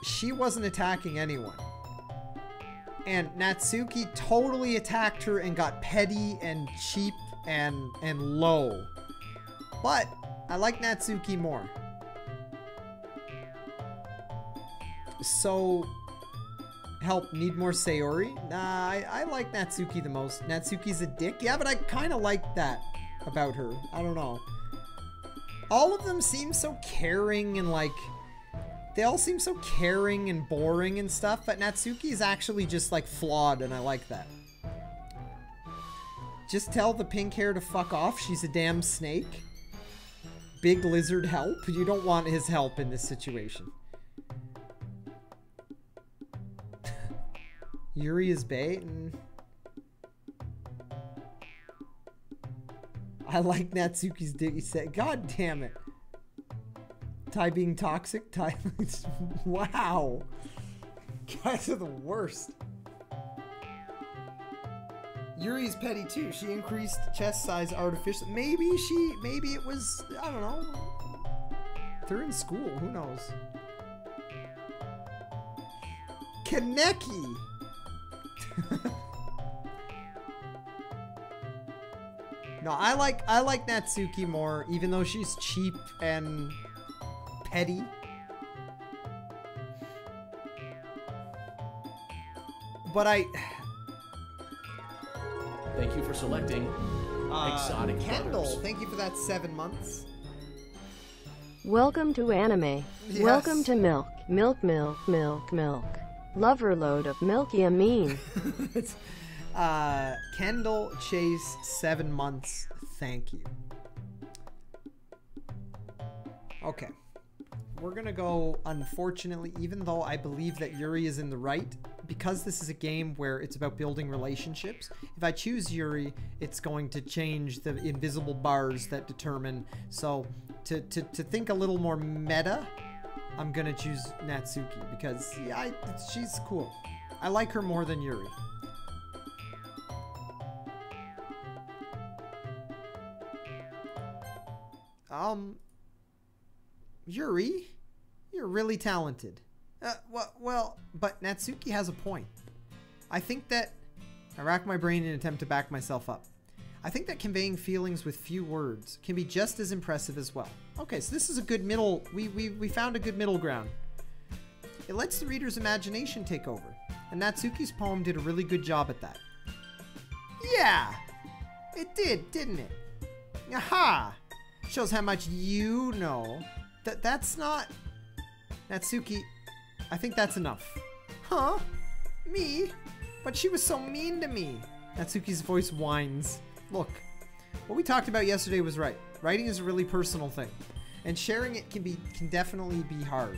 she wasn't attacking anyone. And Natsuki totally attacked her and got petty and cheap and low. But I like Natsuki more. So, help, need more Sayori? Nah, I like Natsuki the most. Natsuki's a dick. Yeah, but I kind of like that about her. I don't know. All of them seem so caring and like... They all seem so caring and boring and stuff, but Natsuki is actually just like flawed and I like that. Just tell the pink hair to fuck off. She's a damn snake. Big lizard help? You don't want his help in this situation. Yuri is bait and... I like Natsuki's diggy set. God damn it. Tai being toxic? Tai... Wow. Guys are the worst. Yuri's petty too. She increased chest size artificially. Maybe it was, I don't know. They're in school, who knows? Kaneki! No, I like Natsuki more, even though she's cheap and petty. But Thank you for selecting Exotic Kendall, Brothers. thank you for that 7 months. Welcome to anime. Yes. Welcome to milk. Milk, milk, milk, milk. Lover load of milky amine. Kendall Chase, 7 months. Thank you. Okay. We're gonna go, unfortunately, even though I believe that Yuri is in the right, because this is a game where it's about building relationships, if I choose Yuri, it's going to change the invisible bars that determine. So to think a little more meta, I'm gonna choose Natsuki because yeah, she's cool. I like her more than Yuri. Yuri, you're really talented. Well, but Natsuki has a point. I think that I rack my brain in an attempt to back myself up. I think that conveying feelings with few words can be just as impressive as well. Okay, so this is a good middle. We found a good middle ground. It lets the reader's imagination take over, and Natsuki's poem did a really good job at that. Yeah, it did, didn't it? Aha! Shows how much you know. That's not... Natsuki, I think that's enough. Huh? Me? But she was so mean to me. Natsuki's voice whines. Look, what we talked about yesterday was right. Writing is a really personal thing, and sharing it can definitely be hard.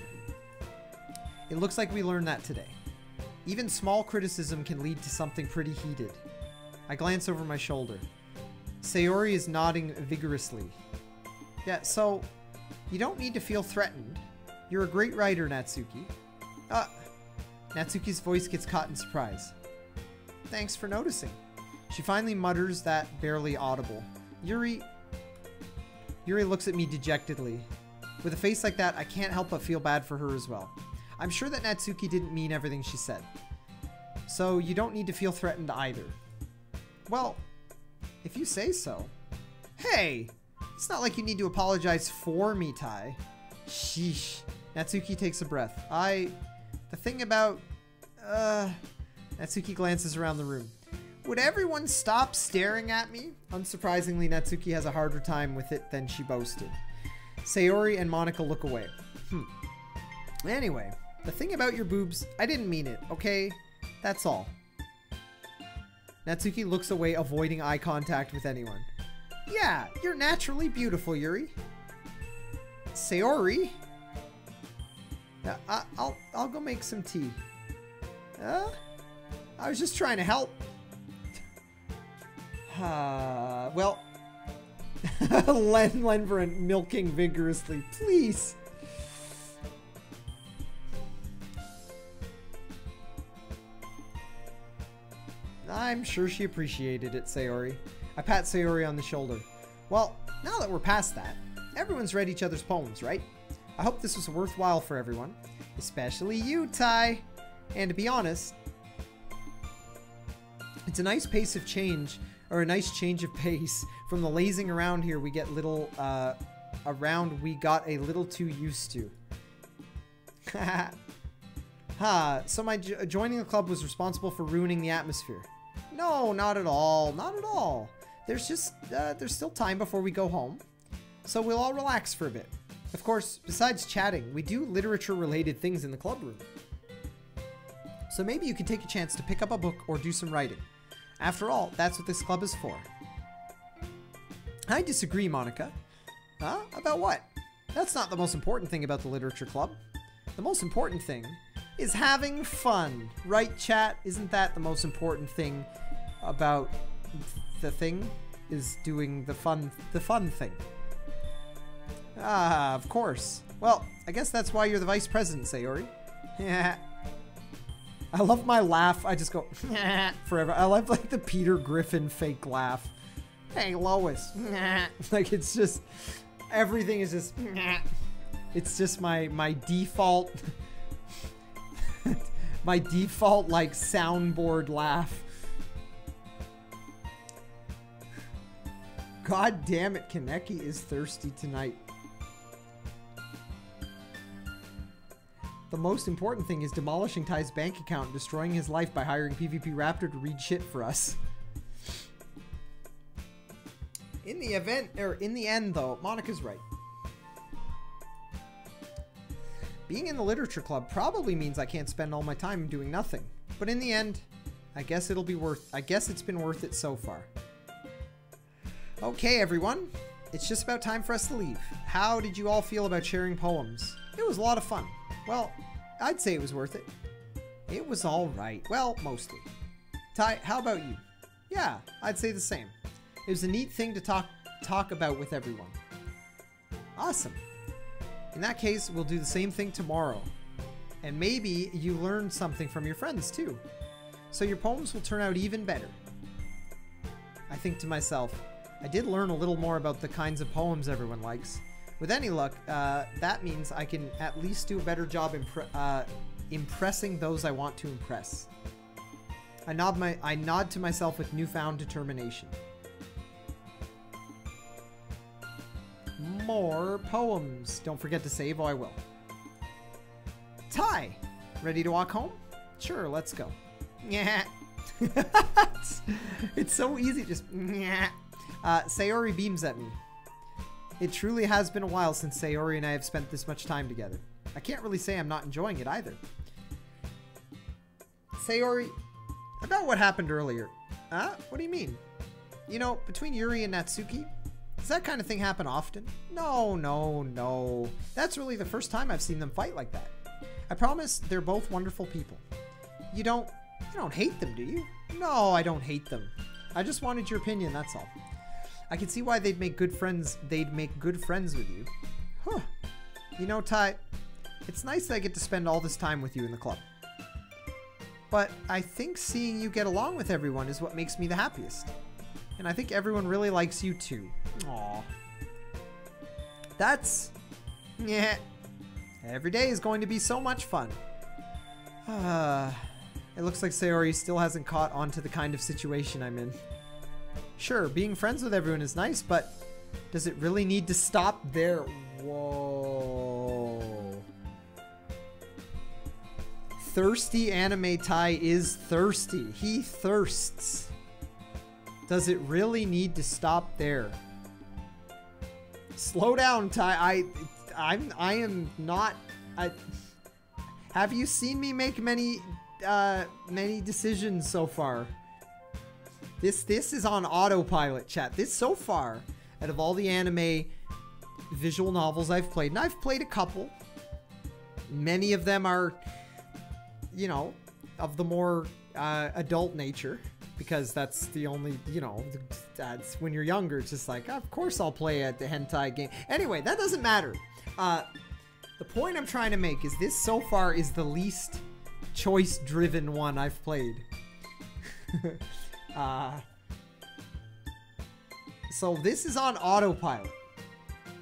It looks like we learned that today. Even small criticism can lead to something pretty heated. I glance over my shoulder. Sayori is nodding vigorously. Yeah, so you don't need to feel threatened. You're a great writer, Natsuki. Natsuki's voice gets caught in surprise. Thanks for noticing. She finally mutters that barely audible. Yuri looks at me dejectedly. With a face like that, I can't help but feel bad for her as well. I'm sure that Natsuki didn't mean everything she said. So you don't need to feel threatened either. Well, if you say so. Hey! It's not like you need to apologize for me, Tai. Sheesh. Natsuki takes a breath. The thing about... Natsuki glances around the room. Would everyone stop staring at me? Unsurprisingly, Natsuki has a harder time with it than she boasted. Sayori and Monica look away. Anyway, the thing about your boobs, I didn't mean it, okay? That's all. Natsuki looks away, avoiding eye contact with anyone. Yeah, you're naturally beautiful, Yuri. Sayori? I'll go make some tea. I was just trying to help. Well, Lenverin milking vigorously. Please. I'm sure she appreciated it, Sayori. I pat Sayori on the shoulder. Well, now that we're past that, everyone's read each other's poems, right? I hope this was worthwhile for everyone, especially you, Tai. And to be honest, it's a nice pace of change, or a nice change of pace from the lazing around here we get we got a little too used to. So my joining the club was responsible for ruining the atmosphere. No, not at all, not at all. There's just, there's still time before we go home, so we'll all relax for a bit. Of course, besides chatting, we do literature-related things in the club room. So maybe you can take a chance to pick up a book or do some writing. After all, that's what this club is for. I disagree, Monica. Huh? About what? That's not the most important thing about the literature club. The most important thing is having fun. Right, chat? Isn't that the most important thing about the thing? Is doing the fun thing. Ah, of course. Well, I guess that's why you're the vice president, Sayori. Yeah. I love my laugh. I just go forever. I love like the Peter Griffin fake laugh. Hey, Lois. Like it's just everything is just. It's just my default. My default like soundboard laugh. God damn it, Kaneki is thirsty tonight. The most important thing is demolishing Ty's bank account and destroying his life by hiring PvP Raptor to read shit for us. In the end though, Monica's right. Being in the literature club probably means I can't spend all my time doing nothing. But in the end, I guess it's been worth it so far. Okay, everyone. It's just about time for us to leave. How did you all feel about sharing poems? It was a lot of fun. Well, I'd say it was worth it. It was all right. Well, mostly. Ty, how about you? Yeah, I'd say the same. It was a neat thing to talk about with everyone. Awesome. In that case, we'll do the same thing tomorrow. And maybe you learned something from your friends too. So your poems will turn out even better. I think to myself, I did learn a little more about the kinds of poems everyone likes. With any luck, that means I can at least do a better job impressing those I want to impress. I nod to myself with newfound determination. More poems. Don't forget to save. Oh, I will. Ty, ready to walk home? Sure, let's go. Yeah. It's so easy, just yeah. Sayori beams at me. It truly has been a while since Sayori and I have spent this much time together. I can't really say I'm not enjoying it either. Sayori, about what happened earlier. What do you mean? You know, between Yuri and Natsuki, does that kind of thing happen often? No. That's really the first time I've seen them fight like that. I promise they're both wonderful people. You don't hate them, do you? No, I don't hate them. I just wanted your opinion, that's all. I can see why they'd make good friends with you. Huh. You know, Ty, it's nice that I get to spend all this time with you in the club. But I think seeing you get along with everyone is what makes me the happiest. And I think everyone really likes you too. Aww. That's... yeah. Every day is going to be so much fun. It looks like Sayori still hasn't caught on to the kind of situation I'm in. Sure, being friends with everyone is nice, but does it really need to stop there? Whoa. Thirsty anime Ty is thirsty. He thirsts. Does it really need to stop there? Slow down, Ty. I am not. Have you seen me make many decisions so far? This is on autopilot, chat. This so far, out of all the anime visual novels I've played, and I've played a couple. Many of them are, you know, of the more adult nature, because that's the only, you know, that's when you're younger. It's just like, of course I'll play the hentai game. Anyway, that doesn't matter. The point I'm trying to make is this so far is the least choice-driven one I've played. So this is on autopilot.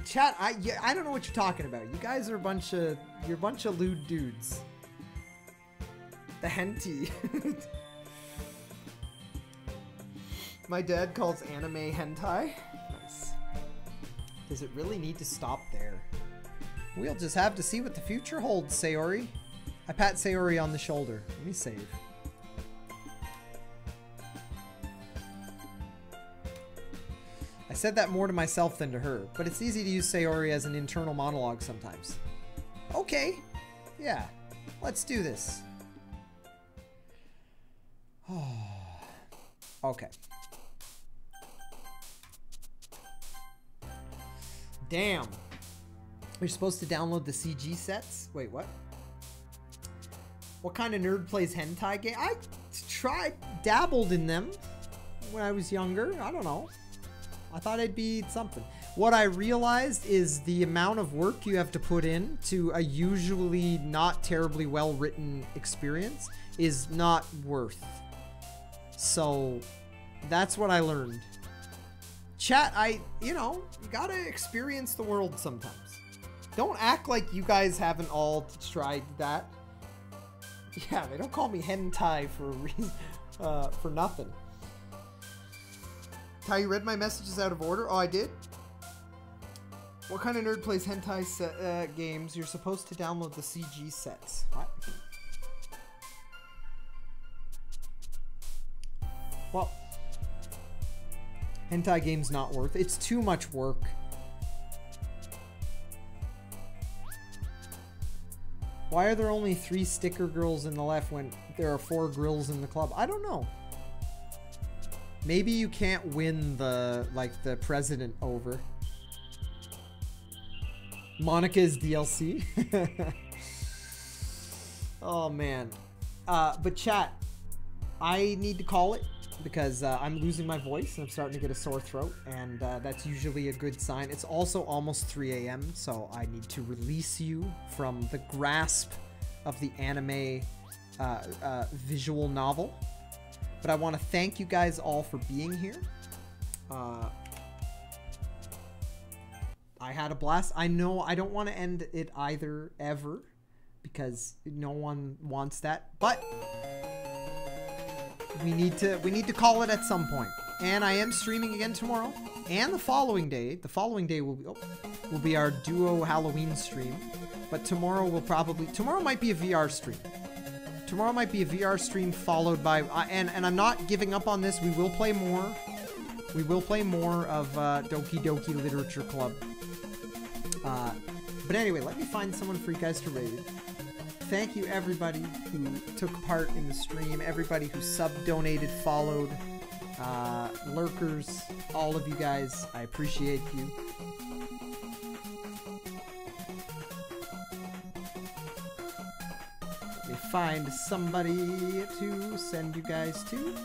Chat, I don't know what you're talking about. You guys are you're a bunch of lewd dudes. The hentai. My dad calls anime hentai. Nice. Does it really need to stop there? We'll just have to see what the future holds, Sayori. I pat Sayori on the shoulder. Let me save. I said that more to myself than to her, but it's easy to use Sayori as an internal monologue sometimes. Okay. Yeah. Let's do this. Okay. Damn. We're supposed to download the CG sets? Wait, what? What kind of nerd plays hentai game? I dabbled in them when I was younger. I don't know. I thought it'd be something. What I realized is the amount of work you have to put in to a usually not terribly well-written experience is not worth. So that's what I learned. Chat, you know, you gotta experience the world sometimes. Don't act like you guys haven't all tried that. Yeah, they don't call me hentai for a reason, for nothing. Kai, you read my messages out of order? Oh, I did? What kind of nerd plays hentai games? You're supposed to download the CG sets. What? Well, hentai game's not worth it. It's too much work. Why are there only 3 sticker girls in the left when there are 4 grills in the club? I don't know. Maybe you can't win the, like, the president over. Monica is DLC. Oh, man. But chat, I need to call it because I'm losing my voice and I'm starting to get a sore throat, and that's usually a good sign. It's also almost 3 a.m., so I need to release you from the grasp of the anime visual novel. But I want to thank you guys all for being here. I had a blast. I know I don't want to end it either, ever, because no one wants that, but we need to call it at some point. And I am streaming again tomorrow and the following day. The following day will be our duo Halloween stream, but tomorrow might be a VR stream. Tomorrow might be a VR stream followed by and I'm not giving up on this. We will play more. We will play more of Doki Doki Literature Club. But anyway, let me find someone for you guys to raid. Thank you everybody who took part in the stream, everybody who sub-donated, followed, lurkers, all of you guys. I appreciate you. Let me find somebody to send you guys to.